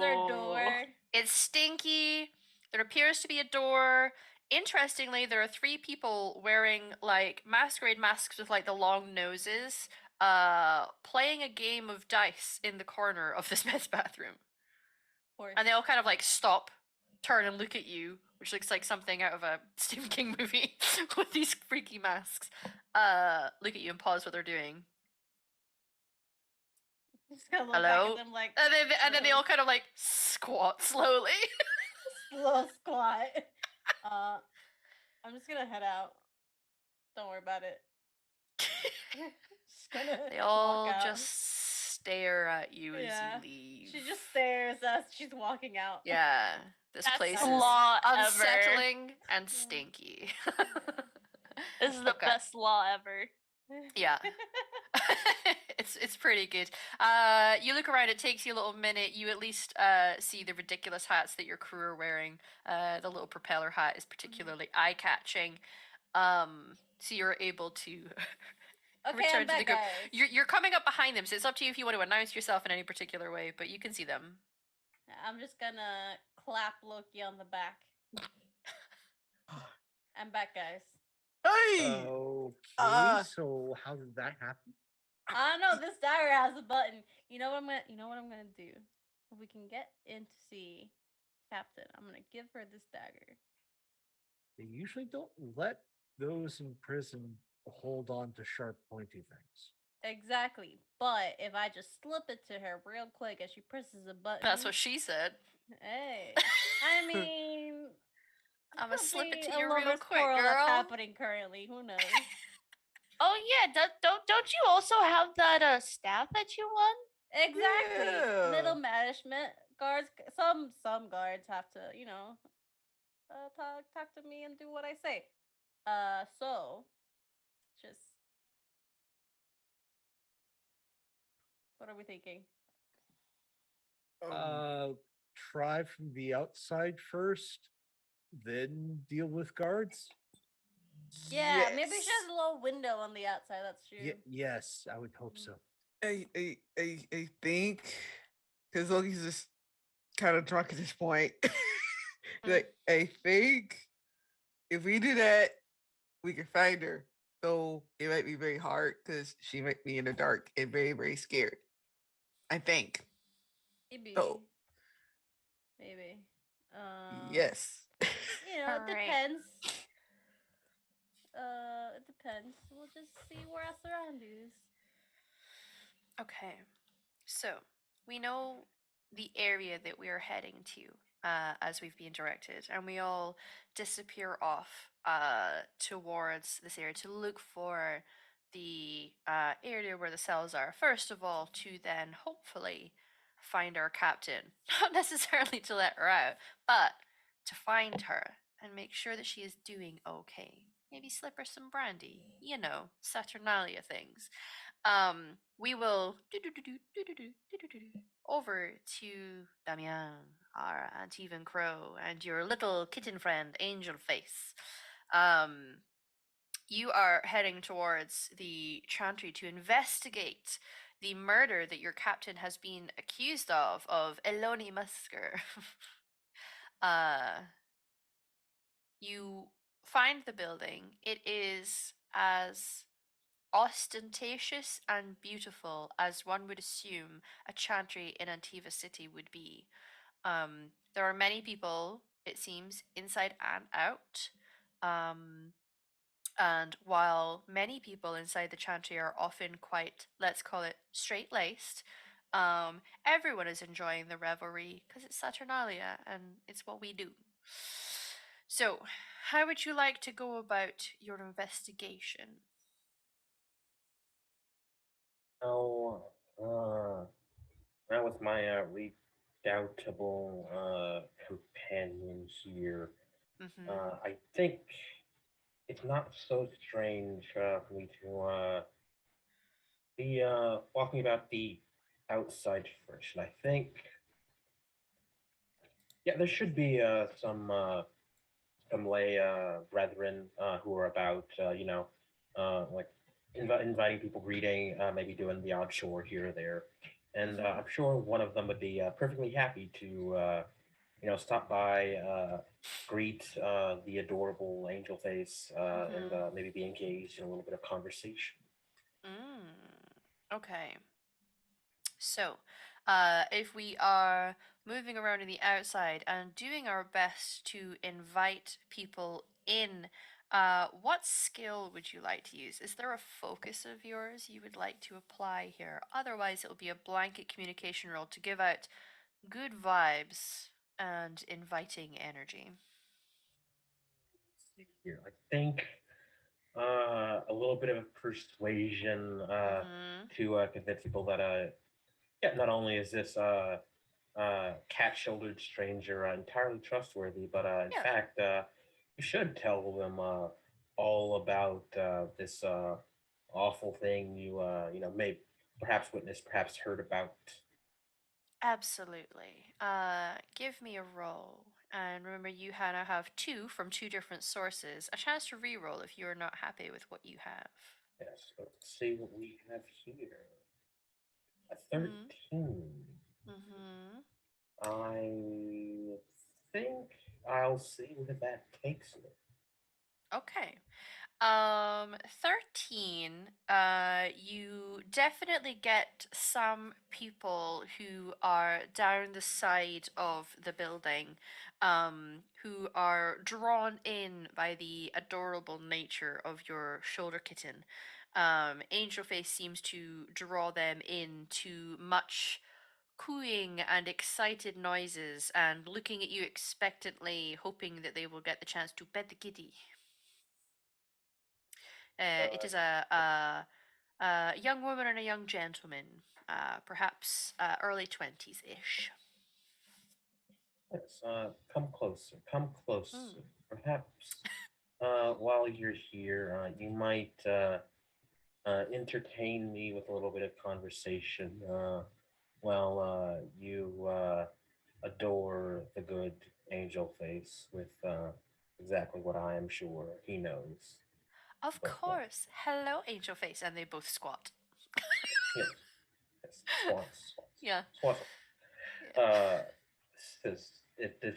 [SPEAKER 4] there a door?
[SPEAKER 1] It's stinky. There appears to be a door. Interestingly, there are 3 people wearing like masquerade masks with like the long noses, playing a game of dice in the corner of this men's bathroom.
[SPEAKER 4] Of course.
[SPEAKER 1] And they all kind of like stop, turn and look at you, which looks like something out of a Stephen King movie with these freaky masks. Look at you and pause what they're doing.
[SPEAKER 4] Just gonna look
[SPEAKER 1] Hello?
[SPEAKER 4] back at them like
[SPEAKER 1] And then they all kind of like squat slowly.
[SPEAKER 4] slow squat. I'm just gonna head out. Don't worry about it. Just gonna
[SPEAKER 1] They all
[SPEAKER 4] walk out.
[SPEAKER 1] just stare at you
[SPEAKER 4] Yeah.
[SPEAKER 1] as you leave.
[SPEAKER 4] She just stares as she's walking out.
[SPEAKER 1] Yeah. This
[SPEAKER 2] That's
[SPEAKER 1] place
[SPEAKER 2] the
[SPEAKER 1] is
[SPEAKER 2] law ever.
[SPEAKER 1] unsettling and stinky.
[SPEAKER 2] This is the
[SPEAKER 1] Okay.
[SPEAKER 2] best law ever.
[SPEAKER 1] Yeah. It's pretty good. You look around, it takes you a little minute. You at least see the ridiculous hats that your crew are wearing. The little propeller hat is particularly eye-catching. So you're able to
[SPEAKER 4] Okay,
[SPEAKER 1] return
[SPEAKER 4] I'm
[SPEAKER 1] to the
[SPEAKER 4] back,
[SPEAKER 1] group.
[SPEAKER 4] guys.
[SPEAKER 1] You're coming up behind them, so it's up to you if you want to announce yourself in any particular way, but you can see them.
[SPEAKER 4] I'm just gonna clap Loki on the back. I'm back, guys.
[SPEAKER 3] Hey!
[SPEAKER 5] Okay, so how did that happen?
[SPEAKER 4] I don't know. This dagger has a button. You know what I'm gonna do? If we can get in to see Captain, I'm gonna give her this dagger.
[SPEAKER 5] They usually don't let those in prison hold on to sharp, pointy things.
[SPEAKER 4] Exactly. But if I just slip it to her real quick as she presses a button.
[SPEAKER 1] That's what she said.
[SPEAKER 4] Hey. I mean,
[SPEAKER 1] I'ma
[SPEAKER 4] could
[SPEAKER 1] slip it
[SPEAKER 4] be
[SPEAKER 1] to
[SPEAKER 4] a
[SPEAKER 1] you
[SPEAKER 4] little
[SPEAKER 1] real quick,
[SPEAKER 4] squirrel
[SPEAKER 1] girl.
[SPEAKER 4] That's happening currently. Who knows?
[SPEAKER 2] Oh yeah, don't you also have that staff that you won?
[SPEAKER 4] Exactly.
[SPEAKER 3] Yeah.
[SPEAKER 4] Middle management guards. Some guards have to, talk to me and do what I say. So just what are we thinking?
[SPEAKER 5] Try from the outside first, then deal with guards.
[SPEAKER 4] Yeah, maybe she has a little window on the outside. That's true.
[SPEAKER 5] Yes, I would hope so.
[SPEAKER 3] I think because Loki's just kind of drunk at this point. Like, I think if we do that, we can find her. Though it might be very hard because she might be in the dark and very, very scared. I think.
[SPEAKER 4] Maybe.
[SPEAKER 3] So,
[SPEAKER 4] Maybe.
[SPEAKER 3] yes.
[SPEAKER 4] It
[SPEAKER 1] Alright.
[SPEAKER 4] depends. It depends. We'll just see where our surroundings.
[SPEAKER 1] Okay. So, we know the area that we are heading to as we've been directed, and we all disappear off towards this area to look for the area where the cells are. First of all, to then hopefully find our captain. Not necessarily to let her out, but to find her and make sure that she is doing okay. Maybe slip her some brandy, Saturnalia things. We will over to Damian, our Antivan Crow, and your little kitten friend, Angel Face. You are heading towards the chantry to investigate the murder that your captain has been accused of Eloni Musker. You find the building. It is as ostentatious and beautiful as one would assume a chantry in Antiva City would be. There are many people, it seems, inside and out. And while many people inside the chantry are often quite, let's call it, straight laced, everyone is enjoying the revelry because it's Saturnalia and it's what we do. So, how would you like to go about your investigation?
[SPEAKER 7] Oh, now with my redoubtable companion here,
[SPEAKER 1] Mm-hmm.
[SPEAKER 7] I think it's not so strange for me to be walking about the outside first. And I think, yeah, there should be some lay brethren who are about, like inviting people, greeting, maybe doing the odd chore here or there. And
[SPEAKER 1] Mm-hmm.
[SPEAKER 7] I'm sure one of them would be perfectly happy to, stop by, greet the adorable angel face, and
[SPEAKER 1] Mm-hmm.
[SPEAKER 7] maybe be engaged in a little bit of conversation.
[SPEAKER 1] Okay. So, if we are moving around in the outside and doing our best to invite people in, what skill would you like to use? Is there a focus of yours you would like to apply here? Otherwise, it will be a blanket communication role to give out good vibes and inviting energy.
[SPEAKER 7] Let's see here. I think a little bit of persuasion
[SPEAKER 1] Mm-hmm.
[SPEAKER 7] to convince people that yeah, not only is this cat-shouldered stranger entirely trustworthy, but in
[SPEAKER 1] Yeah,
[SPEAKER 7] fact, you should tell them all about this awful thing you may perhaps witnessed, perhaps heard about.
[SPEAKER 1] absolutely. Give me a roll. And remember, you now have two from two different sources. A chance to re-roll if you're not happy with what you have.
[SPEAKER 7] Yes, so let's see what we have here. A
[SPEAKER 1] Mm-hmm.
[SPEAKER 7] 13.
[SPEAKER 1] Mm-hmm.
[SPEAKER 7] I think I'll see where that takes me.
[SPEAKER 1] Okay. 13, you definitely get some people who are down the side of the building, who are drawn in by the adorable nature of your shoulder kitten. Angel Face seems to draw them in to much cooing and excited noises and looking at you expectantly, hoping that they will get the chance to pet the kitty. It is a young woman and a young gentleman, perhaps early 20s ish.
[SPEAKER 7] Yes, come closer, come
[SPEAKER 1] Mm.
[SPEAKER 7] closer. Perhaps while you're here, you might entertain me with a little bit of conversation while you adore the good angel face with exactly what I am sure he knows.
[SPEAKER 1] Of
[SPEAKER 7] But well,
[SPEAKER 1] course. Hello, Angel Face. And they both squat.
[SPEAKER 7] yes, yes, swans, swans,
[SPEAKER 1] Yeah.
[SPEAKER 7] swans.
[SPEAKER 1] Yeah.
[SPEAKER 7] Uh, this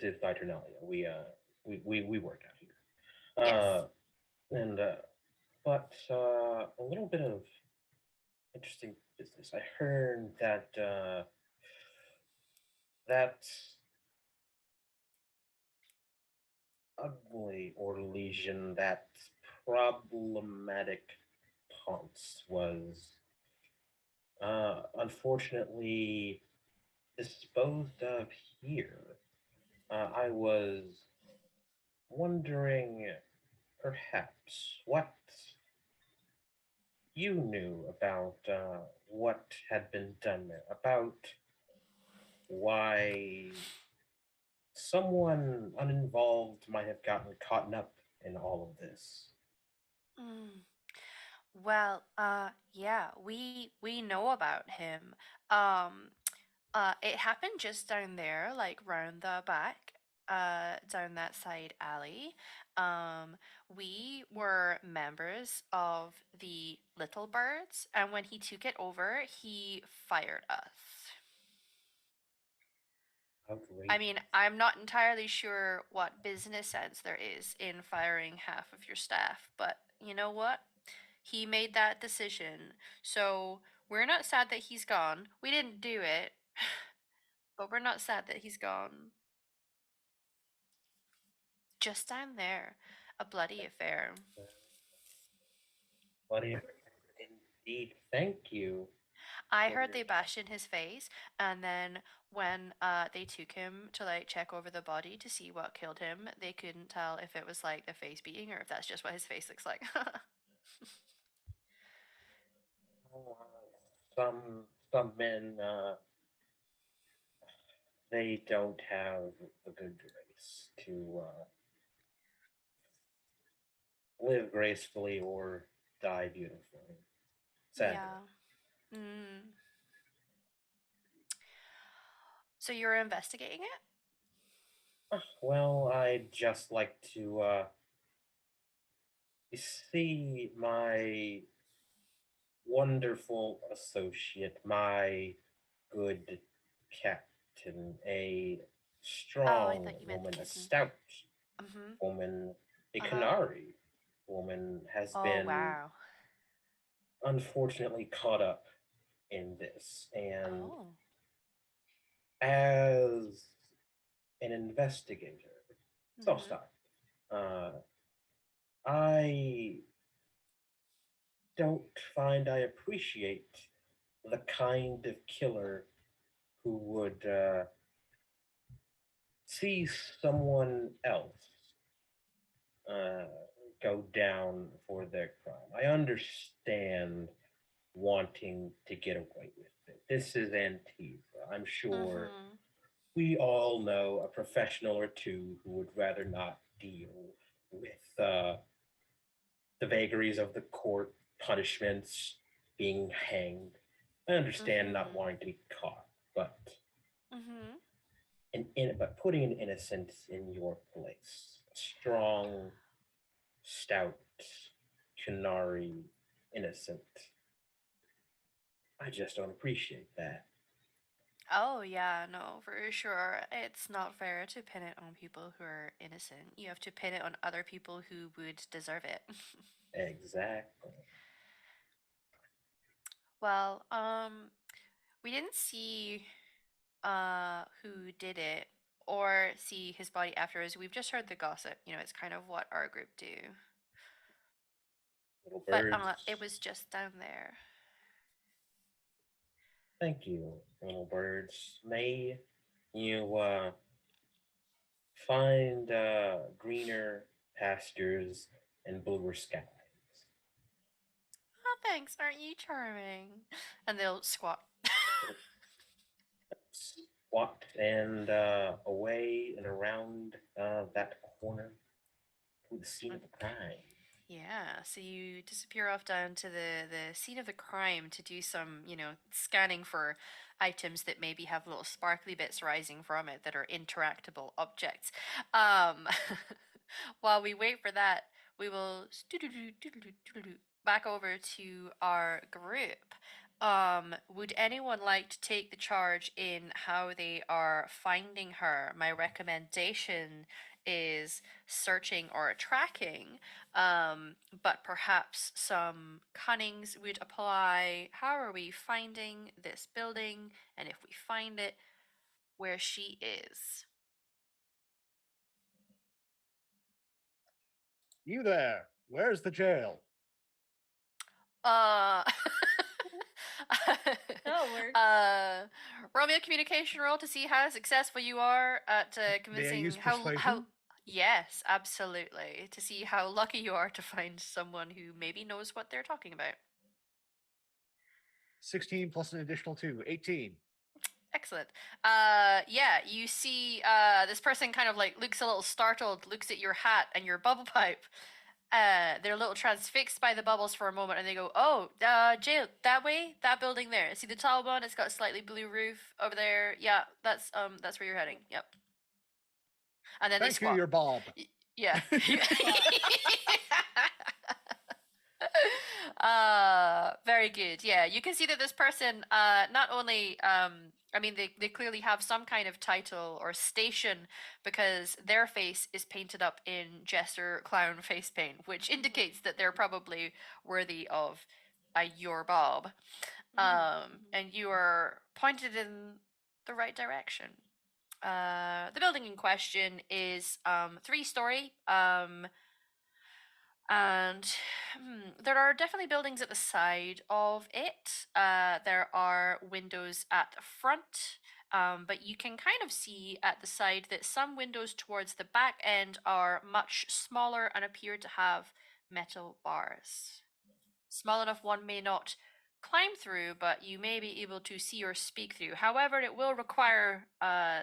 [SPEAKER 7] is Valdrianth. We work out here.
[SPEAKER 1] Yes.
[SPEAKER 7] And but a little bit of interesting business. I heard that that ugly or lesion, that problematic Ponce was unfortunately disposed of here. I was wondering perhaps what you knew about what had been done there, about why someone uninvolved might have gotten caught up in all of this.
[SPEAKER 1] Mm. Well, yeah, we know about him. Um, it happened just down there, like round the back, down that side alley. We were members of the Little Birds, and when he took it over, he fired us.
[SPEAKER 7] How
[SPEAKER 1] I
[SPEAKER 7] great.
[SPEAKER 1] mean, I'm not entirely sure what business sense there is in firing half of your staff, but you know what? He made that decision. So we're not sad that he's gone. We didn't do it, but we're not sad that he's gone. Just down there. A bloody affair.
[SPEAKER 7] What is indeed? Thank you.
[SPEAKER 1] I
[SPEAKER 7] for
[SPEAKER 1] heard
[SPEAKER 7] your
[SPEAKER 1] they bashed in his face, and then when they took him to like check over the body to see what killed him, they couldn't tell if it was like the face beating or if that's just what his face looks like.
[SPEAKER 7] Some men they don't have the good grace to live gracefully or die beautifully. Sadly.
[SPEAKER 1] Yeah. Mm. So you're investigating it?
[SPEAKER 7] Well, I'd just like to see my wonderful associate, my good captain, a
[SPEAKER 1] Oh, I
[SPEAKER 7] strong
[SPEAKER 1] thought you meant the
[SPEAKER 7] woman, a
[SPEAKER 1] kitten.
[SPEAKER 7] stout
[SPEAKER 1] Mm-hmm.
[SPEAKER 7] woman, a
[SPEAKER 1] Uh-huh.
[SPEAKER 7] Canary woman has
[SPEAKER 1] Oh,
[SPEAKER 7] been
[SPEAKER 1] wow.
[SPEAKER 7] unfortunately caught up in this. And
[SPEAKER 1] Oh.
[SPEAKER 7] as an investigator, self
[SPEAKER 1] Mm-hmm.
[SPEAKER 7] stop. Uh, I don't find I appreciate the kind of killer who would see someone else uh, go down for their crime. I understand wanting to get away with it. This is Antifa. I'm sure
[SPEAKER 1] Mm-hmm.
[SPEAKER 7] we all know a professional or two who would rather not deal with the vagaries of the court, punishments, being hanged. I understand not
[SPEAKER 1] Mm-hmm.
[SPEAKER 7] wanting to be caught, but
[SPEAKER 1] Mm-hmm.
[SPEAKER 7] but putting an innocence in your place, a strong, stout, Canary innocent. I just don't appreciate that.
[SPEAKER 1] Oh, yeah, no, for sure. It's not fair to pin it on people who are innocent. You have to pin it on other people who would deserve it.
[SPEAKER 7] Exactly.
[SPEAKER 1] Well, we didn't see who did it or see his body afterwards. We've just heard the gossip. You know, it's kind of what our group do.
[SPEAKER 7] Little
[SPEAKER 1] But
[SPEAKER 7] birds.
[SPEAKER 1] it was just down there.
[SPEAKER 7] Thank you, little birds. May you find greener pastures and bluer skies.
[SPEAKER 1] Oh, thanks. Aren't you charming? And they'll squat.
[SPEAKER 7] Squat and away and around that corner to the scene of the crime.
[SPEAKER 1] Yeah, so you disappear off down to the scene of the crime to do some, you know, scanning for items that maybe have little sparkly bits rising from it that are interactable objects. Um, while we wait for that, we will back over to our group. Would anyone like to take the charge in how they are finding her? My recommendation is searching or tracking, but perhaps some cunnings would apply. How are we finding this building? And if we find it, where she is?
[SPEAKER 5] You there? Where's the jail?
[SPEAKER 1] Uh,
[SPEAKER 4] That works.
[SPEAKER 1] roll me a communication roll to see how successful you are at
[SPEAKER 5] May I
[SPEAKER 1] convincing
[SPEAKER 5] use
[SPEAKER 1] how
[SPEAKER 5] persuasion?
[SPEAKER 1] yes, absolutely, to see how lucky you are to find someone who maybe knows what they're talking about.
[SPEAKER 5] 16 plus an additional 2, 18.
[SPEAKER 1] Excellent. Yeah, you see this person kind of like looks a little startled, looks at your hat and your bubble pipe, they're a little transfixed by the bubbles for a moment, and they go, "Oh, jail that way, that building there. See the tall one? It's got a slightly blue roof over there. Yeah, that's where you're heading. Yep." And then they
[SPEAKER 5] Thank you,
[SPEAKER 1] squat.
[SPEAKER 5] your Bob.
[SPEAKER 1] Yeah. Very good. Yeah, you can see that this person not only I mean they clearly have some kind of title or station because their face is painted up in jester clown face paint, which indicates that they're probably worthy of a your Bob. And you are pointed in the right direction. The building in question is 3-story. And there are definitely buildings at the side of it. There are windows at the front, but you can kind of see at the side that some windows towards the back end are much smaller and appear to have metal bars. Small enough one may not climb through, but you may be able to see or speak through. However, it will require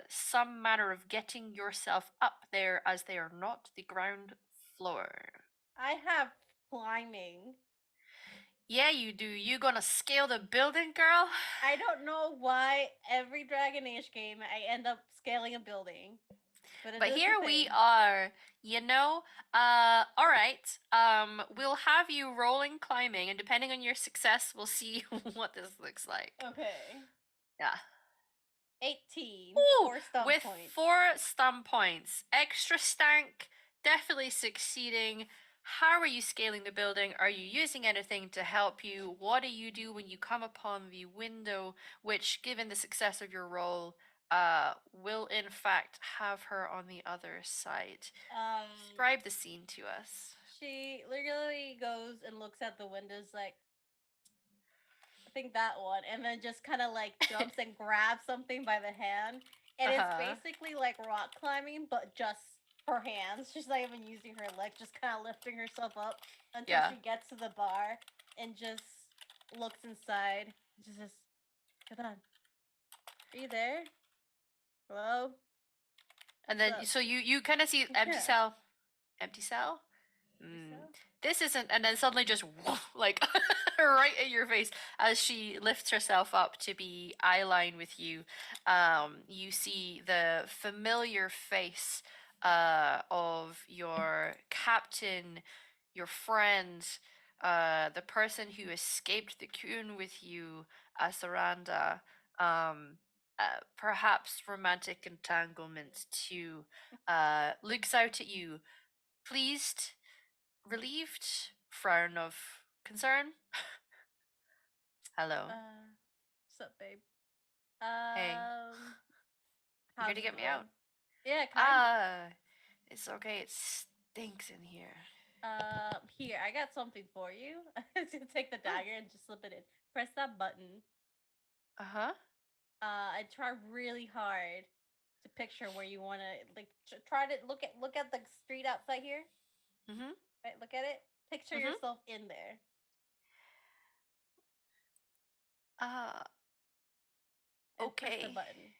[SPEAKER 1] some manner of getting yourself up there as they are not the ground floor.
[SPEAKER 4] I have climbing.
[SPEAKER 1] Yeah, you do. You gonna scale the building, girl?
[SPEAKER 4] I don't know why every Dragon Age game I end up scaling a building. But
[SPEAKER 1] But
[SPEAKER 4] is
[SPEAKER 1] here
[SPEAKER 4] a
[SPEAKER 1] we
[SPEAKER 4] thing.
[SPEAKER 1] are, you know. All right. We'll have you rolling climbing, and depending on your success, we'll see what this looks like.
[SPEAKER 4] Okay.
[SPEAKER 1] Yeah.
[SPEAKER 4] 18.
[SPEAKER 1] Ooh,
[SPEAKER 4] 4 stump
[SPEAKER 1] with
[SPEAKER 4] points.
[SPEAKER 1] 4 stump points, extra stank, definitely succeeding. How are you scaling the building? Are you using anything to help you? What do you do when you come upon the window, which, given the success of your roll, will in fact have her on the other side? Describe the scene to us.
[SPEAKER 4] She literally goes and looks at the windows like, I think that one, and then just kind of like jumps and grabs something by the hand. And it's basically like rock climbing, but just her hands. She's not even using her legs, just kind of lifting herself up until she gets to the bar and just looks inside. Just says, "Come on, are you there? Hello?"
[SPEAKER 1] And then,
[SPEAKER 4] What's
[SPEAKER 1] so you kind of see empty
[SPEAKER 4] Yeah.
[SPEAKER 1] cell, empty cell.
[SPEAKER 4] up?
[SPEAKER 1] This isn't, and then suddenly just like right in your face as she lifts herself up to be eye line with you. You see the familiar face of your captain, your friend, the person who escaped the coon with you, Asaranda. Perhaps romantic entanglement too. Looks out at you, pleased, relieved, frown of concern. Hello.
[SPEAKER 4] What's up, babe?
[SPEAKER 1] Hey. You here
[SPEAKER 4] How's
[SPEAKER 1] to
[SPEAKER 4] it
[SPEAKER 1] get me
[SPEAKER 4] going?
[SPEAKER 1] out?
[SPEAKER 4] Yeah, kind of.
[SPEAKER 1] It's okay. It stinks in here.
[SPEAKER 4] Here, I got something for you. Take the dagger and just slip it in. Press that button.
[SPEAKER 1] Uh-huh.
[SPEAKER 4] I try really hard to picture where you want to like try to look at the street outside here.
[SPEAKER 1] Mm-hmm.
[SPEAKER 4] Right, look at it. Picture
[SPEAKER 1] Mhm.
[SPEAKER 4] yourself in there. And press the
[SPEAKER 1] Okay.
[SPEAKER 4] button.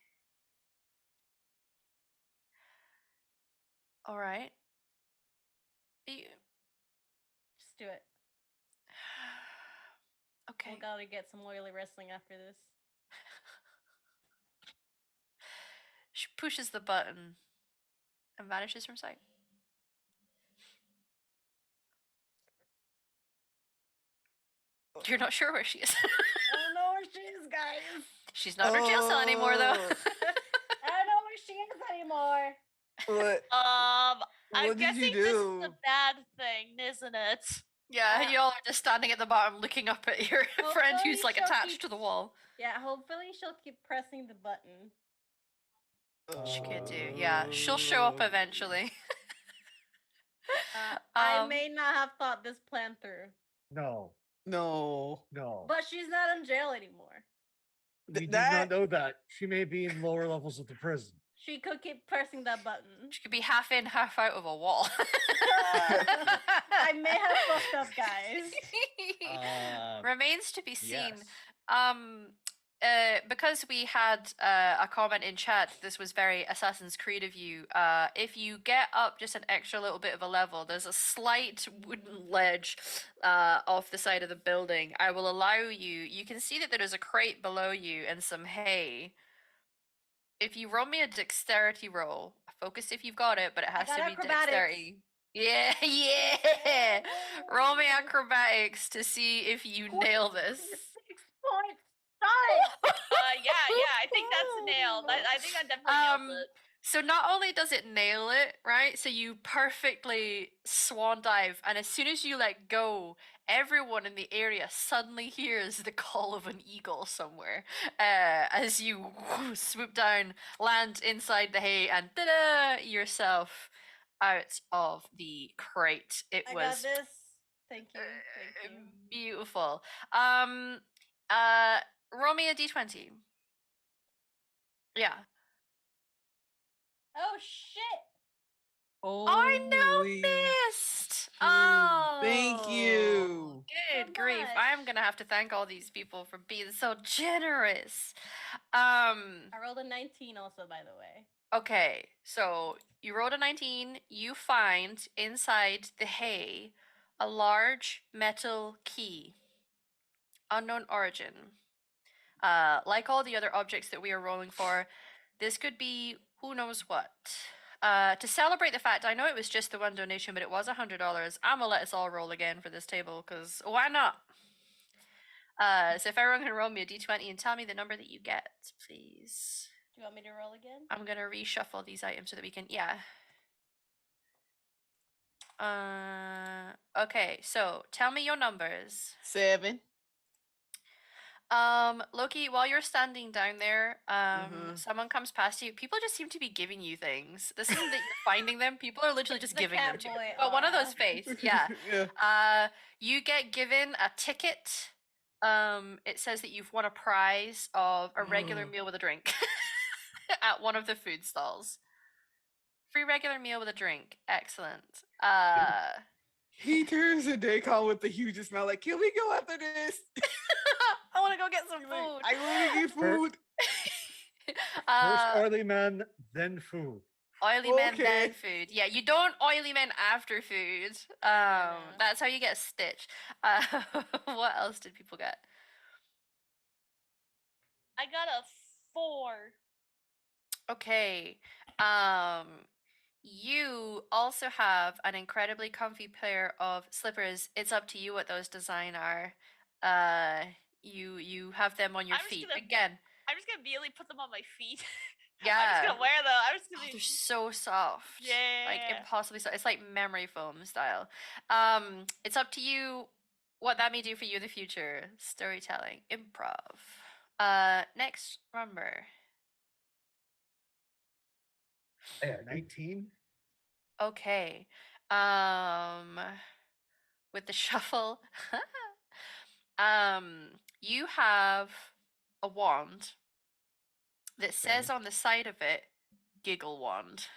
[SPEAKER 1] All right. You...
[SPEAKER 4] Just do it.
[SPEAKER 1] Okay.
[SPEAKER 4] We gotta get some oily wrestling after this.
[SPEAKER 1] She pushes the button and vanishes from sight. You're not sure where she is.
[SPEAKER 4] I don't know where she is, guys.
[SPEAKER 1] She's not in her jail cell anymore, though.
[SPEAKER 4] I don't know where she is anymore.
[SPEAKER 3] What?
[SPEAKER 2] I'm
[SPEAKER 3] What did you
[SPEAKER 2] guessing this is a
[SPEAKER 3] do?
[SPEAKER 2] bad thing, isn't it?
[SPEAKER 1] Yeah, you all are just standing at the bottom looking up at your friend
[SPEAKER 4] Hopefully
[SPEAKER 1] who's like
[SPEAKER 4] she'll
[SPEAKER 1] attached
[SPEAKER 4] keep-
[SPEAKER 1] to the wall.
[SPEAKER 4] Yeah, hopefully she'll keep pressing the button.
[SPEAKER 1] She could do, yeah. She'll show up eventually.
[SPEAKER 4] I may not have thought this plan through.
[SPEAKER 5] No,
[SPEAKER 3] No.
[SPEAKER 5] no.
[SPEAKER 4] But she's not in jail anymore.
[SPEAKER 5] We do
[SPEAKER 3] that-
[SPEAKER 5] not know that. She may be in lower levels of the prison.
[SPEAKER 4] She could keep pressing that button.
[SPEAKER 1] She could be half in, half out of a wall.
[SPEAKER 4] I may have fucked up, guys.
[SPEAKER 1] Remains to be seen.
[SPEAKER 5] Yes.
[SPEAKER 1] because we had a comment in chat, this was very Assassin's Creed of you. If you get up just an extra little bit of a level, there's a slight wooden ledge off the side of the building. I will allow you. You can see that there is a crate below you and some hay. If you roll me a dexterity roll, focus if you've got it, but it has
[SPEAKER 4] got
[SPEAKER 1] to be
[SPEAKER 4] acrobatics.
[SPEAKER 1] dexterity. Yeah, yeah. Roll me acrobatics to see if you nail this.
[SPEAKER 4] 6 points. Done.
[SPEAKER 2] Yeah, I think that's a nail. I think that definitely nails it.
[SPEAKER 1] So not only does it nail it, right? So you perfectly swan dive, and as soon as you let go, everyone in the area suddenly hears the call of an eagle somewhere. As you swoop down, land inside the hay, and ta-da! Yourself out of the crate. It
[SPEAKER 4] I
[SPEAKER 1] was
[SPEAKER 4] got this. Thank you. Thank you.
[SPEAKER 1] beautiful. Roll me a d20. Yeah.
[SPEAKER 4] Oh shit!
[SPEAKER 1] I know
[SPEAKER 3] Holy
[SPEAKER 1] missed.
[SPEAKER 3] shoot.
[SPEAKER 1] Oh,
[SPEAKER 3] Thank you.
[SPEAKER 1] Good
[SPEAKER 4] So
[SPEAKER 1] grief! I am
[SPEAKER 4] much.
[SPEAKER 1] gonna have to thank all these people for being so generous.
[SPEAKER 4] I rolled a 19 also, by the way.
[SPEAKER 1] Okay, so you rolled a 19. You find inside the hay a large metal key, unknown origin. Like all the other objects that we are rolling for, this could be who knows what. To celebrate the fact, I know it was just the one donation, but it was $100. I'm gonna let us all roll again for this table, because why not? So if everyone can roll me a d20 and tell me the number that you get, please.
[SPEAKER 4] Do you want me to roll again?
[SPEAKER 1] I'm gonna reshuffle these items so that we can, yeah. Okay, so tell me your numbers.
[SPEAKER 3] 7.
[SPEAKER 1] Loki, while you're standing down there,
[SPEAKER 3] Mhm.
[SPEAKER 1] someone comes past you. People just seem to be giving you things. This isn't that you're finding them. People are literally just
[SPEAKER 4] The
[SPEAKER 1] giving them
[SPEAKER 4] cat
[SPEAKER 1] to you.
[SPEAKER 4] boy
[SPEAKER 1] But one of those
[SPEAKER 4] aura.
[SPEAKER 1] face, yeah.
[SPEAKER 3] Yeah.
[SPEAKER 1] You get given a ticket. It says that you've won a prize of a regular meal with a drink at one of the food stalls. Free regular meal with a drink. Excellent.
[SPEAKER 3] He turns to Dacon with the hugest smile, like, can we go after this?
[SPEAKER 1] I want to go get some
[SPEAKER 3] He's like,
[SPEAKER 1] food.
[SPEAKER 3] I want to get food.
[SPEAKER 5] First oily man, then food.
[SPEAKER 1] Oily men
[SPEAKER 3] Okay.
[SPEAKER 1] then food. Yeah, you don't oily men after food. That's how you get a stitch. What else did people get?
[SPEAKER 2] I got a 4.
[SPEAKER 1] Okay. You also have an incredibly comfy pair of slippers. It's up to you what those design are. You have them on your
[SPEAKER 2] I'm just
[SPEAKER 1] feet.
[SPEAKER 2] gonna-
[SPEAKER 1] Again,
[SPEAKER 2] I'm just gonna immediately put them on my feet. I'm
[SPEAKER 1] yeah.
[SPEAKER 2] just gonna wear them. I'm just
[SPEAKER 1] Oh,
[SPEAKER 2] gonna.
[SPEAKER 1] they're so soft. Like
[SPEAKER 2] Yeah.
[SPEAKER 1] impossibly soft. It's like memory foam style. It's up to you what that may do for you in the future. Storytelling, improv. Next number.
[SPEAKER 7] Yeah,
[SPEAKER 5] 19.
[SPEAKER 1] Okay. With the shuffle. You have a wand that says on the side of it, giggle wand.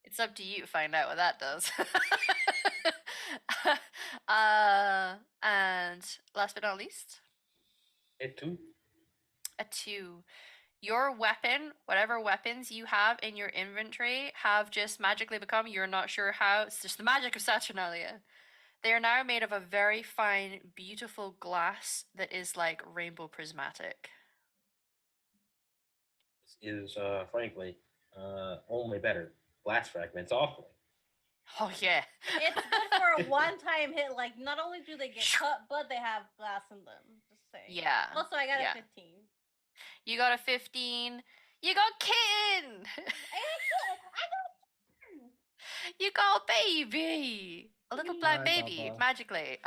[SPEAKER 1] It's up to you to find out what that does. And last but not least,
[SPEAKER 7] It too.
[SPEAKER 1] a 2. Your weapon, whatever weapons you have in your inventory, have just magically become, you're not sure how, it's just the magic of Saturnalia. They are now made of a very fine, beautiful glass that is like rainbow prismatic.
[SPEAKER 7] Is frankly only better. Glass fragments offering.
[SPEAKER 1] Oh yeah.
[SPEAKER 4] It's good for a one-time hit. Like, not only do they get cut, but they have glass in them. Just saying.
[SPEAKER 1] Yeah.
[SPEAKER 4] Also, I got
[SPEAKER 1] yeah.
[SPEAKER 4] a 15.
[SPEAKER 1] You got a 15. You got kitten. You got a baby. A little black
[SPEAKER 5] Hi,
[SPEAKER 1] baby,
[SPEAKER 5] Bubba.
[SPEAKER 1] magically.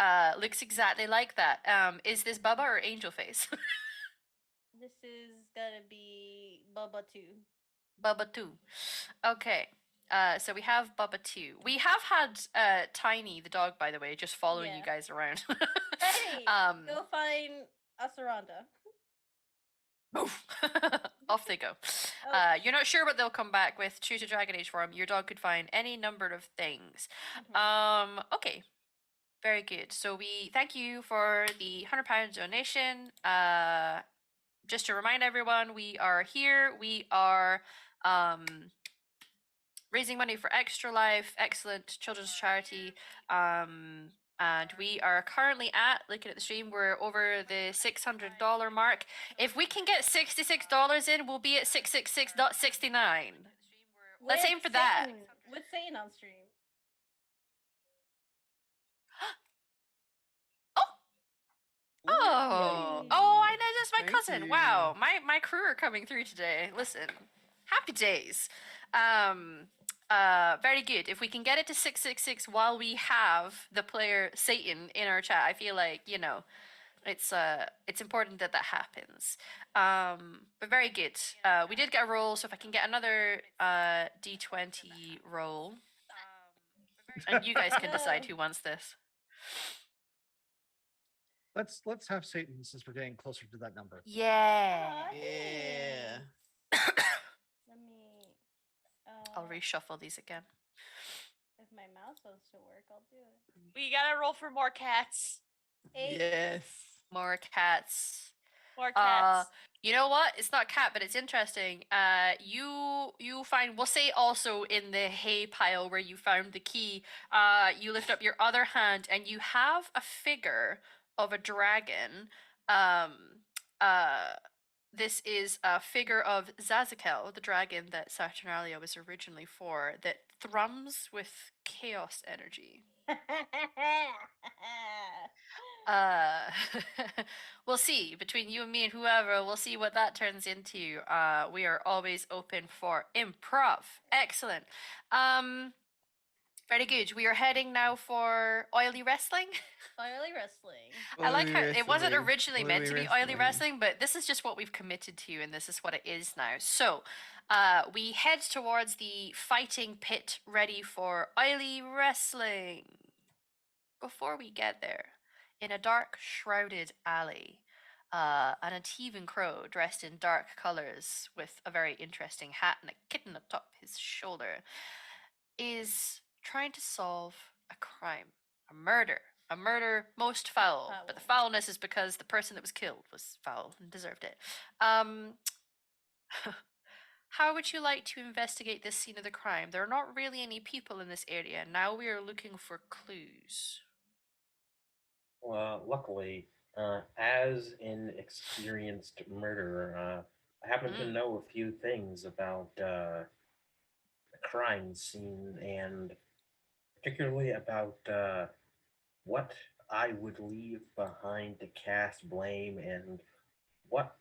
[SPEAKER 1] Looks exactly like that. Is this Bubba or Angel Face?
[SPEAKER 4] This is gonna be Bubba 2.
[SPEAKER 1] Bubba 2. Okay. So we have Bubba 2. We have had Tiny, the dog, by the way, just following you
[SPEAKER 4] Yeah.
[SPEAKER 1] guys around.
[SPEAKER 4] Hey, go find Asuranda.
[SPEAKER 1] Oof. Off they go.
[SPEAKER 4] Oh.
[SPEAKER 1] You're not sure what they'll come back with. True to Dragon Age form, your dog could find any number of things.
[SPEAKER 4] Mhm.
[SPEAKER 1] Okay. Very good. So we thank you for the £100 donation. Just to remind everyone, we are here. We are raising money for Extra Life, excellent children's charity. And we are currently at, looking at the stream, we're over the $600 mark. If we can get $66 in, we'll be at 666.69. Let's aim for that.
[SPEAKER 4] With Satan on stream.
[SPEAKER 1] Oh,
[SPEAKER 3] Yay.
[SPEAKER 1] I know that's my
[SPEAKER 3] Thank
[SPEAKER 1] cousin.
[SPEAKER 3] you.
[SPEAKER 1] Wow, my crew are coming through today. Listen, happy days. Very good. If we can get it to 666 while we have the player Satan in our chat, I feel like it's important that that happens. But very good. We did get a roll, so if I can get another D20 roll, and you guys can decide who wants this.
[SPEAKER 5] Let's have Satan since we're getting closer to that number.
[SPEAKER 1] Yeah.
[SPEAKER 3] Yeah.
[SPEAKER 4] Let me.
[SPEAKER 1] I'll reshuffle these again.
[SPEAKER 4] If my mouse wants to work, I'll do it.
[SPEAKER 2] We gotta roll for more cats.
[SPEAKER 4] 8.
[SPEAKER 3] Yes.
[SPEAKER 1] More cats.
[SPEAKER 2] More cats.
[SPEAKER 1] You know what? It's not cat, but it's interesting. You find, we'll say also in the hay pile where you found the key, you lift up your other hand and you have a figure of a dragon. This is a figure of Zazakel, the dragon that Saturnalia was originally for, that thrums with chaos energy. We'll see between you and me and whoever. We'll see what that turns into. We are always open for improv. Excellent. Very good. We are heading now for oily wrestling.
[SPEAKER 4] Oily wrestling.
[SPEAKER 1] I like how
[SPEAKER 3] Oily
[SPEAKER 1] it wasn't
[SPEAKER 3] wrestling.
[SPEAKER 1] originally meant to be oily wrestling, but this is just what we've committed to, and this is what it is now. So, we head towards the fighting pit, ready for oily wrestling. Before we get there, in a dark, shrouded alley, an Antivan crow dressed in dark colors with a very interesting hat and a kitten atop his shoulder is trying to solve a crime, a murder most foul. But the
[SPEAKER 4] Foul.
[SPEAKER 1] foulness is because the person that was killed was foul and deserved it. How would you like to investigate this scene of the crime? There are not really any people in this area. Now we are looking for clues.
[SPEAKER 7] Well, luckily, as an experienced murderer, I happen to know a few things about the crime scene and particularly about what I would leave behind to cast blame and what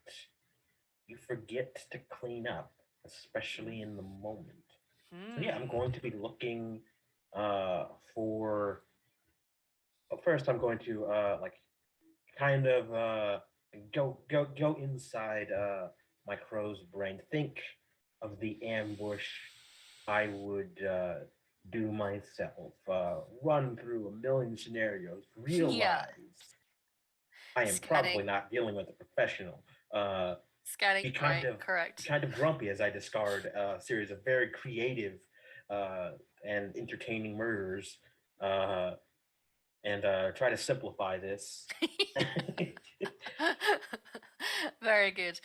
[SPEAKER 7] you forget to clean up, especially in the moment. So yeah, I'm going to be looking for. Well, first, I'm going to kind of go inside my crow's brain. Think of the ambush I would do myself. Run through a million scenarios. Realize I am probably
[SPEAKER 1] Scanning.
[SPEAKER 7] not dealing with a professional.
[SPEAKER 1] Scanning,
[SPEAKER 7] Be kind
[SPEAKER 1] right,
[SPEAKER 7] of
[SPEAKER 1] correct.
[SPEAKER 7] kind of grumpy as I discard a series of very creative and entertaining murders. And try to simplify this.
[SPEAKER 1] Very good.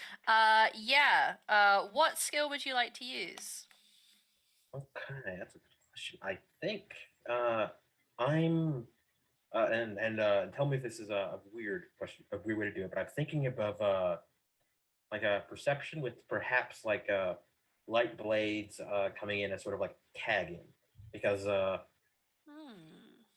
[SPEAKER 1] What skill would you like to use?
[SPEAKER 7] Okay, that's a good question. I think I'm and tell me if this is a weird question, a weird way to do it, but I'm thinking above like a perception with perhaps like light blades coming in as sort of like tagging, because a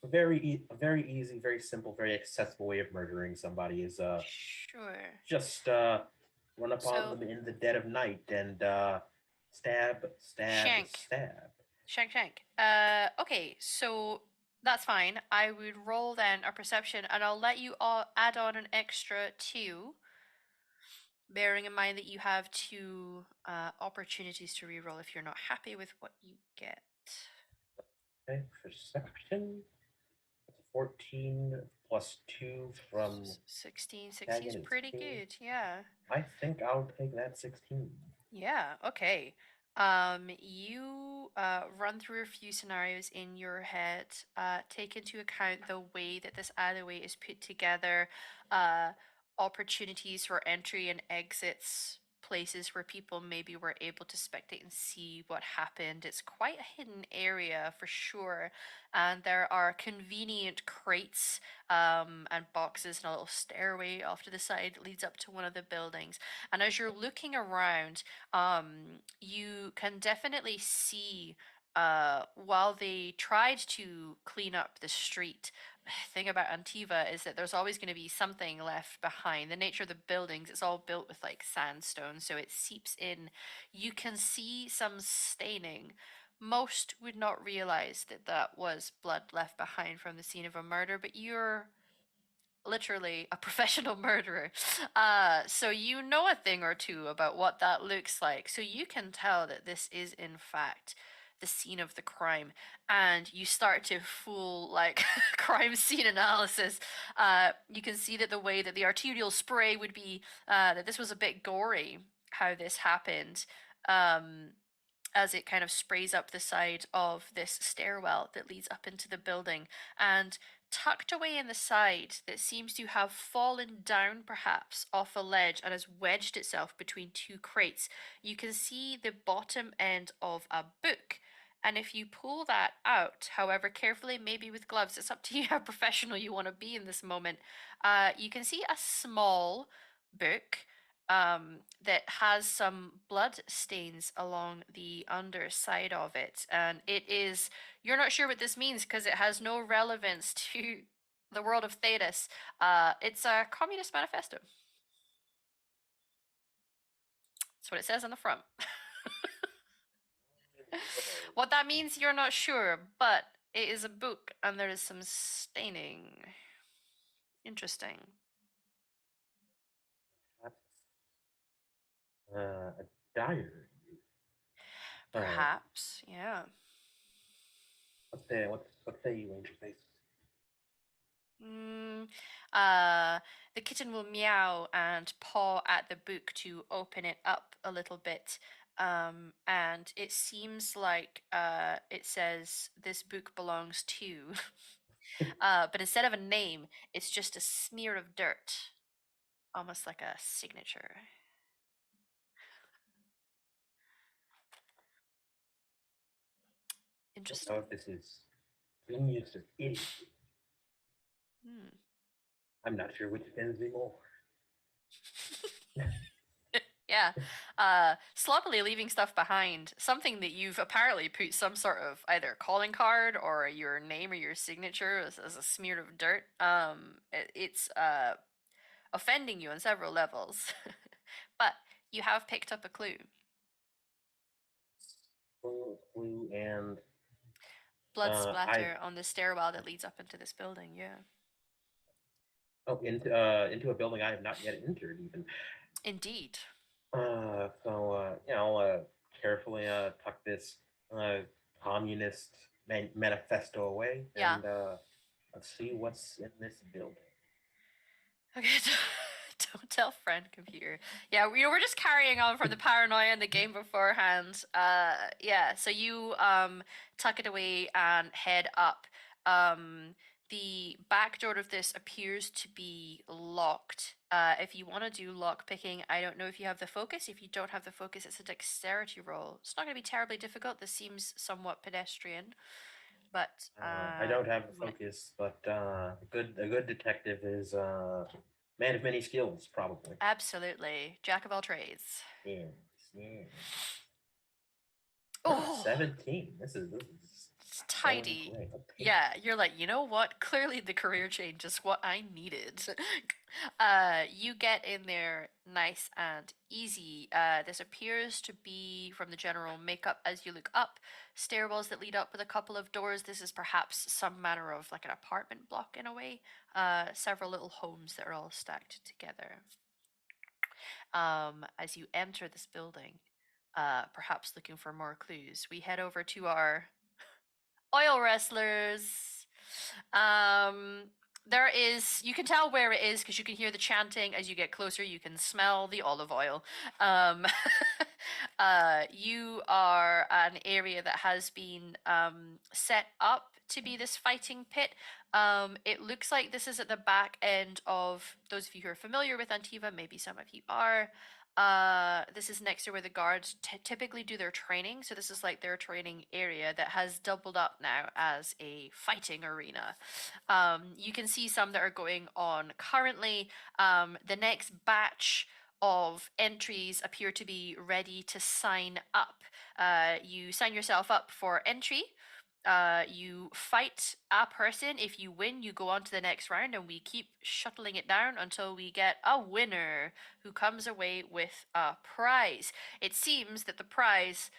[SPEAKER 7] very easy, very simple, very accessible way of murdering somebody is
[SPEAKER 1] Sure.
[SPEAKER 7] just run upon them in the dead of night and stab,
[SPEAKER 1] Shank.
[SPEAKER 7] stab.
[SPEAKER 1] Shank. Okay, so that's fine. I would roll then a perception, and I'll let you all add on an extra 2, bearing in mind that you have 2 opportunities to reroll if you're not happy with what you get.
[SPEAKER 7] Okay, perception. 14 plus 2 from
[SPEAKER 1] 16.
[SPEAKER 7] tagging
[SPEAKER 1] 16's
[SPEAKER 7] is
[SPEAKER 1] pretty
[SPEAKER 7] 16.
[SPEAKER 1] good, yeah.
[SPEAKER 7] I think I'll take that 16.
[SPEAKER 1] Yeah, okay. You run through a few scenarios in your head, take into account the way that this alleyway is put together, uh, opportunities for entry and exits, places where people maybe were able to spectate and see what happened. It's quite a hidden area for sure, and there are convenient crates and boxes and a little stairway off to the side that leads up to one of the buildings. And as you're looking around, you can definitely see while they tried to clean up the street, thing about Antiva is that there's always going to be something left behind. The nature of the buildings, it's all built with like sandstone, so it seeps in. You can see some staining. Most would not realize that that was blood left behind from the scene of a murder, but you're literally a professional murderer. So you know a thing or two about what that looks like. So you can tell that this is in fact the scene of the crime, and you start to fool like crime scene analysis. You can see that the way that the arterial spray would be, that this was a bit gory, how this happened. As it kind of sprays up the side of this stairwell that leads up into the building. And tucked away in the side that seems to have fallen down perhaps off a ledge and has wedged itself between two crates, you can see the bottom end of a book. And if you pull that out, however carefully, maybe with gloves, it's up to you how professional you want to be in this moment. You can see a small book that has some blood stains along the underside of it. And it is, you're not sure what this means because it has no relevance to the world of Thetis. It's a communist manifesto. That's what it says on the front. What that means, you're not sure, but it is a book and there is some staining. Interesting.
[SPEAKER 7] A diary.
[SPEAKER 1] Perhaps, yeah.
[SPEAKER 7] What say you, Angel Face?
[SPEAKER 1] The kitten will meow and paw at the book to open it up a little bit. And it seems like it says this book belongs to. But instead of a name, it's just a smear of dirt, almost like a signature.
[SPEAKER 7] I don't
[SPEAKER 1] Interesting.
[SPEAKER 7] know if this is genius or idiot.
[SPEAKER 1] Hmm.
[SPEAKER 7] I'm not sure which offends me more.
[SPEAKER 1] Yeah. Sloppily leaving stuff behind, something that you've apparently put some sort of either calling card or your name or your signature as a smear of dirt. It's offending you on several levels. But you have picked up a clue.
[SPEAKER 7] Clue and
[SPEAKER 1] Blood
[SPEAKER 7] I
[SPEAKER 1] splatter on the stairwell that leads up into this building, yeah.
[SPEAKER 7] into a building I have not yet entered even.
[SPEAKER 1] Indeed.
[SPEAKER 7] I'll carefully tuck this communist manifesto away
[SPEAKER 1] Yeah.
[SPEAKER 7] and let's see what's in this building.
[SPEAKER 1] Okay, don't tell friend computer. Yeah, we're just carrying on from the paranoia in the game beforehand. Yeah, so you tuck it away and head up. The back door of this appears to be locked. If you want to do lock picking, I don't know if you have the focus. If you don't have the focus, it's a dexterity roll. It's not going to be terribly difficult. This seems somewhat pedestrian, but
[SPEAKER 7] I don't have the focus, but a good detective is man of many skills, probably.
[SPEAKER 1] Absolutely, jack of all trades.
[SPEAKER 7] Yes, yes.
[SPEAKER 1] Oh,
[SPEAKER 7] 17. This is
[SPEAKER 1] it's tidy.
[SPEAKER 7] going great. Okay.
[SPEAKER 1] Yeah, you're like, you know what? Clearly the career change is what I needed. You get in there nice and easy. This appears to be from the general makeup as you look up. Stairwells that lead up with a couple of doors. This is perhaps some manner of like an apartment block in a way. Several little homes that are all stacked together. As you enter this building, perhaps looking for more clues, we head over to our oil wrestlers. There is, you can tell where it is because you can hear the chanting as you get closer. You can smell the olive oil. You are an area that has been set up to be this fighting pit. It looks like this is at the back end of those of you who are familiar with Antiva. Maybe some of you are. This is next to where the guards typically do their training. So this is like their training area that has doubled up now as a fighting arena. You can see some that are going on currently. The next batch of entries appear to be ready to sign up. You sign yourself up for entry. You fight a person. If you win, you go on to the next round, and we keep shuttling it down until we get a winner who comes away with a prize. It seems that the prize,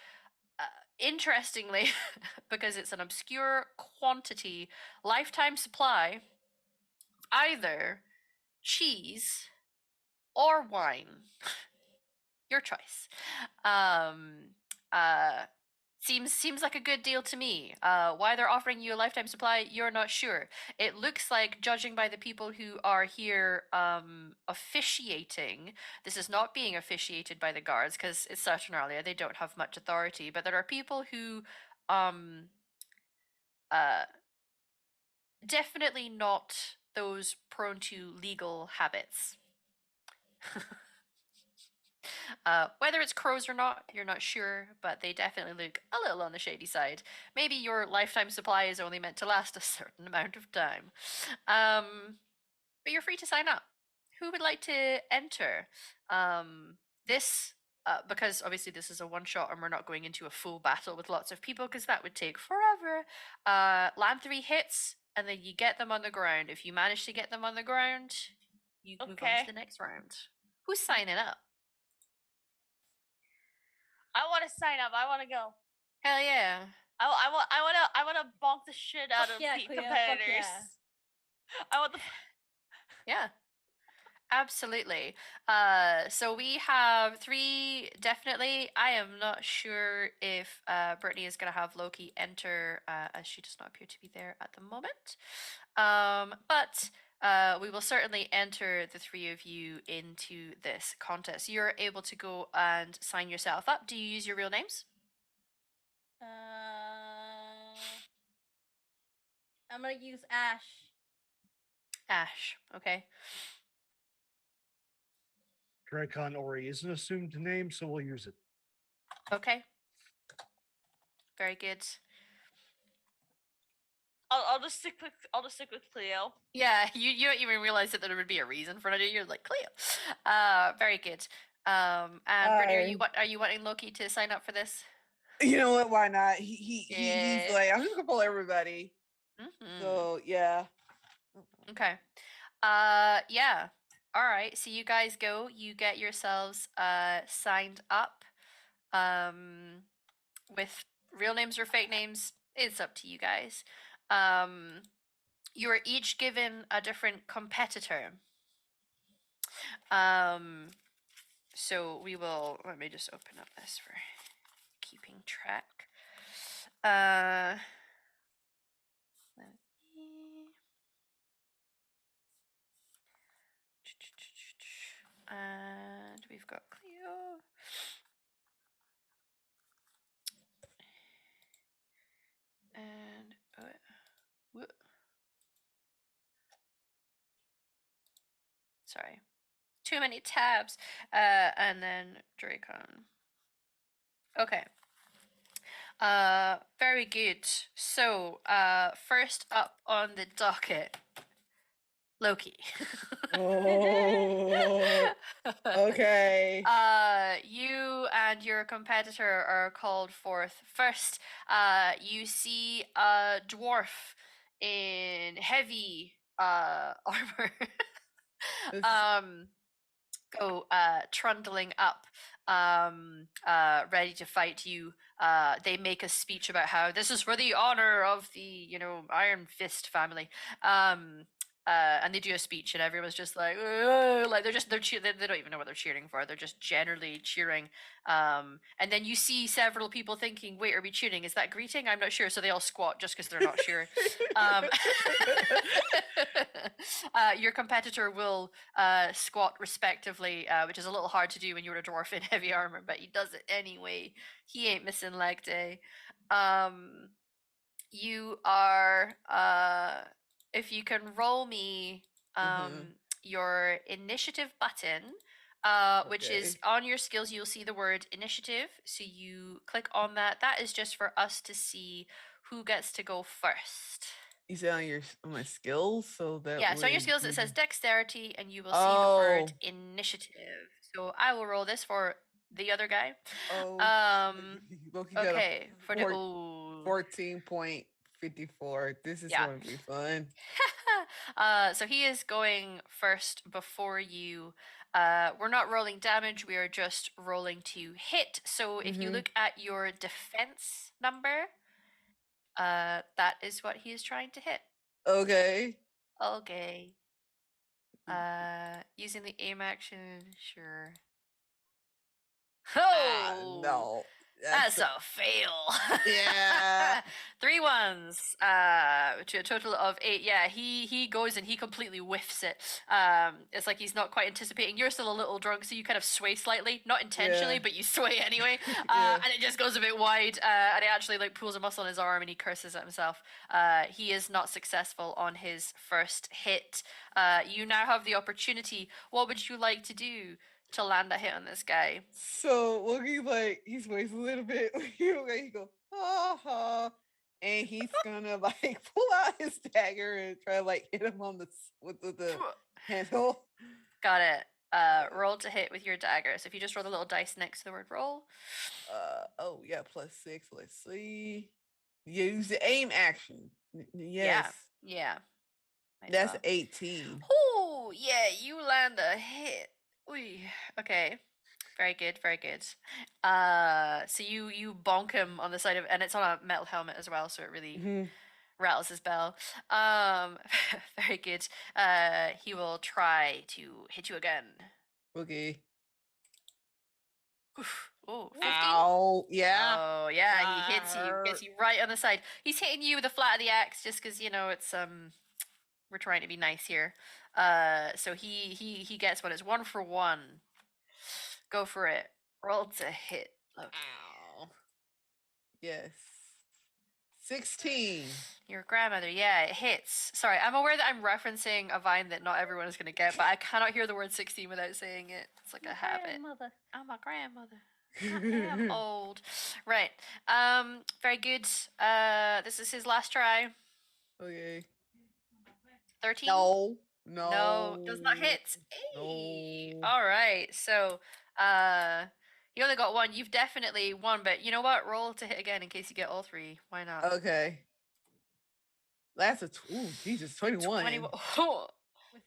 [SPEAKER 1] interestingly, because it's an obscure quantity, lifetime supply, either cheese or wine. Your choice. Uh, seems like a good deal to me. Why they're offering you a lifetime supply, you're not sure. It looks like, judging by the people who are here officiating, this is not being officiated by the guards because it's Saturnalia. They don't have much authority, but there are people who definitely not those prone to legal habits. Whether it's crows or not, you're not sure, but they definitely look a little on the shady side. Maybe your lifetime supply is only meant to last a certain amount of time. But you're free to sign up. Who would like to enter? This, because obviously this is a one shot and we're not going into a full battle with lots of people because that would take forever. Land 3 hits, and then you get them on the ground. If you manage to get them on the ground, you move on to the next round. Who's signing up?
[SPEAKER 2] I want to sign up. I want to go.
[SPEAKER 1] Hell yeah.
[SPEAKER 2] I want to bonk the shit out of
[SPEAKER 4] Cleo,
[SPEAKER 2] competitors. I want the.
[SPEAKER 1] Yeah. Absolutely. So we have 3 definitely. I am not sure if Brittany is going to have Loki enter, as she does not appear to be there at the moment. But we will certainly enter the 3 of you into this contest. You're able to go and sign yourself up. Do you use your real names?
[SPEAKER 4] I'm gonna use Ash.
[SPEAKER 1] Ash. Okay.
[SPEAKER 5] Dracon Ori is an assumed name, so we'll use it.
[SPEAKER 1] Okay. Very good.
[SPEAKER 2] I'll just stick with Cleo.
[SPEAKER 1] Yeah, you don't even realize that there would be a reason for it. You're like Cleo. Very good. And Brittany, are you wanting Loki to sign up for this?
[SPEAKER 3] You know what? Why not? He's like, I'm just gonna pull everybody.
[SPEAKER 1] Mm-hmm.
[SPEAKER 3] So yeah.
[SPEAKER 1] Okay. Yeah. All right. So you guys go. You get yourselves signed up. With real names or fake names, it's up to you guys. You are each given a different competitor. So we will. Let me just open up this for keeping track. Let me. And we've got Cleo. And sorry, too many tabs. And then Dracon. Okay. Very good. So, first up on the docket, Loki.
[SPEAKER 3] Oh, okay.
[SPEAKER 1] You and your competitor are called forth. First, you see a dwarf in heavy armor. Go trundling up, ready to fight you. They make a speech about how this is for the honor of the Iron Fist family. and they do a speech, and everyone's just like, "Ugh," like they don't even know what they're cheering for. They're just generally cheering. And then you see several people thinking, "Wait, are we cheering? Is that greeting? I'm not sure." So they all squat just because they're not sure. Um, your competitor will squat respectively, which is a little hard to do when you're a dwarf in heavy armor, but he does it anyway. He ain't missing leg day. You are if you can roll me your initiative button, which is
[SPEAKER 3] Okay.
[SPEAKER 1] on your skills, you'll see the word initiative. So you click on that. That is just for us to see who gets to go first.
[SPEAKER 3] You said on my skills, so that
[SPEAKER 1] Yeah, so on your
[SPEAKER 3] would
[SPEAKER 1] skills it says
[SPEAKER 3] be-
[SPEAKER 1] dexterity, and you will see the word
[SPEAKER 3] Oh,
[SPEAKER 1] initiative. So I will roll this for the other guy.
[SPEAKER 3] oh,
[SPEAKER 1] Um,
[SPEAKER 3] Loki got a
[SPEAKER 1] okay, for the
[SPEAKER 3] 14.54. This is
[SPEAKER 1] yeah.
[SPEAKER 3] going to be fun.
[SPEAKER 1] So he is going first before you. We're not rolling damage, we are just rolling to hit. So if you
[SPEAKER 3] Mhm.
[SPEAKER 1] look at your defense number, that is what he is trying to hit.
[SPEAKER 3] Okay.
[SPEAKER 1] Okay. Using the aim action, sure. Oh,
[SPEAKER 3] No.
[SPEAKER 1] that's a fail.
[SPEAKER 3] Yeah.
[SPEAKER 1] 3 ones. To a total of 8. Yeah, he goes and he completely whiffs it. It's like he's not quite anticipating. You're still a little drunk, so you kind of sway slightly, not intentionally,
[SPEAKER 3] Yeah.
[SPEAKER 1] but you sway anyway.
[SPEAKER 3] Yeah.
[SPEAKER 1] And it just goes a bit wide. And it actually like pulls a muscle in his arm, and he curses at himself. He is not successful on his first hit. You now have the opportunity. What would you like to do to land a hit on this guy?
[SPEAKER 3] So Loki like he sways a little bit. He go ha ha, and he's gonna like pull out his dagger and try to like hit him on with the handle.
[SPEAKER 1] Got it. Roll to hit with your dagger. So if you just roll the little dice next to the word roll.
[SPEAKER 3] Oh yeah, +6. Let's see. Use the aim action. Yes,
[SPEAKER 1] Yeah. Might as
[SPEAKER 3] that's
[SPEAKER 1] well.
[SPEAKER 3] 18.
[SPEAKER 1] Oh, yeah, you land a hit. Oy. Okay. Very good, very good. So you bonk him on the side of, and it's on a metal helmet as well, so it really
[SPEAKER 3] Mhm.
[SPEAKER 1] rattles his bell. Very good. He will try to hit you again.
[SPEAKER 3] Okay.
[SPEAKER 1] Oof. Oh, 15?
[SPEAKER 3] Ow. Yeah.
[SPEAKER 1] Oh yeah, he hits you right on the side. He's hitting you with the flat of the axe just because it's we're trying to be nice here. So he gets one. It's 1 for 1. Go for it. Roll to hit. Look.
[SPEAKER 3] Ow. Yes. 16.
[SPEAKER 1] Your grandmother, yeah, it hits. Sorry, I'm aware that I'm referencing a vine that not everyone is going to get, but I cannot hear the word 16 without saying it. It's like a habit.
[SPEAKER 4] Grandmother.
[SPEAKER 1] Oh, my grandmother. I am old. Right. Very good. This is his last try.
[SPEAKER 3] Okay.
[SPEAKER 1] 13?
[SPEAKER 3] No.
[SPEAKER 1] No, does not hit.
[SPEAKER 3] No.
[SPEAKER 1] Hey. All right. So, you only got 1. You've definitely won, but you know what? Roll to hit again in case you get all 3. Why not?
[SPEAKER 3] Okay. That's Jesus, 21.
[SPEAKER 1] 21.
[SPEAKER 4] With 4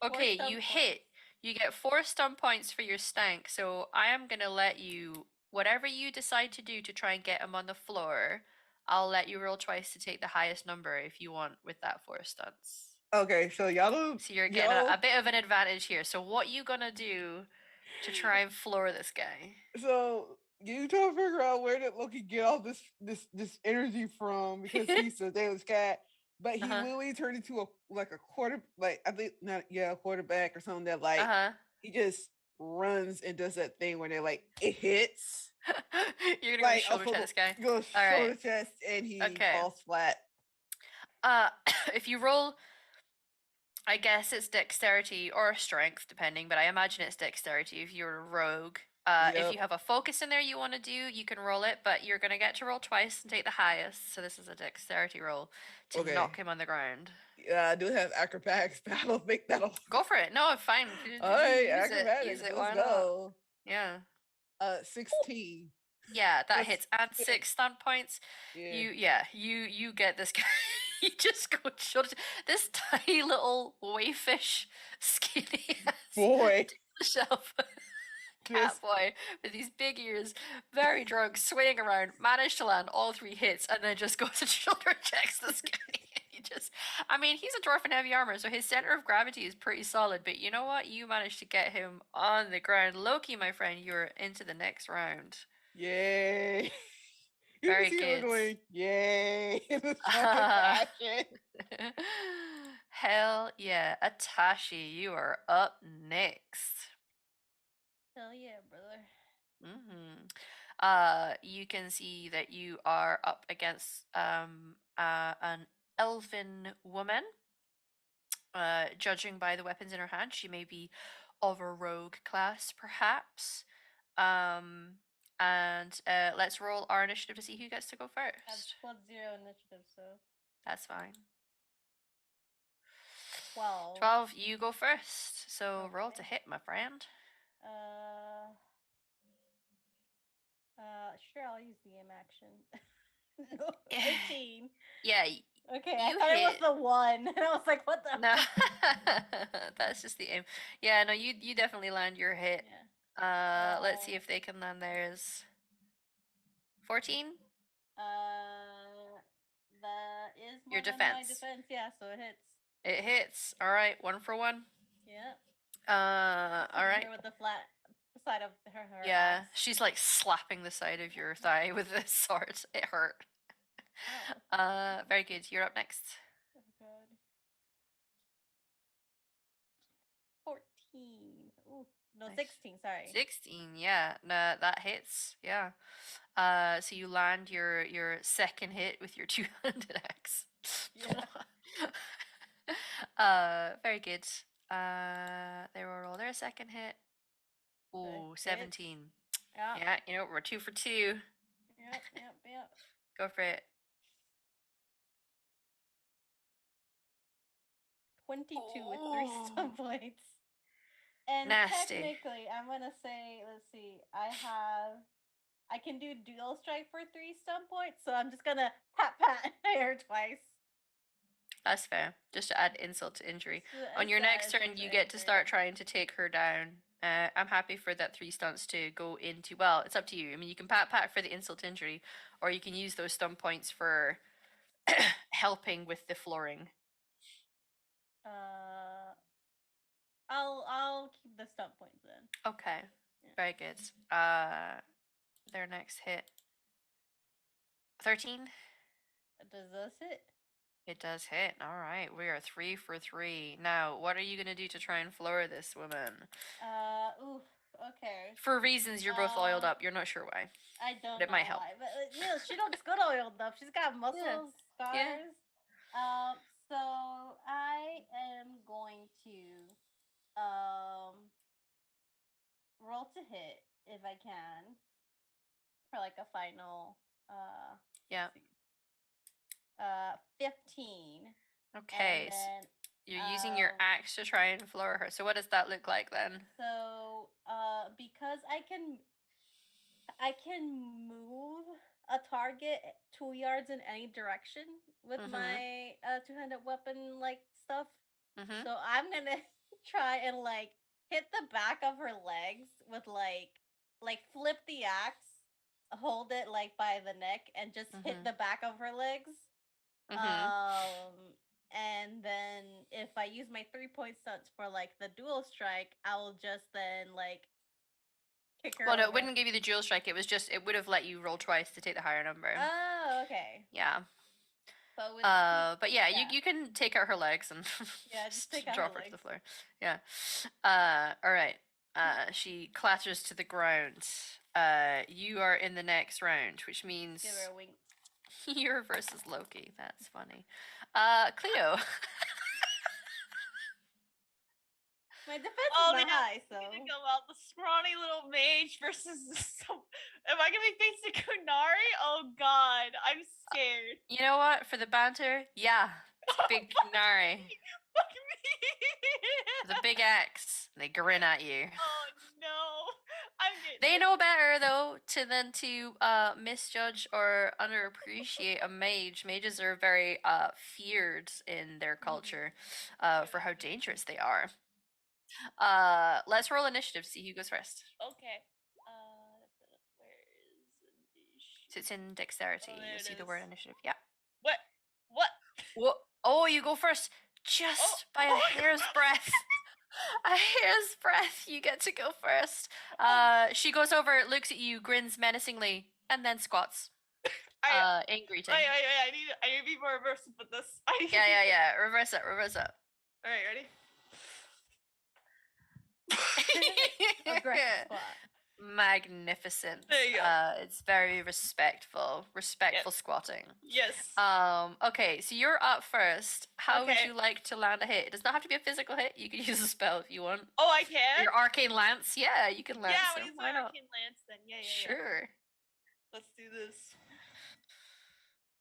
[SPEAKER 1] Okay,
[SPEAKER 4] stun
[SPEAKER 1] you
[SPEAKER 4] points.
[SPEAKER 1] hit. You get 4 stun points for your stank. So I am gonna let you, whatever you decide to do to try and get him on the floor, I'll let you roll twice to take the highest number if you want with that 4 stunts.
[SPEAKER 3] Okay, so y'all don't.
[SPEAKER 1] So you're getting a bit of an advantage here. So what you gonna do to try and floor this guy?
[SPEAKER 3] So you trying to figure out where did Loki get all this energy from because he's a Davis cat, but he
[SPEAKER 1] Uh-huh.
[SPEAKER 3] literally turned into a quarter, like I think not a quarterback or something that like
[SPEAKER 1] Uh-huh.
[SPEAKER 3] he just runs and does that thing where they like it hits
[SPEAKER 1] You're gonna go
[SPEAKER 3] like
[SPEAKER 1] shoulder check this guy.
[SPEAKER 3] goes
[SPEAKER 1] All right.
[SPEAKER 3] shoulder chest and he
[SPEAKER 1] Okay.
[SPEAKER 3] falls flat.
[SPEAKER 1] If you roll, I guess it's dexterity or strength, depending, but I imagine it's dexterity if you're a rogue. If
[SPEAKER 3] Yep.
[SPEAKER 1] you have a focus in there you want to do, you can roll it, but you're going to get to roll twice and take the highest. So this is a dexterity roll to
[SPEAKER 3] Okay.
[SPEAKER 1] knock him on the ground.
[SPEAKER 3] Yeah, I do have acrobatics, but I don't think that'll.
[SPEAKER 1] Go for it. No, fine.
[SPEAKER 3] All right,
[SPEAKER 1] Use
[SPEAKER 3] acrobatics.
[SPEAKER 1] it.
[SPEAKER 3] Let's
[SPEAKER 1] Why not?
[SPEAKER 3] go.
[SPEAKER 1] Yeah.
[SPEAKER 3] 16.
[SPEAKER 1] Yeah, that
[SPEAKER 3] That's
[SPEAKER 1] hits. And
[SPEAKER 3] good.
[SPEAKER 1] 6 stun points.
[SPEAKER 3] Yeah.
[SPEAKER 1] You get this guy. You just go shoulder. This tiny little wayfish, skinny ass
[SPEAKER 3] Boy.
[SPEAKER 1] shelf cat
[SPEAKER 3] Just
[SPEAKER 1] boy with these big ears, very drunk, swaying around, managed to land all 3 hits, and then just goes and shoulder checks this guy. He just, I mean, he's a dwarf in heavy armor, so his center of gravity is pretty solid. But you know what? You managed to get him on the ground. Loki, my friend, you're into the next round.
[SPEAKER 3] Yay! You
[SPEAKER 1] Very
[SPEAKER 3] can see we're
[SPEAKER 1] good.
[SPEAKER 3] going, yay! In the strong fashion.
[SPEAKER 1] Hell yeah. Atashi, you are up next.
[SPEAKER 4] Hell yeah, brother.
[SPEAKER 1] You can see that you are up against an elven woman. Judging by the weapons in her hand, she may be of a rogue class, perhaps. And let's roll our initiative to see who gets to go
[SPEAKER 4] I have
[SPEAKER 1] first.
[SPEAKER 4] +0 initiative, so
[SPEAKER 1] That's fine.
[SPEAKER 4] 12.
[SPEAKER 1] 12, you go first. So roll to
[SPEAKER 4] Okay.
[SPEAKER 1] hit, my friend.
[SPEAKER 4] Sure, I'll use the aim action. No, 18.
[SPEAKER 1] Yeah,
[SPEAKER 4] Okay, I
[SPEAKER 1] you
[SPEAKER 4] thought it was
[SPEAKER 1] hit.
[SPEAKER 4] the 1. And I was like, what the
[SPEAKER 1] No,
[SPEAKER 4] fuck?
[SPEAKER 1] that's just the aim. Yeah, no, you definitely land your hit.
[SPEAKER 4] Yeah.
[SPEAKER 1] Let's see if they can land theirs. 14?
[SPEAKER 4] That is more
[SPEAKER 1] Your
[SPEAKER 4] than my
[SPEAKER 1] defense.
[SPEAKER 4] defense, yeah, so it hits.
[SPEAKER 1] It hits. All right, 1 for 1.
[SPEAKER 4] Yeah.
[SPEAKER 1] All right.
[SPEAKER 4] Her with the flat side of her
[SPEAKER 1] Yeah,
[SPEAKER 4] axe.
[SPEAKER 1] she's like slapping the side of your thigh with this sword. It hurt.
[SPEAKER 4] Ow.
[SPEAKER 1] Very good. You're up next.
[SPEAKER 4] Oh god. 14. Ooh, no,
[SPEAKER 1] Nice.
[SPEAKER 4] 16, sorry.
[SPEAKER 1] 16, yeah. No, that hits. Yeah. So you land your second hit with your two-handed axe.
[SPEAKER 4] Yeah.
[SPEAKER 1] Very good. They will roll their second hit. Ooh,
[SPEAKER 4] hits.
[SPEAKER 1] 17.
[SPEAKER 4] Yeah.
[SPEAKER 1] Yeah, you know, we're 2 for 2.
[SPEAKER 4] Yep.
[SPEAKER 1] Go for it.
[SPEAKER 4] 22 with 3 stun points. And
[SPEAKER 1] Nasty.
[SPEAKER 4] technically, I'm gonna say, let's see, I can do dual strike for 3 stun points, so I'm just gonna pat her twice.
[SPEAKER 1] That's fair. Just to add insult to injury.
[SPEAKER 4] So
[SPEAKER 1] On your
[SPEAKER 4] it's,
[SPEAKER 1] next turn,
[SPEAKER 4] insult
[SPEAKER 1] you get to
[SPEAKER 4] injury.
[SPEAKER 1] start trying to take her down. I'm happy for that 3 stunts to go into. Well, it's up to you. I mean, you can pat for the insult injury, or you can use those stun points for helping with the flooring.
[SPEAKER 4] I'll keep the stun points then.
[SPEAKER 1] Okay,
[SPEAKER 4] Yeah.
[SPEAKER 1] very good. Their next hit. 13.
[SPEAKER 4] Does this hit?
[SPEAKER 1] It does hit. All right, we are 3 for 3. Now, what are you gonna do to try and floor this woman?
[SPEAKER 4] Oof. Okay.
[SPEAKER 1] For reasons you're both oiled up. You're not sure why.
[SPEAKER 4] I don't
[SPEAKER 1] But it
[SPEAKER 4] know
[SPEAKER 1] might help.
[SPEAKER 4] why, but she looks good oiled up. She's got muscles, scars. So I am going to roll to hit if I can for like a final
[SPEAKER 1] Yeah.
[SPEAKER 4] 15.
[SPEAKER 1] Okay.
[SPEAKER 4] And then,
[SPEAKER 1] you're using your axe to try and floor her. So what does that look like then?
[SPEAKER 4] so because I can move a target 2 yards in any direction with my two-handed weapon like stuff. So I'm gonna try and like hit the back of her legs with like flip the axe, hold it like by the neck, and just hit the back of her legs. And then if I use my 3-point stunts for like the dual strike, I will just then like kick her.
[SPEAKER 1] Well, no, it
[SPEAKER 4] over.
[SPEAKER 1] wouldn't give you the dual strike. It was just, it would have let you roll twice to take the higher number.
[SPEAKER 4] Oh, okay.
[SPEAKER 1] Yeah.
[SPEAKER 4] But with
[SPEAKER 1] but yeah, you can take out her legs and
[SPEAKER 4] just take out
[SPEAKER 1] drop
[SPEAKER 4] her
[SPEAKER 1] her to the
[SPEAKER 4] legs.
[SPEAKER 1] floor. Yeah. All right. She clatters to the ground. You are in the next round, which means
[SPEAKER 4] Give her a wink.
[SPEAKER 1] you're versus Loki. That's funny. Cleo.
[SPEAKER 4] My defense
[SPEAKER 2] Oh,
[SPEAKER 4] is not
[SPEAKER 2] yeah,
[SPEAKER 4] high, so
[SPEAKER 2] gonna come out the scrawny little mage versus some. Am I gonna be facing Kunari? Oh God, I'm scared.
[SPEAKER 1] You know what? For the banter, yeah, it's big Nari.
[SPEAKER 2] Fuck me.
[SPEAKER 1] The big axe. They grin at you.
[SPEAKER 2] Oh no, I'm getting.
[SPEAKER 1] They know better though than to misjudge or underappreciate a mage. Mages are very feared in their culture for how dangerous they are. Let's roll initiative. See who goes first.
[SPEAKER 2] Okay. Where is initiative?
[SPEAKER 1] So it's in dexterity.
[SPEAKER 2] Oh, there
[SPEAKER 1] You'll
[SPEAKER 2] it
[SPEAKER 1] see the word
[SPEAKER 2] is.
[SPEAKER 1] initiative. Yeah.
[SPEAKER 2] What?
[SPEAKER 1] Whoa. Oh, you go first. Just by a hair's breadth. A hair's breadth, you get to go first. She goes over, looks at you, grins menacingly, and then squats. In greeting.
[SPEAKER 2] Wait, I need to be more immersive with this.
[SPEAKER 1] Yeah. Reverse it.
[SPEAKER 2] All right, ready?
[SPEAKER 4] Aggressive squat.
[SPEAKER 1] Magnificent.
[SPEAKER 2] There you go.
[SPEAKER 1] It's very respectful squatting.
[SPEAKER 2] Yes.
[SPEAKER 1] Okay, so you're up first. How would
[SPEAKER 2] Okay.
[SPEAKER 1] you like to land a hit? It does not have to be a physical hit. You can use a spell if you want.
[SPEAKER 2] Oh, I can?
[SPEAKER 1] Your arcane lance, yeah, you can lance.
[SPEAKER 2] Yeah,
[SPEAKER 1] so
[SPEAKER 2] when you
[SPEAKER 1] why
[SPEAKER 2] say
[SPEAKER 1] not?
[SPEAKER 2] arcane lance, then yeah.
[SPEAKER 1] Sure.
[SPEAKER 2] Let's do this.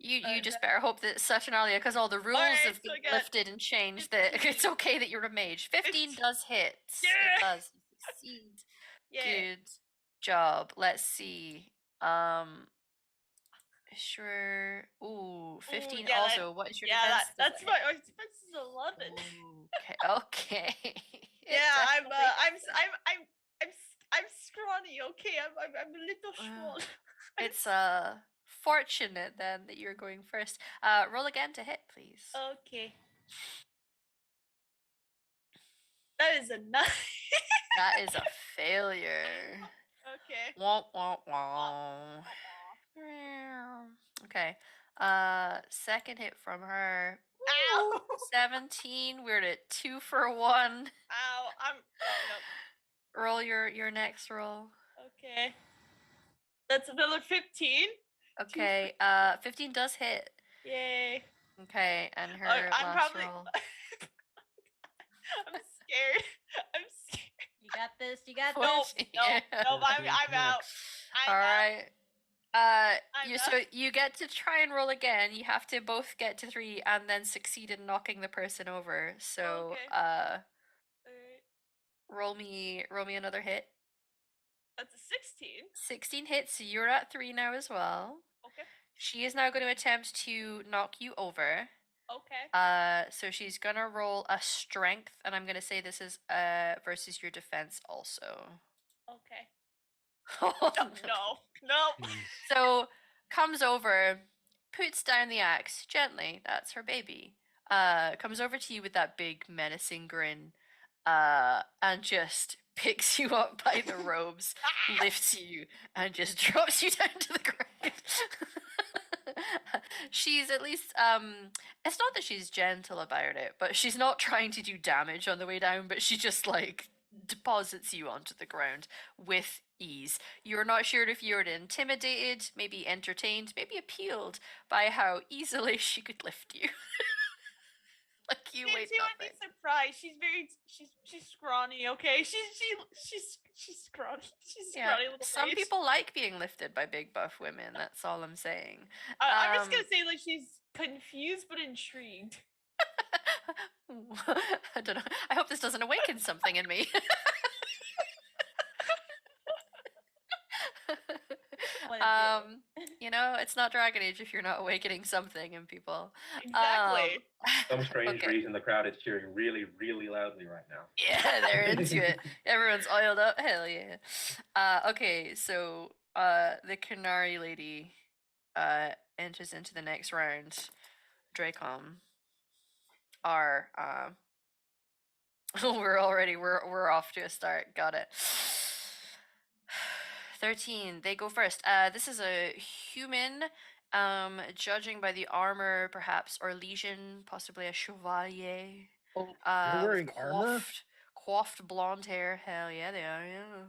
[SPEAKER 1] You just better hope that Saturnalia, because all the rules
[SPEAKER 2] Alright,
[SPEAKER 1] have
[SPEAKER 2] so
[SPEAKER 1] been
[SPEAKER 2] I got
[SPEAKER 1] lifted and changed, that it's
[SPEAKER 2] 15.
[SPEAKER 1] okay that you're a mage. 15 does hit.
[SPEAKER 2] Yeah!
[SPEAKER 1] It does. You succeed.
[SPEAKER 2] Yeah.
[SPEAKER 1] Good job. Let's see. Sure. Ooh, 15
[SPEAKER 2] yeah,
[SPEAKER 1] also. What is your
[SPEAKER 2] Yeah,
[SPEAKER 1] defense?
[SPEAKER 2] that's my defense is 11.
[SPEAKER 1] Okay. It
[SPEAKER 2] Yeah,
[SPEAKER 1] definitely-
[SPEAKER 2] I'm scrawny. Okay, I'm a little small.
[SPEAKER 1] It's fortunate then that you're going first. Roll again to hit, please.
[SPEAKER 2] Okay. That is a 9.
[SPEAKER 1] That is a failure.
[SPEAKER 2] Okay.
[SPEAKER 1] Womp womp womp. Okay. Second hit from her.
[SPEAKER 2] Ow!
[SPEAKER 1] Woo, 17. We're at 2 for 1.
[SPEAKER 2] Ow! Yep.
[SPEAKER 1] Roll your next roll.
[SPEAKER 2] Okay. That's another 15.
[SPEAKER 1] Okay. 15 does hit.
[SPEAKER 2] Yay.
[SPEAKER 1] Okay, and her
[SPEAKER 2] I'm
[SPEAKER 1] last
[SPEAKER 2] probably.
[SPEAKER 1] roll.
[SPEAKER 2] I'm scared. I'm scared.
[SPEAKER 4] You got this. You got
[SPEAKER 2] No,
[SPEAKER 4] this.
[SPEAKER 2] no, I'm out.
[SPEAKER 1] All right.
[SPEAKER 2] I'm
[SPEAKER 1] So you get to try and roll again. You have to both get to 3 and then succeed in knocking the person over. So
[SPEAKER 2] Okay. Alright.
[SPEAKER 1] roll me another hit.
[SPEAKER 2] That's a 16.
[SPEAKER 1] 16 hits, so you're at 3 now as well.
[SPEAKER 2] Okay.
[SPEAKER 1] She is now going to attempt to knock you over.
[SPEAKER 2] Okay.
[SPEAKER 1] So she's gonna roll a strength, and I'm gonna say this is versus your defense also.
[SPEAKER 2] Okay.
[SPEAKER 1] Oh,
[SPEAKER 2] No.
[SPEAKER 1] So comes over, puts down the axe gently. That's her baby. Comes over to you with that big menacing grin, and just picks you up by the robes, lifts you, and just drops you down to the ground. She's at least it's not that she's gentle about it, but she's not trying to do damage on the way down, but she just like deposits you onto the ground with ease. You're not sure if you're intimidated, maybe entertained, maybe appealed by how easily she could lift you. Like you
[SPEAKER 2] She
[SPEAKER 1] weighed
[SPEAKER 2] would be
[SPEAKER 1] nothing.
[SPEAKER 2] surprised. She's scrawny. Okay. She's scrawny. She's
[SPEAKER 1] Yeah,
[SPEAKER 2] scrawny little
[SPEAKER 1] some
[SPEAKER 2] face.
[SPEAKER 1] people like being lifted by big buff women. That's all I'm saying.
[SPEAKER 2] I'm just gonna say like she's confused but intrigued.
[SPEAKER 1] I don't know. I hope this doesn't awaken something in me.
[SPEAKER 4] What it did.
[SPEAKER 1] You know, it's not Dragon Age if you're not awakening something in people.
[SPEAKER 2] Exactly.
[SPEAKER 7] Some strange
[SPEAKER 1] Okay.
[SPEAKER 7] reason the crowd is cheering really, really loudly right now.
[SPEAKER 1] Yeah, they're into it. Everyone's oiled up. Hell yeah. Okay, so the Canary lady enters into the next round. Dracom. Are we're off to a start. Got it. 13. They go first. This is a human. Judging by the armor, perhaps, or legion, possibly a chevalier.
[SPEAKER 5] Oh,
[SPEAKER 1] With
[SPEAKER 5] they're wearing armor?
[SPEAKER 1] coiffed blonde hair. Hell yeah, they are. Yeah.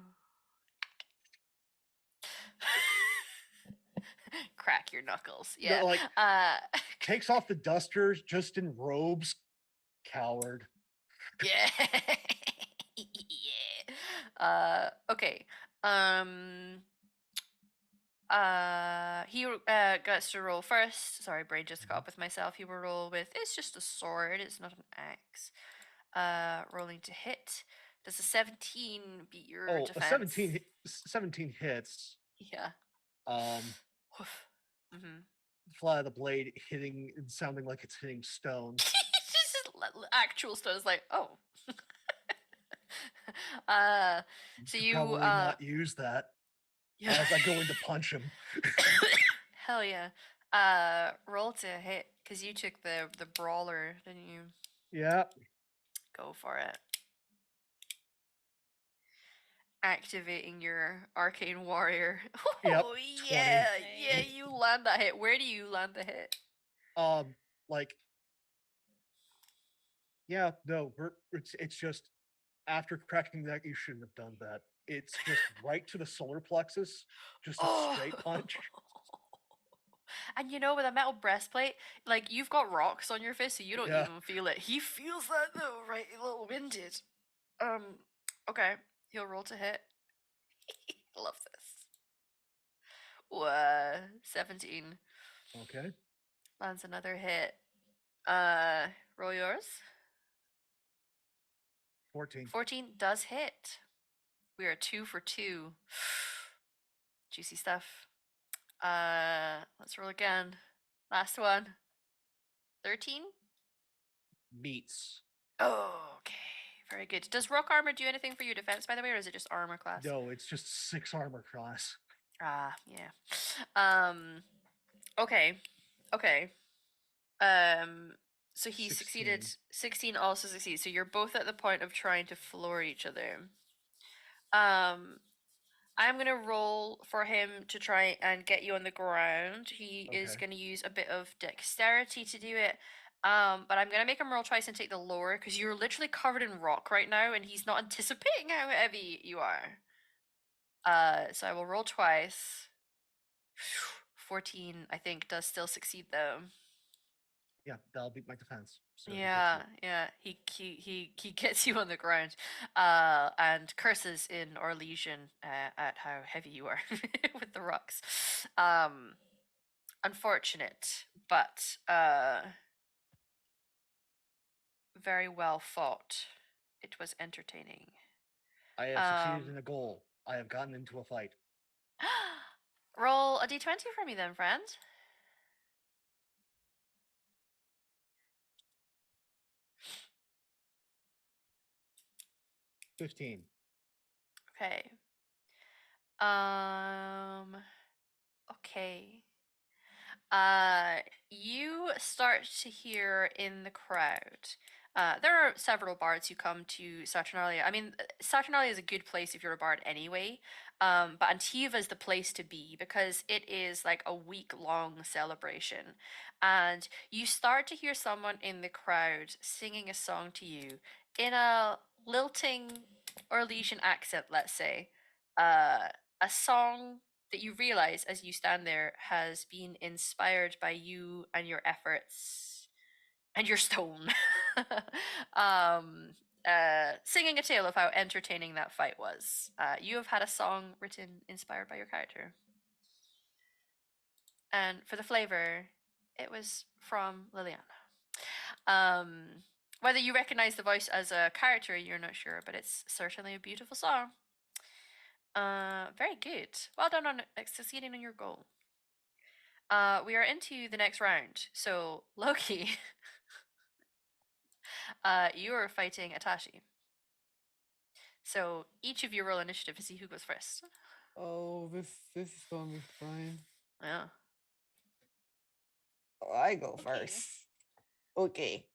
[SPEAKER 1] Crack your knuckles.
[SPEAKER 5] No,
[SPEAKER 1] Yeah.
[SPEAKER 5] like, takes off the dusters, just in robes. Coward.
[SPEAKER 1] Yeah. Yeah. Okay. He gets to roll first. Sorry, brain just got up with myself. He will roll with. It's just a sword. It's not an axe. Rolling to hit. Does a 17 beat your
[SPEAKER 5] Oh,
[SPEAKER 1] defense?
[SPEAKER 5] a 17 hits.
[SPEAKER 1] Yeah. Mm-hmm.
[SPEAKER 5] Fly of the blade hitting and sounding like it's hitting stone.
[SPEAKER 1] Just actual stones, like oh. So you
[SPEAKER 5] Probably not use that as I go in to punch him.
[SPEAKER 1] Hell yeah. Roll to hit, Because you took the brawler, didn't you?
[SPEAKER 5] Yeah.
[SPEAKER 1] Go for it. Activating your arcane warrior.
[SPEAKER 5] Yep,
[SPEAKER 1] Oh
[SPEAKER 5] 20.
[SPEAKER 1] yeah, yeah,
[SPEAKER 4] Nice.
[SPEAKER 1] you land that hit. Where do you land the hit?
[SPEAKER 5] Like, yeah, no, it's just after cracking that, you shouldn't have done that. It's just right to the solar plexus, just a straight punch.
[SPEAKER 1] And you know, with a metal breastplate, like you've got rocks on your fist, so you don't
[SPEAKER 5] Yeah.
[SPEAKER 1] even feel it. He feels that though, right? A little winded. Okay, he'll roll to hit. Love this. 17
[SPEAKER 5] Okay.
[SPEAKER 1] lands another hit. Roll yours.
[SPEAKER 5] 14.
[SPEAKER 1] 14 does hit. We are 2 for 2. Juicy stuff. Let's roll again. Last one. 13.
[SPEAKER 5] Meets.
[SPEAKER 1] Oh, okay. Very good. Does rock armor do anything for your defense, by the way, or is it just armor class?
[SPEAKER 5] No, it's just 6 armor class.
[SPEAKER 1] Ah, yeah. Okay. Okay. So he
[SPEAKER 5] 16.
[SPEAKER 1] succeeded. 16 also succeeds. So you're both at the point of trying to floor each other. I'm gonna roll for him to try and get you on the ground. He is
[SPEAKER 5] Okay.
[SPEAKER 1] gonna use a bit of dexterity to do it. But I'm gonna make him roll twice and take the lower because you're literally covered in rock right now, and he's not anticipating how heavy you are. So I will roll twice. 14, I think, does still succeed though.
[SPEAKER 5] Yeah, that'll beat my defense. So he gets
[SPEAKER 1] Yeah,
[SPEAKER 5] you.
[SPEAKER 1] yeah. He gets you on the ground, and curses in Orlesian at how heavy you are with the rocks. Unfortunate, but very well fought. It was entertaining.
[SPEAKER 5] I have succeeded
[SPEAKER 1] Um,
[SPEAKER 5] in a goal. I have gotten into a fight.
[SPEAKER 1] Roll a d20 for me then, friend.
[SPEAKER 5] 15.
[SPEAKER 1] Okay. Okay. You start to hear in the crowd. There are several bards who come to Saturnalia. I mean, Saturnalia is a good place if you're a bard anyway. But Antiva is the place to be because it is like a week-long celebration, and you start to hear someone in the crowd singing a song to you in a lilting Orlesian accent, let's say. A song that you realize as you stand there has been inspired by you and your efforts and your stone. Singing a tale of how entertaining that fight was. You have had a song written inspired by your character. And for the flavor, it was from Liliana. Whether you recognize the voice as a character, you're not sure, but it's certainly a beautiful song. Very good. Well done on succeeding on your goal. We are into the next round. So Loki, you are fighting Atashi. So each of you roll initiative to see who goes first.
[SPEAKER 3] Oh, this is gonna be fun.
[SPEAKER 1] Yeah.
[SPEAKER 3] Oh, I go
[SPEAKER 4] Okay.
[SPEAKER 3] first. Okay.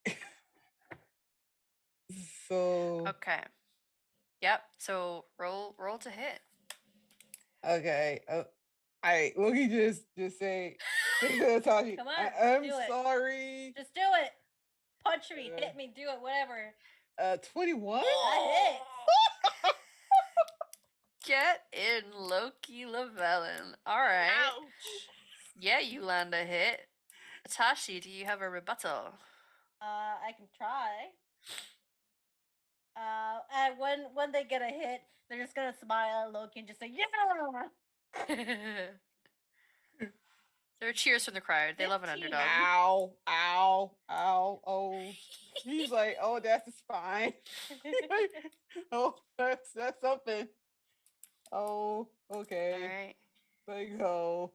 [SPEAKER 3] So
[SPEAKER 1] Okay. Yep. So roll to hit.
[SPEAKER 3] okay. I will he just say Tashi,
[SPEAKER 4] Come on,
[SPEAKER 3] I am
[SPEAKER 4] do it.
[SPEAKER 3] sorry.
[SPEAKER 4] Just do it. Punch me,
[SPEAKER 3] Uh,
[SPEAKER 4] hit me, do it, whatever.
[SPEAKER 3] 21?
[SPEAKER 4] That hits.
[SPEAKER 1] Get in, Loki Llewellyn. All right.
[SPEAKER 2] Ouch.
[SPEAKER 1] Yeah, you land a hit. Atashi, do you have a rebuttal?
[SPEAKER 4] I can try. And when they get a hit, they're just gonna smile at Loki and just say, "Yeah."
[SPEAKER 1] There are cheers from the crowd. They love an
[SPEAKER 4] 15.
[SPEAKER 1] underdog.
[SPEAKER 3] Ow, ow, ow, oh. He's like, oh, that's a spine. Oh, that's something. Oh,
[SPEAKER 1] All
[SPEAKER 3] okay.
[SPEAKER 1] right.
[SPEAKER 3] There you go.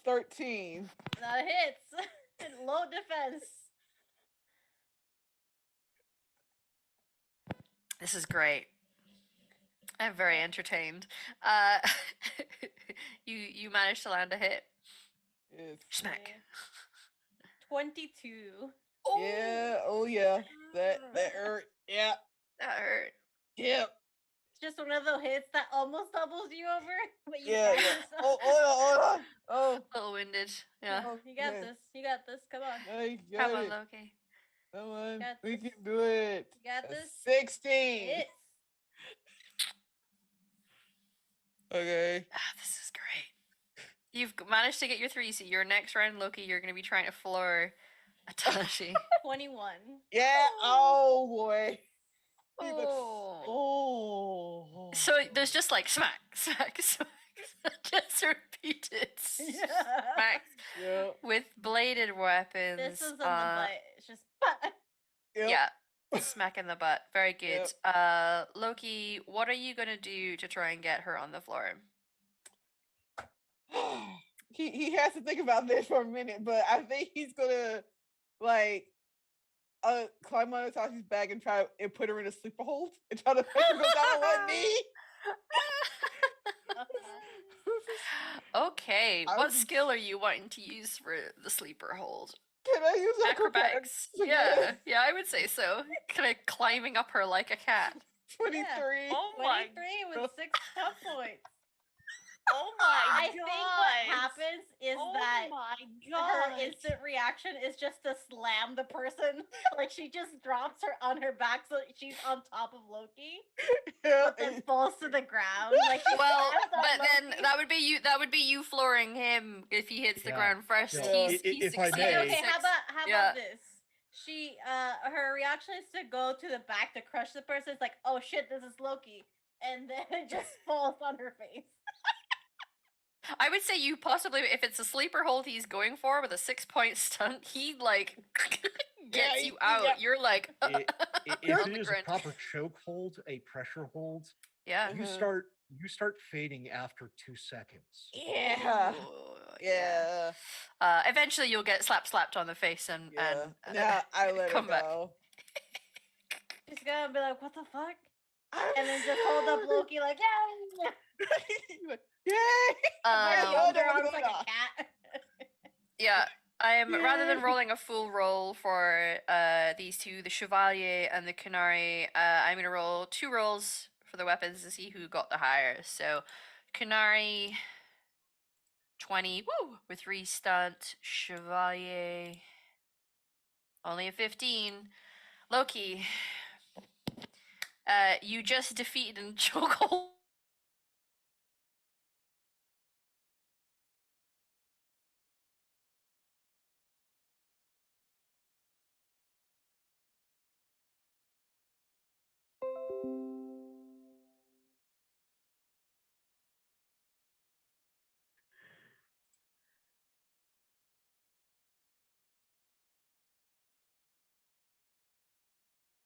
[SPEAKER 3] 13.
[SPEAKER 4] That hits. Low defense.
[SPEAKER 1] This is great. I'm very entertained. Uh, you managed to land a hit.
[SPEAKER 3] Yes.
[SPEAKER 1] Smack.
[SPEAKER 4] 22.
[SPEAKER 3] Yeah. Oh yeah. That hurt. Yeah.
[SPEAKER 1] That hurt.
[SPEAKER 3] Yep.
[SPEAKER 4] It's just one of those hits that almost doubles you over, but you
[SPEAKER 3] Yeah.
[SPEAKER 4] catch
[SPEAKER 3] Yeah.
[SPEAKER 4] yourself.
[SPEAKER 3] Oh, hold on. Oh.
[SPEAKER 1] A little winded. Yeah.
[SPEAKER 3] Oh,
[SPEAKER 4] You got
[SPEAKER 3] okay.
[SPEAKER 4] this. You got this. Come on.
[SPEAKER 3] I
[SPEAKER 1] Come
[SPEAKER 3] got
[SPEAKER 1] on,
[SPEAKER 3] it.
[SPEAKER 1] Loki.
[SPEAKER 3] Come on.
[SPEAKER 4] Got
[SPEAKER 3] We
[SPEAKER 4] this.
[SPEAKER 3] can do it.
[SPEAKER 4] You got
[SPEAKER 3] A
[SPEAKER 4] this.
[SPEAKER 3] 16.
[SPEAKER 4] Hits.
[SPEAKER 3] Okay.
[SPEAKER 1] This is great. You've managed to get your 3, so your next round, Loki, you're going to be trying to floor Atashi.
[SPEAKER 4] 21.
[SPEAKER 3] Yeah. Oh boy. He's like,
[SPEAKER 1] Oh.
[SPEAKER 3] oh.
[SPEAKER 1] So there's just like smack, smack, smack. Just repeated smack
[SPEAKER 3] Yeah.
[SPEAKER 1] with bladed weapons.
[SPEAKER 4] This is in the butt. It's just.
[SPEAKER 3] Yep.
[SPEAKER 1] Yeah, smack in the butt. Very good.
[SPEAKER 3] Yep.
[SPEAKER 1] Loki, what are you gonna do to try and get her on the floor?
[SPEAKER 3] He has to think about this for a minute, but I think he's gonna like climb on Natasha's back and try and put her in a sleeper hold and try to make her go down on one knee.
[SPEAKER 1] Okay,
[SPEAKER 3] I
[SPEAKER 1] what
[SPEAKER 3] was-
[SPEAKER 1] skill are you wanting to use for the sleeper hold?
[SPEAKER 3] Can I use
[SPEAKER 1] Acrobatics. Yeah, yeah, I would say so. Kind of climbing up her like a cat.
[SPEAKER 3] 23.
[SPEAKER 2] Oh my
[SPEAKER 4] 23 with 6 tough points.
[SPEAKER 2] Oh my
[SPEAKER 4] I
[SPEAKER 2] god.
[SPEAKER 4] think what happens is
[SPEAKER 2] Oh
[SPEAKER 4] that
[SPEAKER 2] my
[SPEAKER 4] her
[SPEAKER 2] god.
[SPEAKER 4] instant reaction is just to slam the person. Like she just drops her on her back so she's on top of Loki,
[SPEAKER 3] Yeah,
[SPEAKER 4] but then falls to the ground. Like she
[SPEAKER 1] Well,
[SPEAKER 4] slams on
[SPEAKER 1] but then
[SPEAKER 4] Loki.
[SPEAKER 1] that would be you. That would be you flooring him if he hits the
[SPEAKER 5] Yeah.
[SPEAKER 1] ground first.
[SPEAKER 5] So,
[SPEAKER 1] He
[SPEAKER 5] if I
[SPEAKER 1] succeeds.
[SPEAKER 5] may-
[SPEAKER 4] Okay, how
[SPEAKER 1] Yeah.
[SPEAKER 4] about this? She her reaction is to go to the back to crush the person. It's like, oh shit, this is Loki, and then it just falls on her face.
[SPEAKER 1] I would say you possibly, if it's a sleeper hold he's going for with a 6-point stunt, he like gets you out.
[SPEAKER 3] yeah.
[SPEAKER 1] You're like
[SPEAKER 5] If
[SPEAKER 1] on
[SPEAKER 5] it
[SPEAKER 1] the
[SPEAKER 5] is a
[SPEAKER 1] ground.
[SPEAKER 5] proper choke hold, a pressure hold,
[SPEAKER 1] Yeah.
[SPEAKER 5] you
[SPEAKER 3] Mhm.
[SPEAKER 5] start fading after 2 seconds.
[SPEAKER 3] Yeah.
[SPEAKER 1] Ooh,
[SPEAKER 3] Yeah.
[SPEAKER 1] Eventually, you'll get slapped on the face and
[SPEAKER 3] Yeah.
[SPEAKER 1] and
[SPEAKER 3] Now I let
[SPEAKER 1] come
[SPEAKER 3] it
[SPEAKER 1] back.
[SPEAKER 3] go.
[SPEAKER 4] She's gonna be like, what the fuck? And then just hold up Loki like, yeah.
[SPEAKER 3] Like, yay!
[SPEAKER 4] Her
[SPEAKER 3] Oh,
[SPEAKER 4] arms
[SPEAKER 3] no,
[SPEAKER 4] are
[SPEAKER 3] no,
[SPEAKER 4] like
[SPEAKER 3] no.
[SPEAKER 4] a cat.
[SPEAKER 1] Yeah. Rather than
[SPEAKER 3] Yay.
[SPEAKER 1] rolling a full roll for these two, the Chevalier and the Canary, I'm gonna roll 2 rolls for the weapons to see who got the higher. So, Canary 20, woo, with 3 stunt. Chevalier only a 15. Loki, you just defeated and chokehold.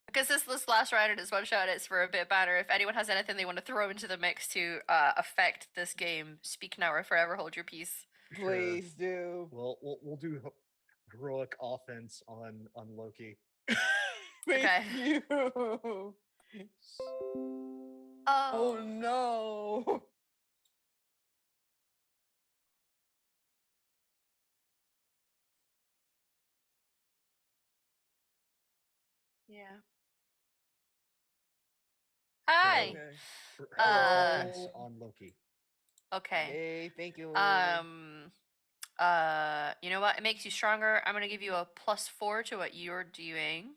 [SPEAKER 1] Because this last round is one shot, it's for a bit banner. If anyone has anything they want to throw into the mix to affect this game, speak now or forever hold your peace.
[SPEAKER 5] Sure.
[SPEAKER 3] Please do.
[SPEAKER 5] We'll do heroic offense on Loki.
[SPEAKER 3] Thank
[SPEAKER 1] Okay.
[SPEAKER 3] you. Oh no.
[SPEAKER 1] Yeah. Hi.
[SPEAKER 3] Okay.
[SPEAKER 5] Heroic
[SPEAKER 1] Uh,
[SPEAKER 5] offense on Loki.
[SPEAKER 1] Okay.
[SPEAKER 3] Yay, thank you.
[SPEAKER 1] You know what? It makes you stronger. I'm gonna give you a +4 to what you're doing.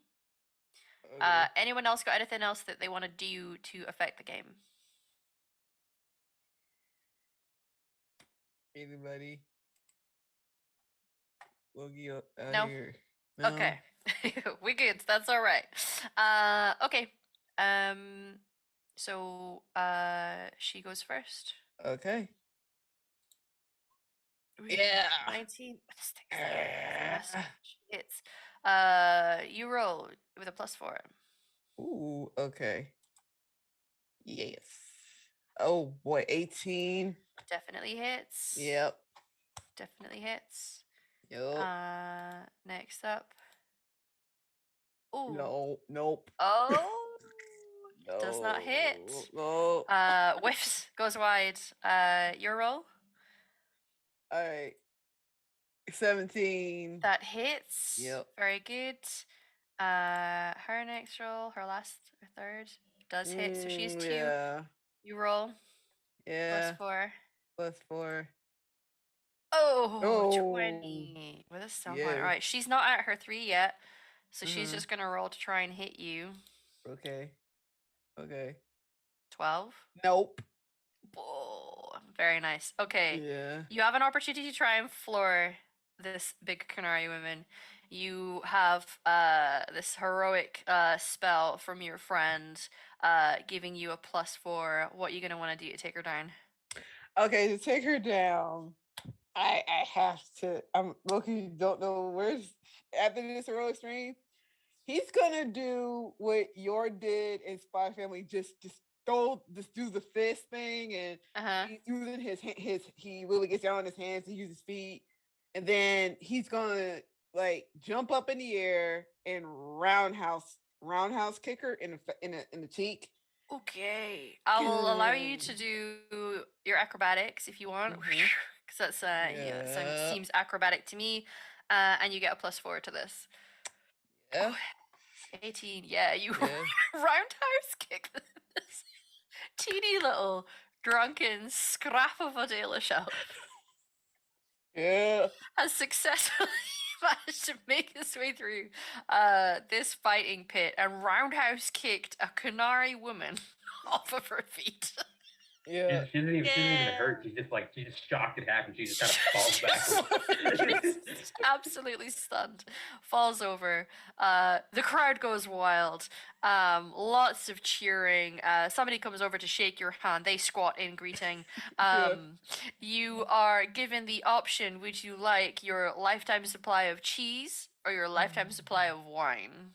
[SPEAKER 3] Okay.
[SPEAKER 1] Anyone else got anything else that they want to do to affect the game?
[SPEAKER 3] Anybody? Logie out
[SPEAKER 1] No?
[SPEAKER 3] here.
[SPEAKER 1] Okay. We good. That's all right. Okay. So she goes first.
[SPEAKER 3] Okay.
[SPEAKER 1] Ooh,
[SPEAKER 3] Yeah.
[SPEAKER 1] 19. This thing's like it's you roll with a +4.
[SPEAKER 3] Ooh, okay. Yes. Oh boy, 18.
[SPEAKER 1] Definitely hits.
[SPEAKER 3] Yep.
[SPEAKER 1] Definitely hits.
[SPEAKER 3] Yep.
[SPEAKER 1] Next up. Ooh.
[SPEAKER 3] No, nope.
[SPEAKER 1] Oh. Does not hit.
[SPEAKER 3] No.
[SPEAKER 1] Whiffs, goes wide. Your roll?
[SPEAKER 3] Alright. 17.
[SPEAKER 1] That hits.
[SPEAKER 3] Yep.
[SPEAKER 1] Very good. Her next roll, her last or third, does hit. So she's 2.
[SPEAKER 3] Yeah.
[SPEAKER 1] You roll.
[SPEAKER 3] Yeah.
[SPEAKER 1] +4.
[SPEAKER 3] +4.
[SPEAKER 1] Oh,
[SPEAKER 3] Oh.
[SPEAKER 1] 20 with a stun point.
[SPEAKER 3] Yeah.
[SPEAKER 1] Right, she's not at her 3 yet, so she's
[SPEAKER 3] Mhm.
[SPEAKER 1] just gonna roll to try and hit you.
[SPEAKER 3] Okay. Okay.
[SPEAKER 1] 12.
[SPEAKER 3] Nope.
[SPEAKER 1] Oh, very nice. Okay,
[SPEAKER 3] Yeah.
[SPEAKER 1] you have an opportunity to try and floor this big Canary woman. You have this heroic spell from your friend giving you a +4. What are you gonna want to do to take her down?
[SPEAKER 3] Okay, to take her down, I have to. I'm looking. Don't know where's after this heroic stream. He's gonna do what Yor did in Spy Family. Just do the fist thing, and
[SPEAKER 1] Uh-huh.
[SPEAKER 3] he's using he really gets down on his hands and uses his feet, and then he's gonna like jump up in the air and roundhouse kicker in the cheek.
[SPEAKER 1] Okay, I will allow you
[SPEAKER 3] Good.
[SPEAKER 1] to do your acrobatics if you want,
[SPEAKER 3] Mhm.
[SPEAKER 1] because that's
[SPEAKER 3] Yeah.
[SPEAKER 1] seems acrobatic to me. And you get a +4 to this.
[SPEAKER 3] Yeah.
[SPEAKER 1] 18. Yeah, you
[SPEAKER 3] Yeah.
[SPEAKER 1] roundhouse kick this teeny little drunken scrap of a Dalish elf
[SPEAKER 3] Yeah.
[SPEAKER 1] has successfully managed to make his way through this fighting pit and roundhouse kicked a Canary woman off of her feet.
[SPEAKER 3] Yeah.
[SPEAKER 7] She doesn't even hurt.
[SPEAKER 2] Yeah.
[SPEAKER 7] She's just shocked it happened. She just kind of falls backwards.
[SPEAKER 1] She's absolutely stunned, falls over. The crowd goes wild. Lots of cheering. Somebody comes over to shake your hand. They squat in greeting.
[SPEAKER 3] Yeah.
[SPEAKER 1] You are given the option: would you like your lifetime supply of cheese or your lifetime supply of wine?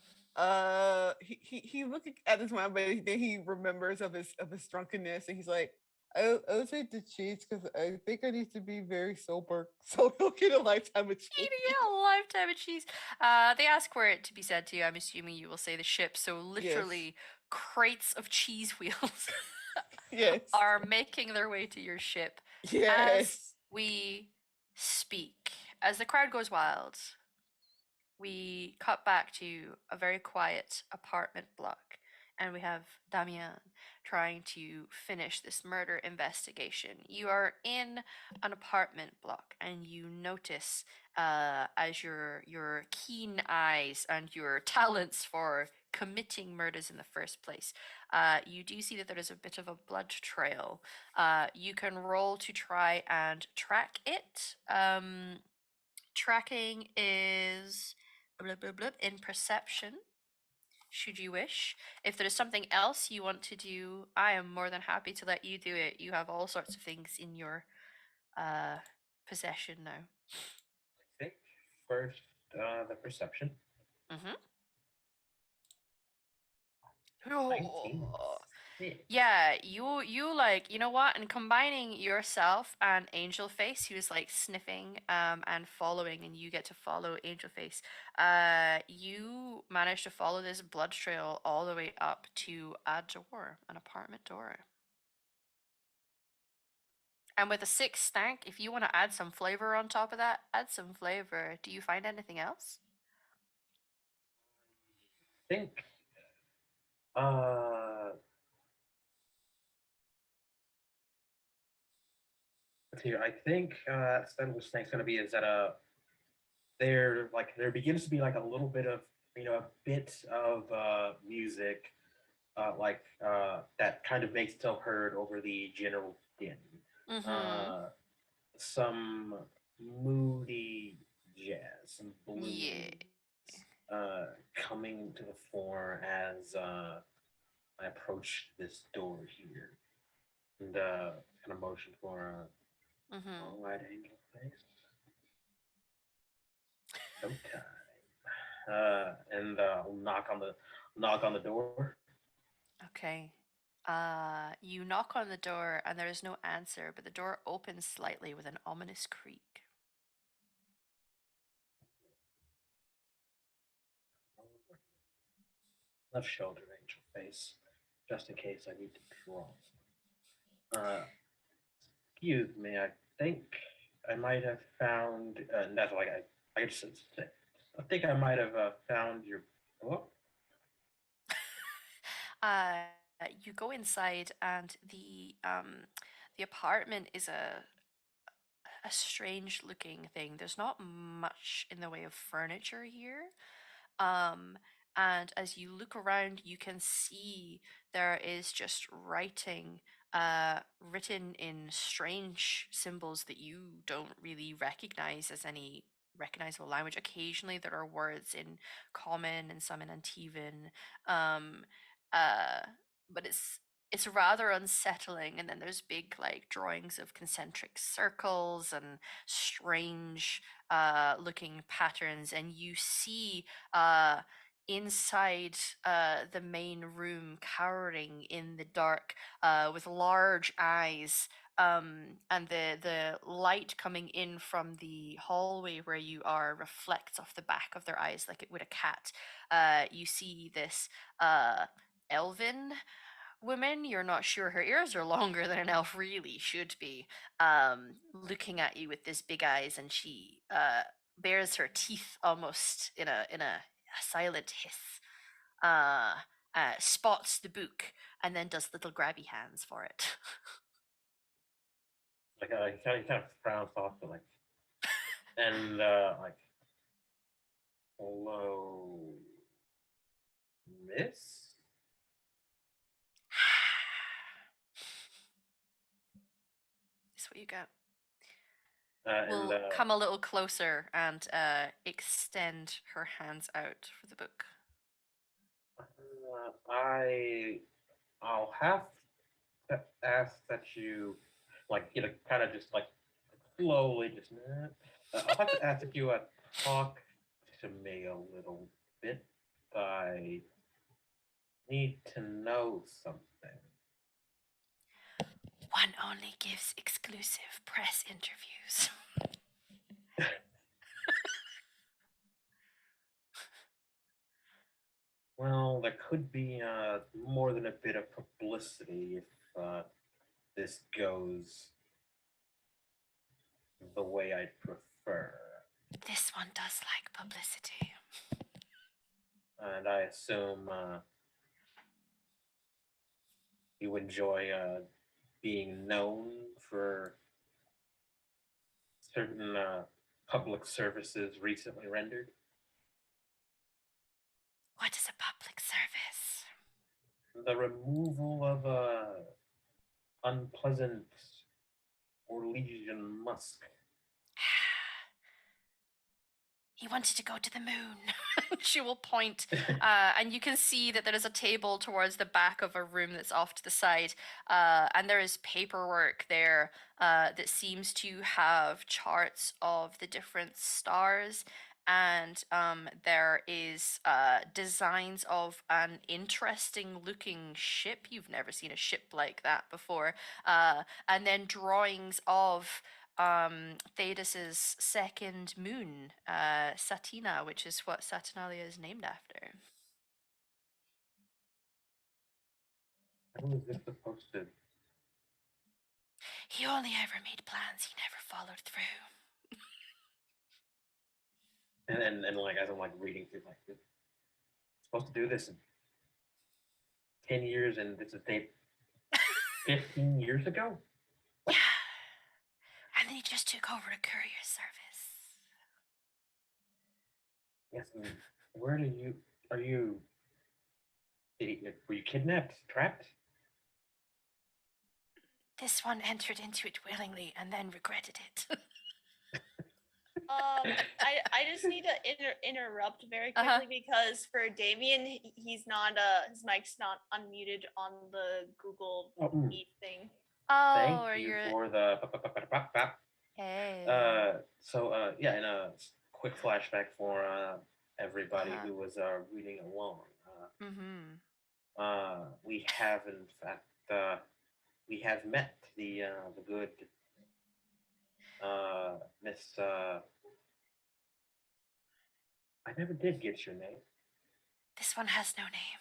[SPEAKER 3] He looking at this one, but then he remembers of his drunkenness, and he's like, I'll take the cheese because I think I need to be very sober, so he'll get a lifetime of cheese.
[SPEAKER 1] Eating a lifetime of cheese. They ask where it to be said to. I'm assuming you will say the ship. So literally, crates of cheese wheels
[SPEAKER 3] Yes.
[SPEAKER 1] are making their way to your ship as
[SPEAKER 3] Yes.
[SPEAKER 1] we speak. As the crowd goes wild, we cut back to a very quiet apartment block, and we have Damien trying to finish this murder investigation. You are in an apartment block, and you notice as your keen eyes and your talents for committing murders in the first place, you do see that there is a bit of a blood trail. You can roll to try and track it. Tracking is blah, blah, blah, in perception, should you wish. If there is something else you want to do, I am more than happy to let you do it. You have all sorts of things in your possession now.
[SPEAKER 7] I think first the perception.
[SPEAKER 1] Mm-hmm.
[SPEAKER 7] 19.
[SPEAKER 1] Yeah, you like, you know what? And combining yourself and Angel Face, who's like sniffing and following, and you get to follow Angel Face. You manage to follow this blood trail all the way up to a door, an apartment door. And with a 6 stank, if you want to add some flavor on top of that, add some flavor. Do you find anything else?
[SPEAKER 7] I think uh let's see, I think Sten was saying it's gonna be is that there begins to be like a little bit of a bit of music that kind of makes itself heard over the general din.
[SPEAKER 1] Mm-hmm.
[SPEAKER 7] Some moody jazz, some blues
[SPEAKER 1] Yeah.
[SPEAKER 7] coming to the fore as I approach this door here, and kind of motion for
[SPEAKER 1] Mm-hmm.
[SPEAKER 7] a wide angle face. Showtime. And I'll knock on the door.
[SPEAKER 1] Okay. You knock on the door and there is no answer, but the door opens slightly with an ominous creak.
[SPEAKER 7] Left shoulder, angel face, just in case I need to draw. Excuse me, I think I might have found, and that's like I just say, I think I might have found your book.
[SPEAKER 1] uh, you go inside, and the apartment is a strange looking thing. There's not much in the way of furniture here. Um, and as you look around, you can see there is just writing written in strange symbols that you don't really recognize as any recognizable language. Occasionally, there are words in Common and some in Antivan. Um, uh, but it's rather unsettling. And then there's big like drawings of concentric circles and strange looking patterns, and you see uh, inside the main room, cowering in the dark, with large eyes. And the light coming in from the hallway where you are reflects off the back of their eyes like it would a cat. You see this elven woman. You're not sure her ears are longer than an elf really should be. Looking at you with this big eyes, and she bares her teeth almost in a silent hiss. Uh, Spots the book and then does little grabby hands for it.
[SPEAKER 7] Like he kind of frowns thoughtfully, and like, hello, miss.
[SPEAKER 1] That's what you get.
[SPEAKER 7] And
[SPEAKER 1] We'll come a little closer and extend her hands out for the book.
[SPEAKER 7] I'll have to ask that you, like, kind of just like slowly, just. I'll have to ask if you talk to me a little bit. I need to know something.
[SPEAKER 1] One only gives exclusive press interviews.
[SPEAKER 7] Well, there could be more than a bit of publicity if this goes the way I prefer.
[SPEAKER 1] This one does like publicity.
[SPEAKER 7] And I assume you enjoy being known for certain public services recently rendered.
[SPEAKER 1] What is a public service?
[SPEAKER 7] The removal of unpleasant or legion musk.
[SPEAKER 1] He wanted to go to the moon. She will point, and you can see that there is a table towards the back of a room that's off to the side, and there is paperwork there that seems to have charts of the different stars, and there is designs of an interesting looking ship. You've never seen a ship like that before, and then drawings of Thaddeus's second moon, Satina, which is what Saturnalia is named after.
[SPEAKER 7] How is this supposed to?
[SPEAKER 1] He only ever made plans, he never followed through.
[SPEAKER 7] And like as I'm like reading through, like, this, supposed to do this in 10 years, and this is date 15 years ago.
[SPEAKER 1] Yeah. And then he just took over a courier service.
[SPEAKER 7] Yes. And where do you? Are you? Were you kidnapped? Trapped?
[SPEAKER 1] This one entered into it willingly and then regretted it.
[SPEAKER 2] I just need to interrupt very quickly
[SPEAKER 1] Uh-huh.
[SPEAKER 2] because for Damien, he's not his mic's not unmuted on the Google
[SPEAKER 7] Oh,
[SPEAKER 2] Meet thing.
[SPEAKER 1] Oh,
[SPEAKER 7] Thank
[SPEAKER 1] or
[SPEAKER 7] you
[SPEAKER 1] you're.
[SPEAKER 7] for the.
[SPEAKER 1] Hey.
[SPEAKER 7] Yeah, and a quick flashback for everybody
[SPEAKER 1] Uh-huh.
[SPEAKER 7] who was reading along.
[SPEAKER 1] Mm-hmm.
[SPEAKER 7] We have in fact we have met the good Miss. I never did get your name.
[SPEAKER 1] This one has no name.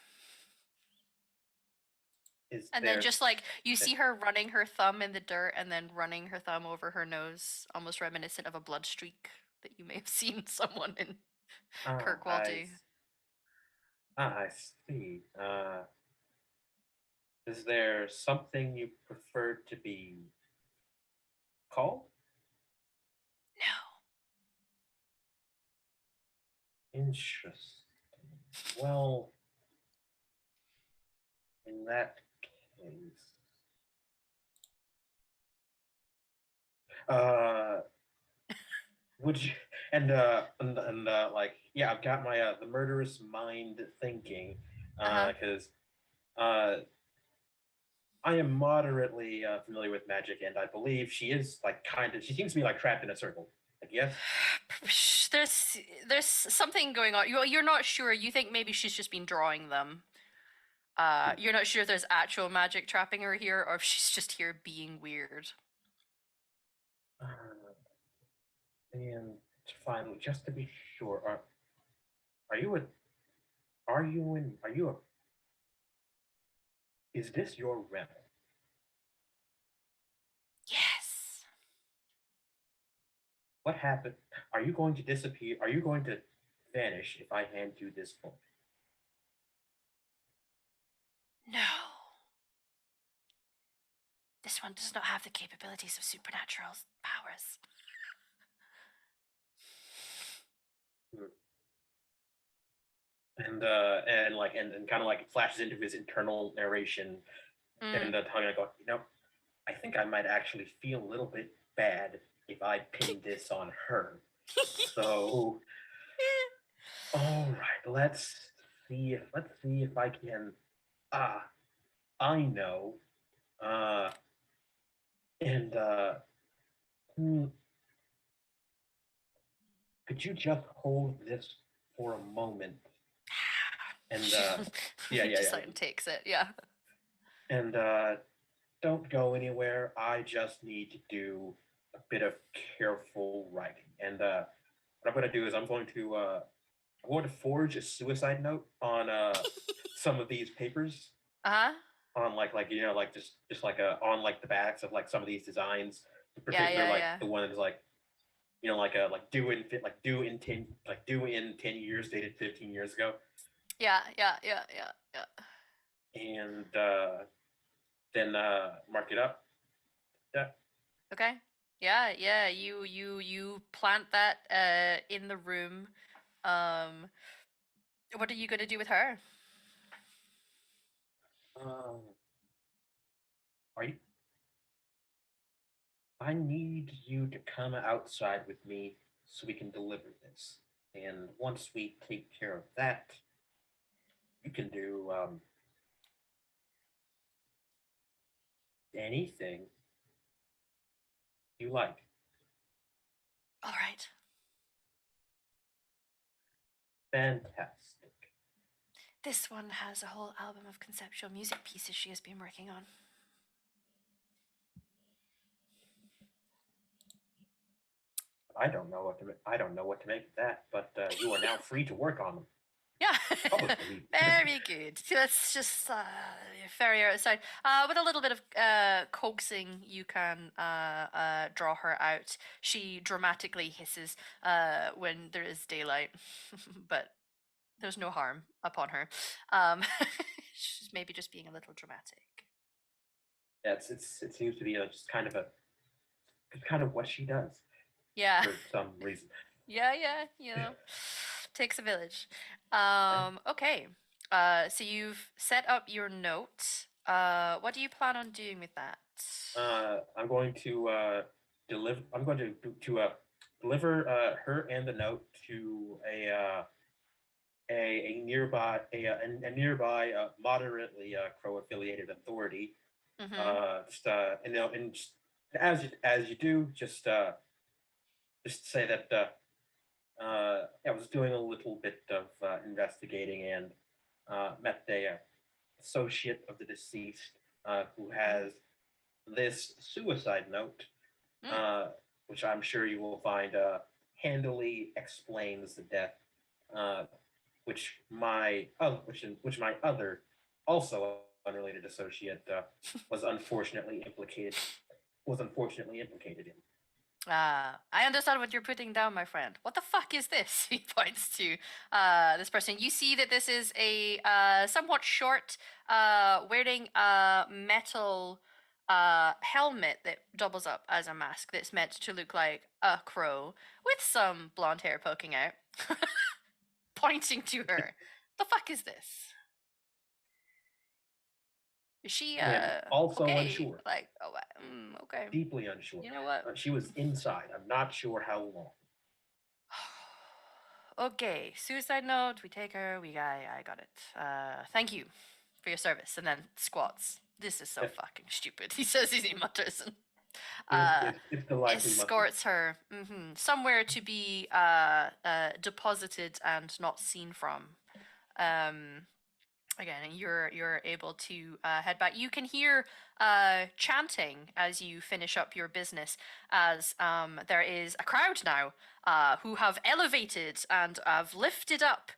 [SPEAKER 7] Is
[SPEAKER 1] And
[SPEAKER 7] there
[SPEAKER 1] then just like you see her running her thumb in the dirt and then running her thumb over her nose, almost reminiscent of a blood streak that you may have seen someone in
[SPEAKER 7] ah,
[SPEAKER 1] Kirkwall do.
[SPEAKER 7] I see. Is there something you prefer to be called?
[SPEAKER 1] No.
[SPEAKER 7] Interesting. Well, in that case, uh, would you? And like, yeah, I've got my the murderous mind thinking,
[SPEAKER 1] Uh-huh.
[SPEAKER 7] because uh, I am moderately familiar with magic, and I believe she is like kind of. She seems to be like trapped in a circle. Like, yes.
[SPEAKER 1] There's something going on. You're not sure. You think maybe she's just been drawing them. You're not sure if there's actual magic trapping her here or if she's just here being weird.
[SPEAKER 7] Uh, and finally, just to be sure, are you a are you a is this your realm?
[SPEAKER 1] Yes.
[SPEAKER 7] What happened? Are you going to disappear? Are you going to vanish if I hand you this phone?
[SPEAKER 1] No. This one does not have the capabilities of supernatural powers.
[SPEAKER 7] And kind of like flashes into his internal narration and tongue. I go, I think I might actually feel a little bit bad if I pin this on her. So, all right, let's see if I can. Ah, I know. Uh, and hmm, could you just hold this for a moment? And yeah,
[SPEAKER 1] He
[SPEAKER 7] yeah,
[SPEAKER 1] just
[SPEAKER 7] yeah.
[SPEAKER 1] like takes it, yeah.
[SPEAKER 7] And don't go anywhere. I just need to do a bit of careful writing. And what I'm going to do is I'm going to forge a suicide note on some of these papers
[SPEAKER 1] Uh-huh.
[SPEAKER 7] on like just like on like the backs of like some of these designs. In
[SPEAKER 1] Yeah,
[SPEAKER 7] particular,
[SPEAKER 1] yeah,
[SPEAKER 7] like
[SPEAKER 1] yeah.
[SPEAKER 7] the one that's like like due in 10 years, dated 15 years ago,
[SPEAKER 1] Yeah, yeah, yeah, yeah, yeah.
[SPEAKER 7] and then mark it up. Yeah.
[SPEAKER 1] Okay. Yeah, yeah. You plant that in the room. Um what are you gonna do with her?
[SPEAKER 7] Um, are you? I need you to come outside with me so we can deliver this. And once we take care of that, you can do anything you like.
[SPEAKER 1] All right.
[SPEAKER 7] Fantastic.
[SPEAKER 1] This one has a whole album of conceptual music pieces she has been working on.
[SPEAKER 7] I don't know what to make of that, but you are now free to work on them
[SPEAKER 1] Yeah.
[SPEAKER 7] publicly.
[SPEAKER 1] Very good. Let's just ferry her outside. With a little bit of coaxing, you can draw her out. She dramatically hisses when there is daylight, but there's no harm upon her. She's maybe just being a little dramatic.
[SPEAKER 7] Yeah, it seems to be it's kind of what she does
[SPEAKER 1] Yeah.
[SPEAKER 7] for some reason.
[SPEAKER 1] Yeah, yeah, you know. Takes a village. Okay. So you've set up your note. What do you plan on doing with that?
[SPEAKER 7] I'm going to deliver. I'm going to deliver her and the note to a nearby a nearby moderately crow affiliated authority.
[SPEAKER 1] Mm-hmm.
[SPEAKER 7] And just, as you do, just say that I was doing a little bit of investigating and met a associate of the deceased who has this suicide note, uh, which I'm sure you will find handily explains the death, which my other also unrelated associate was unfortunately implicated in.
[SPEAKER 1] I understand what you're putting down, my friend. What the fuck is this? He points to this person. You see that this is a somewhat short, wearing a metal helmet that doubles up as a mask that's meant to look like a crow with some blonde hair poking out, pointing to her. The fuck is this? Is she
[SPEAKER 7] I am also
[SPEAKER 1] okay?
[SPEAKER 7] unsure.
[SPEAKER 1] Like, oh, okay.
[SPEAKER 7] Deeply unsure.
[SPEAKER 1] You know what?
[SPEAKER 7] She was inside. I'm not sure how long.
[SPEAKER 1] Okay, suicide note. We take her. I got it. Thank you for your service. And then squats. This is so
[SPEAKER 7] Yeah.
[SPEAKER 1] fucking stupid. He says he mutters and
[SPEAKER 7] It's the likely must be.
[SPEAKER 1] escorts her somewhere to be deposited and not seen from. Again, you're able to head back. You can hear chanting as you finish up your business, as there is a crowd now who have elevated and have lifted up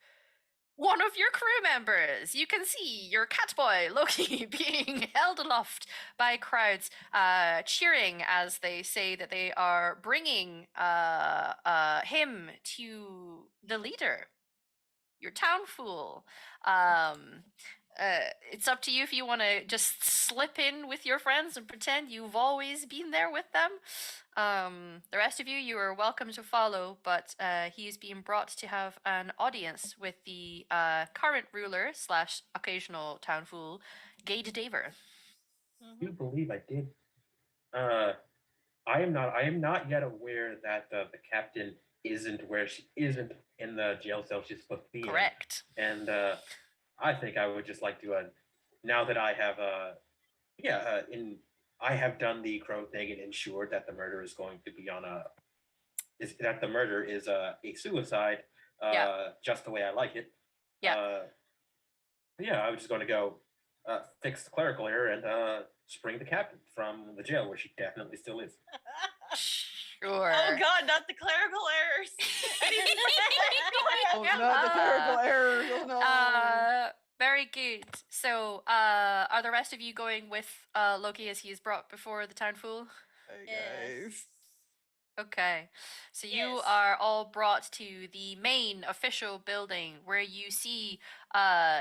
[SPEAKER 1] one of your crew members. You can see your catboy Loki being held aloft by crowds, cheering as they say that they are bringing him to the leader, your town fool. It's up to you if you want to just slip in with your friends and pretend you've always been there with them. The rest of you are welcome to follow, but he is being brought to have an audience with the current ruler slash occasional town fool, Gade Daver.
[SPEAKER 7] Do you believe I did? I am not yet aware that the captain isn't in the jail cell she's supposed to be in.
[SPEAKER 1] Correct.
[SPEAKER 7] And I think I would just like to now that I have I have done the crow thing and ensured that the murder is going to be that the murder is a suicide, just the way I like it.
[SPEAKER 1] Yeah.
[SPEAKER 7] I was just going to go fix the clerical error and spring the captain from the jail where she definitely still is.
[SPEAKER 1] Sure.
[SPEAKER 2] Oh god, not the clerical errors.
[SPEAKER 3] Oh, not the clerical errors. Oh no.
[SPEAKER 1] Very good. So, are the rest of you going with Loki as he is brought before the town fool?
[SPEAKER 3] Hey
[SPEAKER 4] Yes.
[SPEAKER 3] guys.
[SPEAKER 1] Okay. So you
[SPEAKER 2] Yes.
[SPEAKER 1] are all brought to the main official building where you see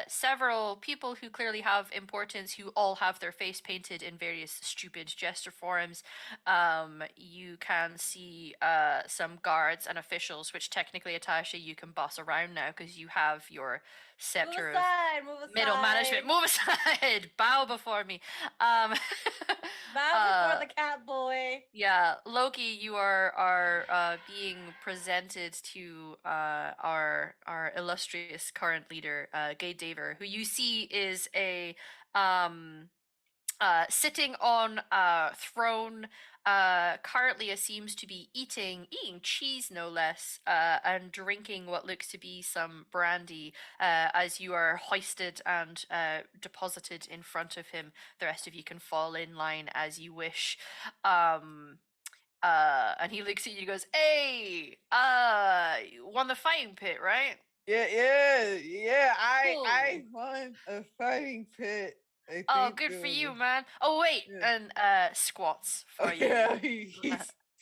[SPEAKER 1] several people who clearly have importance, who all have their face painted in various stupid gesture forms. You can see some guards and officials, which technically, Atasha, you can boss around now because you have your scepter
[SPEAKER 4] Move
[SPEAKER 1] of
[SPEAKER 4] aside, move aside.
[SPEAKER 1] middle management. Move aside. Bow before me.
[SPEAKER 4] Bow before the cat boy.
[SPEAKER 1] Yeah, Loki, you are being presented to our illustrious current leader, Gay Daver, who you see is a sitting on a throne. Currently, it seems to be eating cheese, no less, and drinking what looks to be some brandy. As you are hoisted and deposited in front of him, the rest of you can fall in line as you wish. And he looks at you and goes, "Hey, you won the fighting pit, right?"
[SPEAKER 3] Yeah. I
[SPEAKER 1] Cool.
[SPEAKER 3] won a fighting pit. I
[SPEAKER 1] Oh,
[SPEAKER 3] think
[SPEAKER 1] good
[SPEAKER 3] it
[SPEAKER 1] for
[SPEAKER 3] was
[SPEAKER 1] you, man. Oh wait,
[SPEAKER 3] Yeah.
[SPEAKER 1] and squats
[SPEAKER 3] Oh
[SPEAKER 1] for you.
[SPEAKER 3] yeah, he's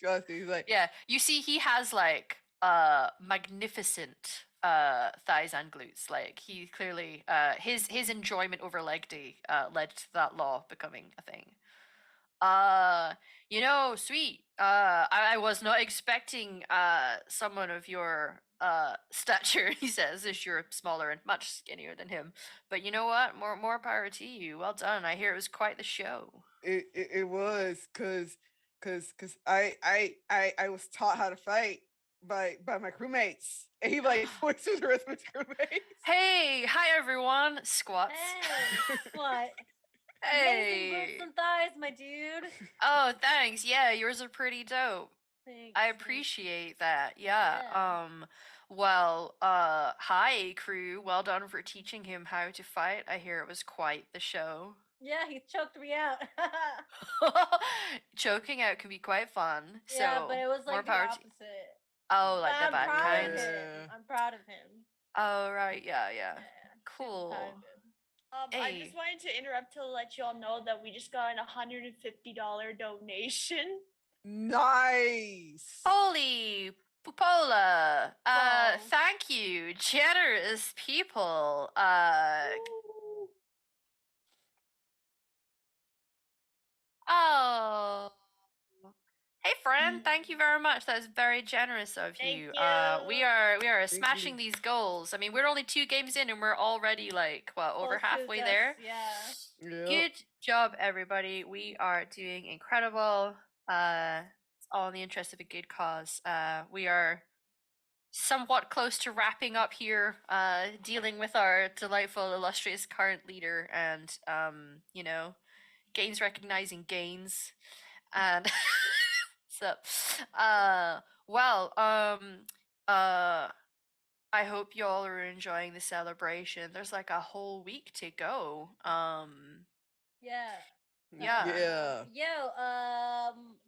[SPEAKER 3] trusty. He's like,
[SPEAKER 1] Yeah, you see, he has like magnificent thighs and glutes. Like he clearly his enjoyment over leg day led to that law becoming a thing. Sweet. I was not expecting someone of your stature, he says, as you're smaller and much skinnier than him. But you know what? More power to you. Well done. I hear it was quite the show.
[SPEAKER 3] it was cause I was taught how to fight by my crewmates, and he like forces the rest of his crewmates.
[SPEAKER 1] Hey, hi everyone. Squats.
[SPEAKER 4] Hey, what? Amazing
[SPEAKER 1] Hey.
[SPEAKER 4] glutes and thighs, my dude.
[SPEAKER 1] Oh, thanks. Yeah, yours are pretty dope.
[SPEAKER 4] Thanks,
[SPEAKER 1] I
[SPEAKER 4] thanks.
[SPEAKER 1] appreciate that. Yeah.
[SPEAKER 4] Yeah.
[SPEAKER 1] Hi crew. Well done for teaching him how to fight. I hear it was quite the show.
[SPEAKER 4] Yeah, he choked me out.
[SPEAKER 1] Choking out can be quite fun.
[SPEAKER 4] Yeah,
[SPEAKER 1] So
[SPEAKER 4] but it was
[SPEAKER 1] more
[SPEAKER 4] like the
[SPEAKER 1] power to
[SPEAKER 4] opposite.
[SPEAKER 1] Oh, like
[SPEAKER 4] But
[SPEAKER 1] the
[SPEAKER 4] I'm
[SPEAKER 1] bad
[SPEAKER 4] proud
[SPEAKER 1] kind.
[SPEAKER 4] of him.
[SPEAKER 3] Yeah.
[SPEAKER 4] I'm proud of him.
[SPEAKER 1] Oh right, yeah.
[SPEAKER 4] Yeah, super
[SPEAKER 1] Cool.
[SPEAKER 4] proud of him.
[SPEAKER 2] I
[SPEAKER 1] Hey.
[SPEAKER 2] just wanted to interrupt to let y'all know that we just got a $150 donation.
[SPEAKER 3] Nice.
[SPEAKER 1] Holy Pupola!
[SPEAKER 2] Wow.
[SPEAKER 1] Thank you, generous people.
[SPEAKER 2] Ooh.
[SPEAKER 1] Oh. Hey friend, thank you very much. That is very generous of
[SPEAKER 2] Thank
[SPEAKER 1] you.
[SPEAKER 2] you.
[SPEAKER 1] We are
[SPEAKER 3] Thank
[SPEAKER 1] smashing
[SPEAKER 3] you.
[SPEAKER 1] these goals. I mean, we're only 2 games in and we're already like what, over
[SPEAKER 4] Close to
[SPEAKER 1] halfway
[SPEAKER 4] just-
[SPEAKER 1] there.
[SPEAKER 4] Yeah.
[SPEAKER 3] Yep.
[SPEAKER 1] Good job, everybody. We are doing incredible. It's all in the interest of a good cause. We are somewhat close to wrapping up here, dealing with our delightful, illustrious current leader and, gains recognizing gains. And so, well, I hope y'all are enjoying the celebration. There's like a whole week to go.
[SPEAKER 4] Yeah.
[SPEAKER 1] Yeah.
[SPEAKER 3] Yeah.
[SPEAKER 4] Yo,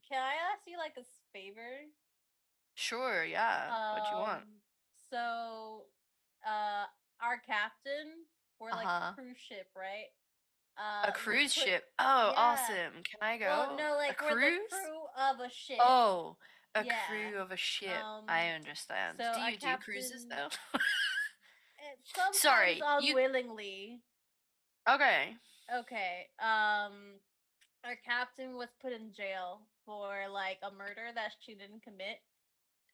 [SPEAKER 4] can I ask you like a favor?
[SPEAKER 1] Sure, yeah. What you want?
[SPEAKER 4] So, our captain, we're like
[SPEAKER 1] Uh-huh.
[SPEAKER 4] a cruise ship, right?
[SPEAKER 1] A
[SPEAKER 4] we
[SPEAKER 1] cruise
[SPEAKER 4] put-
[SPEAKER 1] ship. Oh,
[SPEAKER 4] yeah.
[SPEAKER 1] awesome. Can I go?
[SPEAKER 4] Well, no,
[SPEAKER 1] A
[SPEAKER 4] like we're the
[SPEAKER 1] cruise?
[SPEAKER 4] crew of a ship.
[SPEAKER 1] Oh, a
[SPEAKER 4] Yeah.
[SPEAKER 1] crew of a ship. I understand.
[SPEAKER 4] so
[SPEAKER 1] Do
[SPEAKER 4] our
[SPEAKER 1] you do cruises
[SPEAKER 4] captain-
[SPEAKER 1] though?
[SPEAKER 4] Sometimes
[SPEAKER 1] Sorry, you
[SPEAKER 4] unwillingly.
[SPEAKER 1] okay?
[SPEAKER 4] Okay. Our captain was put in jail for like a murder that she didn't commit.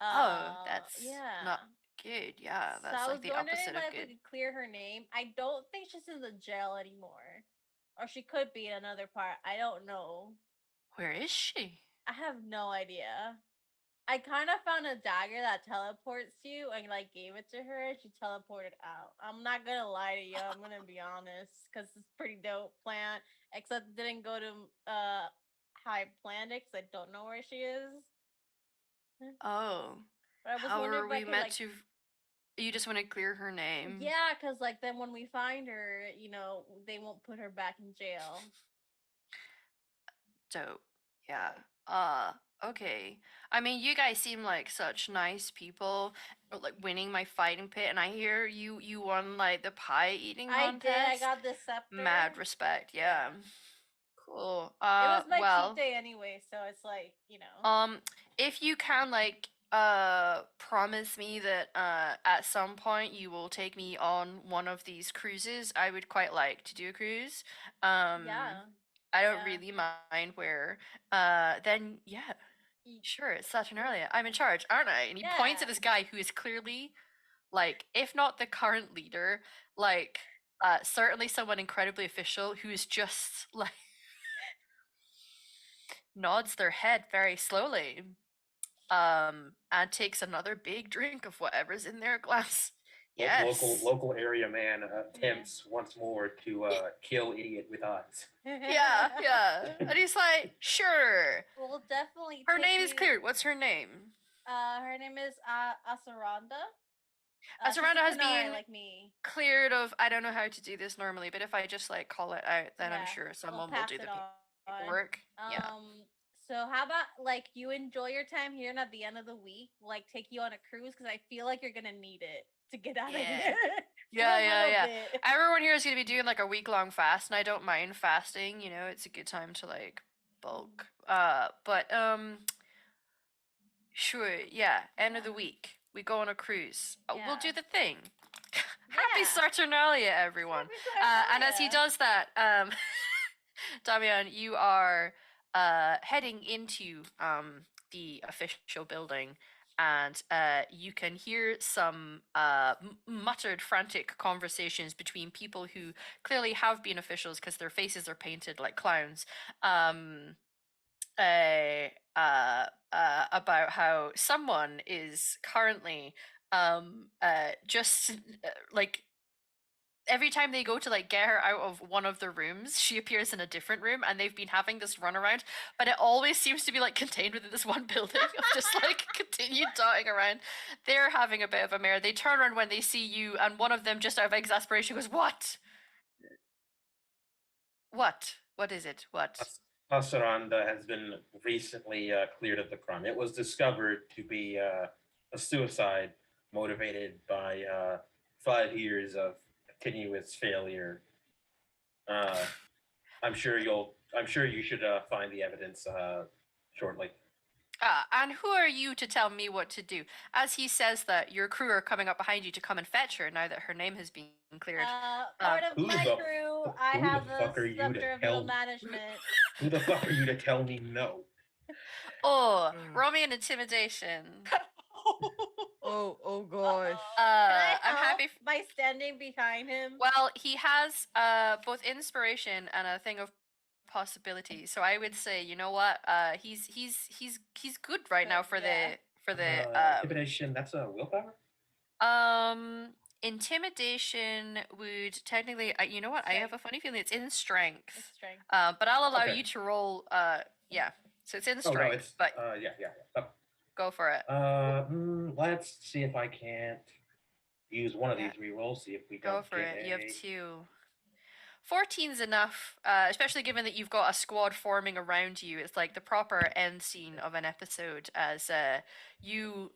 [SPEAKER 1] Oh, that's
[SPEAKER 4] yeah.
[SPEAKER 1] not good. Yeah,
[SPEAKER 4] So
[SPEAKER 1] that's
[SPEAKER 4] I
[SPEAKER 1] like
[SPEAKER 4] was
[SPEAKER 1] the
[SPEAKER 4] wondering
[SPEAKER 1] opposite of
[SPEAKER 4] like if we
[SPEAKER 1] good.
[SPEAKER 4] could clear her name. I don't think she's in the jail anymore, or she could be in another part. I don't know.
[SPEAKER 1] Where is she?
[SPEAKER 4] I have no idea. I kind of found a dagger that teleports you and like gave it to her and she teleported out. I'm not gonna lie to you, I'm gonna be honest, because it's pretty dope plan. Except it didn't go to how I planned it because I don't know where she is.
[SPEAKER 1] Oh,
[SPEAKER 4] But I was
[SPEAKER 1] how
[SPEAKER 4] wondering
[SPEAKER 1] are
[SPEAKER 4] if I
[SPEAKER 1] we
[SPEAKER 4] could
[SPEAKER 1] meant
[SPEAKER 4] like
[SPEAKER 1] to? You just want to clear her name?
[SPEAKER 4] yeah, because like then when we find her, they won't put her back in jail.
[SPEAKER 1] Dope. Yeah. Okay. I mean, you guys seem like such nice people, like winning my fighting pit, and I hear you won like the pie eating
[SPEAKER 4] I
[SPEAKER 1] contest.
[SPEAKER 4] did. I got the scepter.
[SPEAKER 1] Mad respect. Yeah.
[SPEAKER 4] Yeah.
[SPEAKER 1] Cool.
[SPEAKER 4] It was my
[SPEAKER 1] well,
[SPEAKER 4] cheat day anyway, so it's like
[SPEAKER 1] if you can like promise me that at some point you will take me on one of these cruises, I would quite like to do a cruise.
[SPEAKER 4] yeah.
[SPEAKER 1] I don't
[SPEAKER 4] yeah.
[SPEAKER 1] really mind where. Then yeah,
[SPEAKER 4] Y-
[SPEAKER 1] sure, it's Saturnalia. I'm in charge, aren't I? And he points at
[SPEAKER 4] Yeah.
[SPEAKER 1] this guy who is clearly, like, if not the current leader, like, certainly someone incredibly official who is just like nods their head very slowly, and takes another big drink of whatever's in their glass. Yes.
[SPEAKER 7] Local area man attempts once more to kill idiot with odds.
[SPEAKER 1] Yeah, yeah. And he's like, sure.
[SPEAKER 4] We'll definitely.
[SPEAKER 1] Her
[SPEAKER 4] take
[SPEAKER 1] name is
[SPEAKER 4] you-
[SPEAKER 1] cleared. What's her name?
[SPEAKER 4] Her name is Asaranda. She's a
[SPEAKER 1] Asuranda has
[SPEAKER 4] Kunai
[SPEAKER 1] been
[SPEAKER 4] like me.
[SPEAKER 1] cleared of. I don't know how to do this normally, but if I just like call it out, then I'm
[SPEAKER 4] Yeah,
[SPEAKER 1] sure
[SPEAKER 4] we'll
[SPEAKER 1] someone will
[SPEAKER 4] pass
[SPEAKER 1] do the
[SPEAKER 4] it on.
[SPEAKER 1] paperwork. Yeah.
[SPEAKER 4] So how about like you enjoy your time here, and at the end of the week, like take you on a cruise because I feel like you're gonna need it to get out of
[SPEAKER 1] Yeah.
[SPEAKER 4] here.
[SPEAKER 1] Yeah,
[SPEAKER 4] For a
[SPEAKER 1] yeah,
[SPEAKER 4] little
[SPEAKER 1] yeah.
[SPEAKER 4] bit.
[SPEAKER 1] Everyone here is gonna be doing like a week-long fast, and I don't mind fasting. You know, it's a good time to like bulk. But sure, yeah. End of the
[SPEAKER 4] Yeah.
[SPEAKER 1] week, we go on a cruise. We'll do
[SPEAKER 4] Yeah.
[SPEAKER 1] the thing. Happy
[SPEAKER 4] Yeah.
[SPEAKER 1] Saturnalia, everyone.
[SPEAKER 4] Happy
[SPEAKER 1] And as he
[SPEAKER 4] Saturnalia.
[SPEAKER 1] does that, Damian, you are heading into the official building, and you can hear some muttered, frantic conversations between people who clearly have been officials because their faces are painted like clowns. About how someone is currently just like every time they go to like get her out of one of the rooms, she appears in a different room, and they've been having this runaround, but it always seems to be like contained within this one building of just like continued dotting around. They're having a bit of a mare. They turn around when they see you, and one of them, just out of exasperation, goes, "What? What? What is it? What?"
[SPEAKER 7] Pasaranda has been recently cleared of the crime. It was discovered to be a suicide motivated by 5 years of continuous failure I'm sure you should find the evidence shortly.
[SPEAKER 1] And who are you to tell me what to do? As he says that, your crew are coming up behind you to come and fetch her now that her name has been cleared.
[SPEAKER 4] Part of
[SPEAKER 7] Who
[SPEAKER 4] my
[SPEAKER 7] the-
[SPEAKER 4] crew, I
[SPEAKER 7] who the
[SPEAKER 4] have the
[SPEAKER 7] fuck are you to
[SPEAKER 4] scepter of
[SPEAKER 7] tell
[SPEAKER 4] middle
[SPEAKER 7] me?
[SPEAKER 4] management.
[SPEAKER 7] Who the fuck are you to tell me no?
[SPEAKER 1] Oh, roll me an intimidation.
[SPEAKER 3] Oh gosh.
[SPEAKER 4] Can I
[SPEAKER 1] I'm
[SPEAKER 4] help
[SPEAKER 1] happy.
[SPEAKER 4] by standing behind him?
[SPEAKER 1] Well, he has both inspiration and a thing of possibility. So I would say, you know what? He's good right now for
[SPEAKER 4] Yeah.
[SPEAKER 1] the
[SPEAKER 7] Intimidation. That's a willpower.
[SPEAKER 1] intimidation would technically. You know what? I have a funny feeling it's in strength.
[SPEAKER 4] It's strength.
[SPEAKER 1] But I'll allow
[SPEAKER 7] Okay.
[SPEAKER 1] you to roll. Yeah. So it's in
[SPEAKER 7] Oh
[SPEAKER 1] strength.
[SPEAKER 7] no, it's
[SPEAKER 1] but
[SPEAKER 7] yeah. Oh.
[SPEAKER 1] go for it.
[SPEAKER 7] Let's see if I can't use one of
[SPEAKER 1] Yeah.
[SPEAKER 7] these rerolls. See if we
[SPEAKER 1] Go
[SPEAKER 7] don't
[SPEAKER 1] for
[SPEAKER 7] get
[SPEAKER 1] it. You have
[SPEAKER 7] a-
[SPEAKER 1] 2. 14's enough, especially given that you've got a squad forming around you. It's like the proper end scene of an episode as you.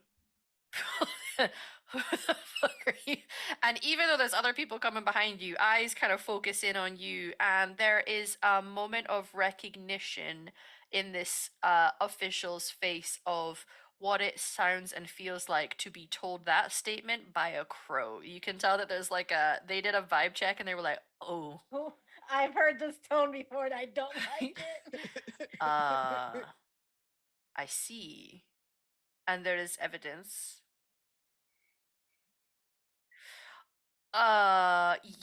[SPEAKER 1] Who the fuck are you? And even though there's other people coming behind you, eyes kind of focus in on you, and there is a moment of recognition in this official's face of what it sounds and feels like to be told that statement by a crow. You can tell that there's like they did a vibe check and they were like, oh,
[SPEAKER 4] Ooh, I've heard this tone before and I don't like it.
[SPEAKER 1] I see. And there is evidence.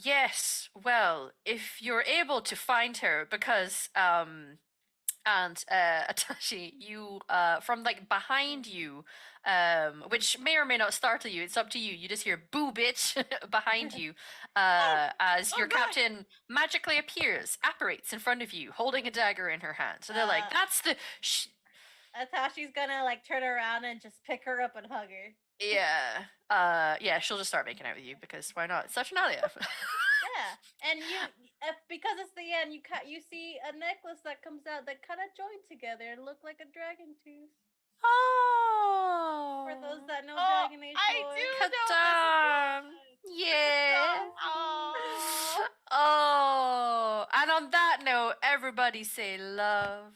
[SPEAKER 1] Yes. Well, if you're able to find her, because and Atashi, you from like behind you, which may or may not startle you. It's up to you. You just hear "boo, bitch" behind you, as your
[SPEAKER 2] God.
[SPEAKER 1] captain magically appears, apparates in front of you, holding a dagger in her hand. So they're like, "That's the."
[SPEAKER 4] Atashi's gonna like turn around and just pick her up and hug her.
[SPEAKER 1] Yeah. Yeah, she'll just start making out with you because why not? It's such an alia.
[SPEAKER 4] Yeah, and because it's the end, you see a necklace that comes out that kind of join together and look like a dragon tooth.
[SPEAKER 1] Oh.
[SPEAKER 4] For those that know
[SPEAKER 2] Oh,
[SPEAKER 4] Dragon Age
[SPEAKER 2] I
[SPEAKER 4] lore.
[SPEAKER 2] do
[SPEAKER 1] Kadam.
[SPEAKER 2] know this.
[SPEAKER 1] Yeah.
[SPEAKER 2] Oh.
[SPEAKER 1] Oh, and on that note, everybody say love.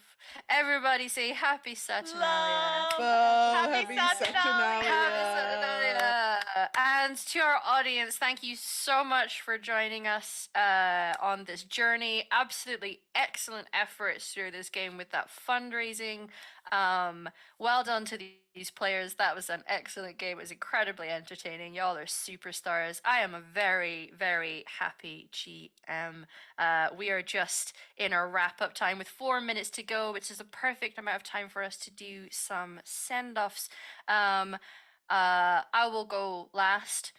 [SPEAKER 1] Everybody say happy Saturnalia.
[SPEAKER 2] Love.
[SPEAKER 3] Oh,
[SPEAKER 2] Happy Saturnalia.
[SPEAKER 1] Happy Saturnalia. And to our audience, thank you so much for joining us on this journey. Absolutely excellent efforts through this game with that fundraising. Well done to these players. That was an excellent game. It was incredibly entertaining. Y'all are superstars. I am a very, very happy GM. We are just in our wrap up time with 4 minutes to go, which is a perfect amount of time for us to do some send offs. I will go last.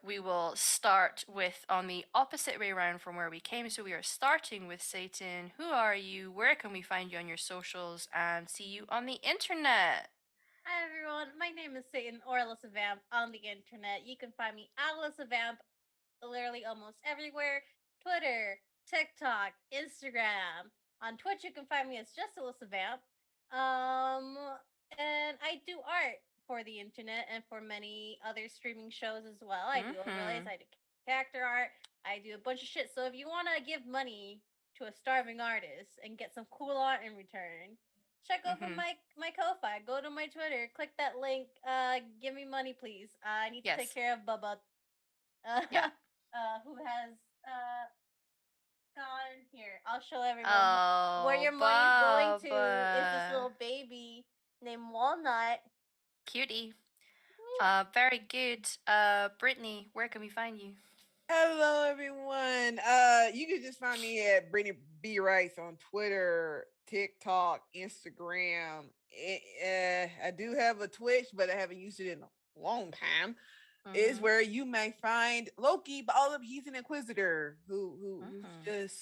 [SPEAKER 1] We will start with on the opposite way around from where we came. So we are starting with Satan. Who are you? Where can we find you on your socials and see you on the internet?
[SPEAKER 4] Hi everyone, my name is Satan or Alyssa Vamp on the internet. You can find me Alyssa Vamp literally almost everywhere. Twitter, TikTok, Instagram. On Twitch you can find me as just Alyssa Vamp. And I do art for the internet and for many other streaming shows as well. I do overlays, I do character art, I do a bunch of shit. So if you want to give money to a starving artist and get some cool art in return, check over my Ko-fi. Go to my Twitter, click that link. Give me money, please. I need to take care of Bubba.
[SPEAKER 1] Yeah.
[SPEAKER 4] Who has gone here? I'll show everyone where your money's going to. Is this little baby named Walnut?
[SPEAKER 1] Cutie. Very good. Brittany, where can we find you?
[SPEAKER 3] Hello, everyone. You can just find me at Brittany B. Rice on Twitter, TikTok, Instagram. I do have a Twitch, but I haven't used it in a long time. Is where you may find Loki, but all of he's an inquisitor who's just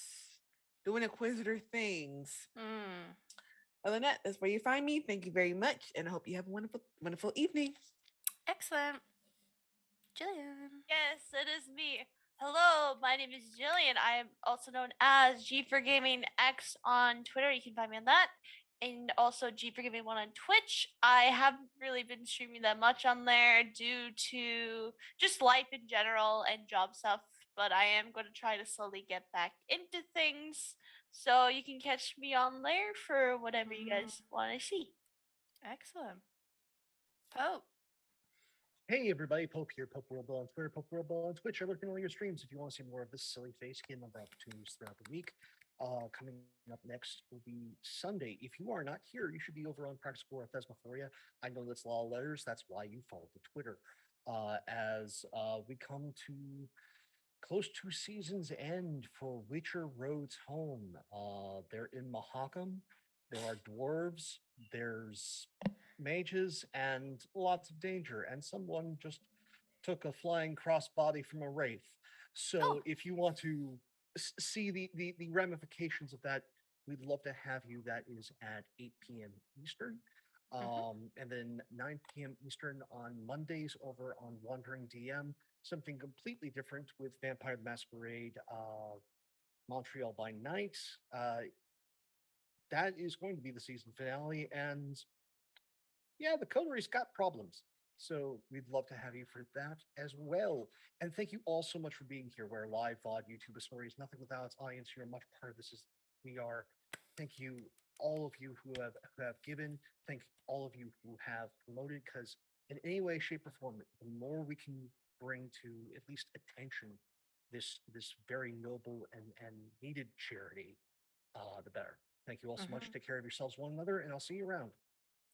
[SPEAKER 3] doing inquisitor things. Other than that, that's where you find me. Thank you very much, and I hope you have a wonderful, wonderful evening.
[SPEAKER 1] Excellent. Jillian.
[SPEAKER 2] Yes, it is me. Hello, my name is Jillian. I am also known as G for Gaming X on Twitter. You can find me on that. And also G for Gaming 1 on Twitch. I haven't really been streaming that much on there due to just life in general and job stuff. but I am going to try to slowly get back into things. So you can catch me on there for whatever you guys want to see.
[SPEAKER 1] Excellent. Pope.
[SPEAKER 5] Hey everybody, Pope here, Pope Worldball on Twitter, Pope Worldball on Twitch. I look at all your streams if you want to see more of this silly face, get number of opportunities throughout the week. Coming up next will be Sunday. If you are not here, you should be over on Practical or Thesmophoria. I know that's a lot of letters, that's why you follow the Twitter. As we come to close to season's end for Witcher Roads Home. They're in Mahakam. There are dwarves. There's mages and lots of danger. And someone just took a flying crossbody from a wraith. So
[SPEAKER 1] Oh.
[SPEAKER 5] if you want to see the ramifications of that, we'd love to have you. That is at 8 p.m. Eastern. And then 9 p.m. Eastern on Mondays over on Wandering DM. Something completely different with Vampire the Masquerade, Montreal by Night. That is going to be the season finale, and yeah, the coteries got problems. So we'd love to have you for that as well. And thank you all so much for being here. Where live VOD, YouTube, a story is nothing without its audience. You're much part of this as we are. Thank you, all of you who have given. Thank all of you who have promoted, because in any way, shape, or form, the more we can bring to at least attention this very noble and needed charity, the better. Thank you all so much. Take care of yourselves, one another, and I'll see you around.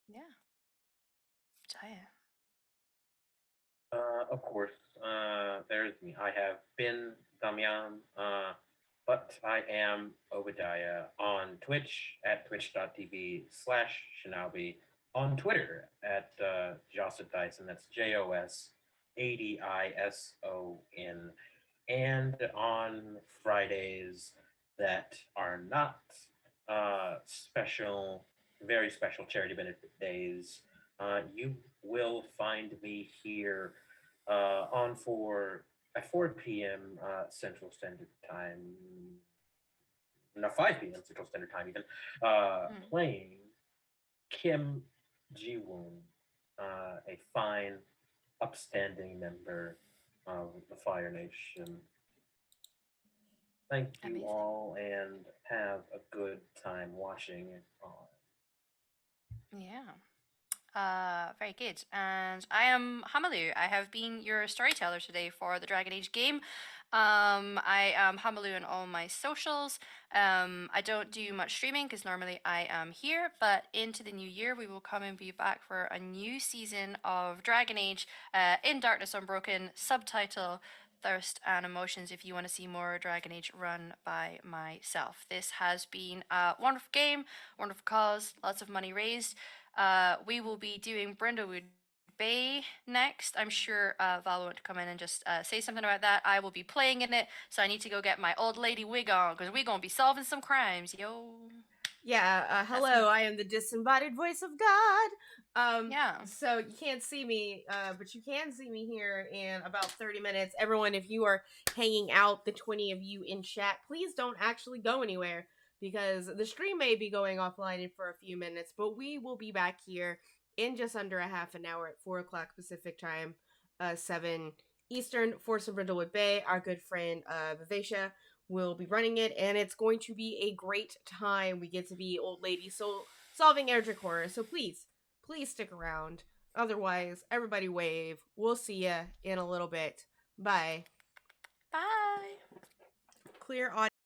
[SPEAKER 1] Yeah. Jaya.
[SPEAKER 7] Of course, there's me. I have been Damian, but I am Obadiah on Twitch at twitch.tv/Shinobi, on Twitter at Joseph Dyson, that's JOS ADISON, and on Fridays that are not special, very special charity benefit days, you will find me here at 4 p.m. Central Standard Time, no, 5 p.m. Central Standard Time, even playing Kim Ji-woon, a fine, upstanding member of the Fire Nation. Thank you
[SPEAKER 1] Amazing.
[SPEAKER 7] all, and have a good time watching it all.
[SPEAKER 1] Yeah. Very good. And I am Hamalu. I have been your storyteller today for the Dragon Age game. I am Hamalu on all my socials. I don't do much streaming because normally I am here, but into the new year we will come and be back for a new season of Dragon Age, in Darkness Unbroken, subtitle Thirst and Emotions, if you want to see more Dragon Age run by myself. This has been a wonderful game, wonderful cause, lots of money raised. We will be doing Brindlewood Bay next. I'm sure Val won't come in and just say something about that. I will be playing in it, so I need to go get my old lady wig on because we're going to be solving some crimes, yo.
[SPEAKER 8] Yeah, hello, I am the disembodied voice of God.
[SPEAKER 1] Yeah.
[SPEAKER 8] So you can't see me, but you can see me here in about 30 minutes. Everyone, if you are hanging out, the 20 of you in chat, please don't actually go anywhere, because the stream may be going offline for a few minutes, but we will be back here in just under a half an hour at 4 o'clock Pacific time, 7 Eastern, for some Brindlewood Bay. Our good friend Vivesha will be running it, and it's going to be a great time. We get to be old lady solving Erdrick horror, so please stick around. Otherwise, everybody wave. We'll see ya in a little bit. Bye.
[SPEAKER 1] Bye.
[SPEAKER 8] Clear audio.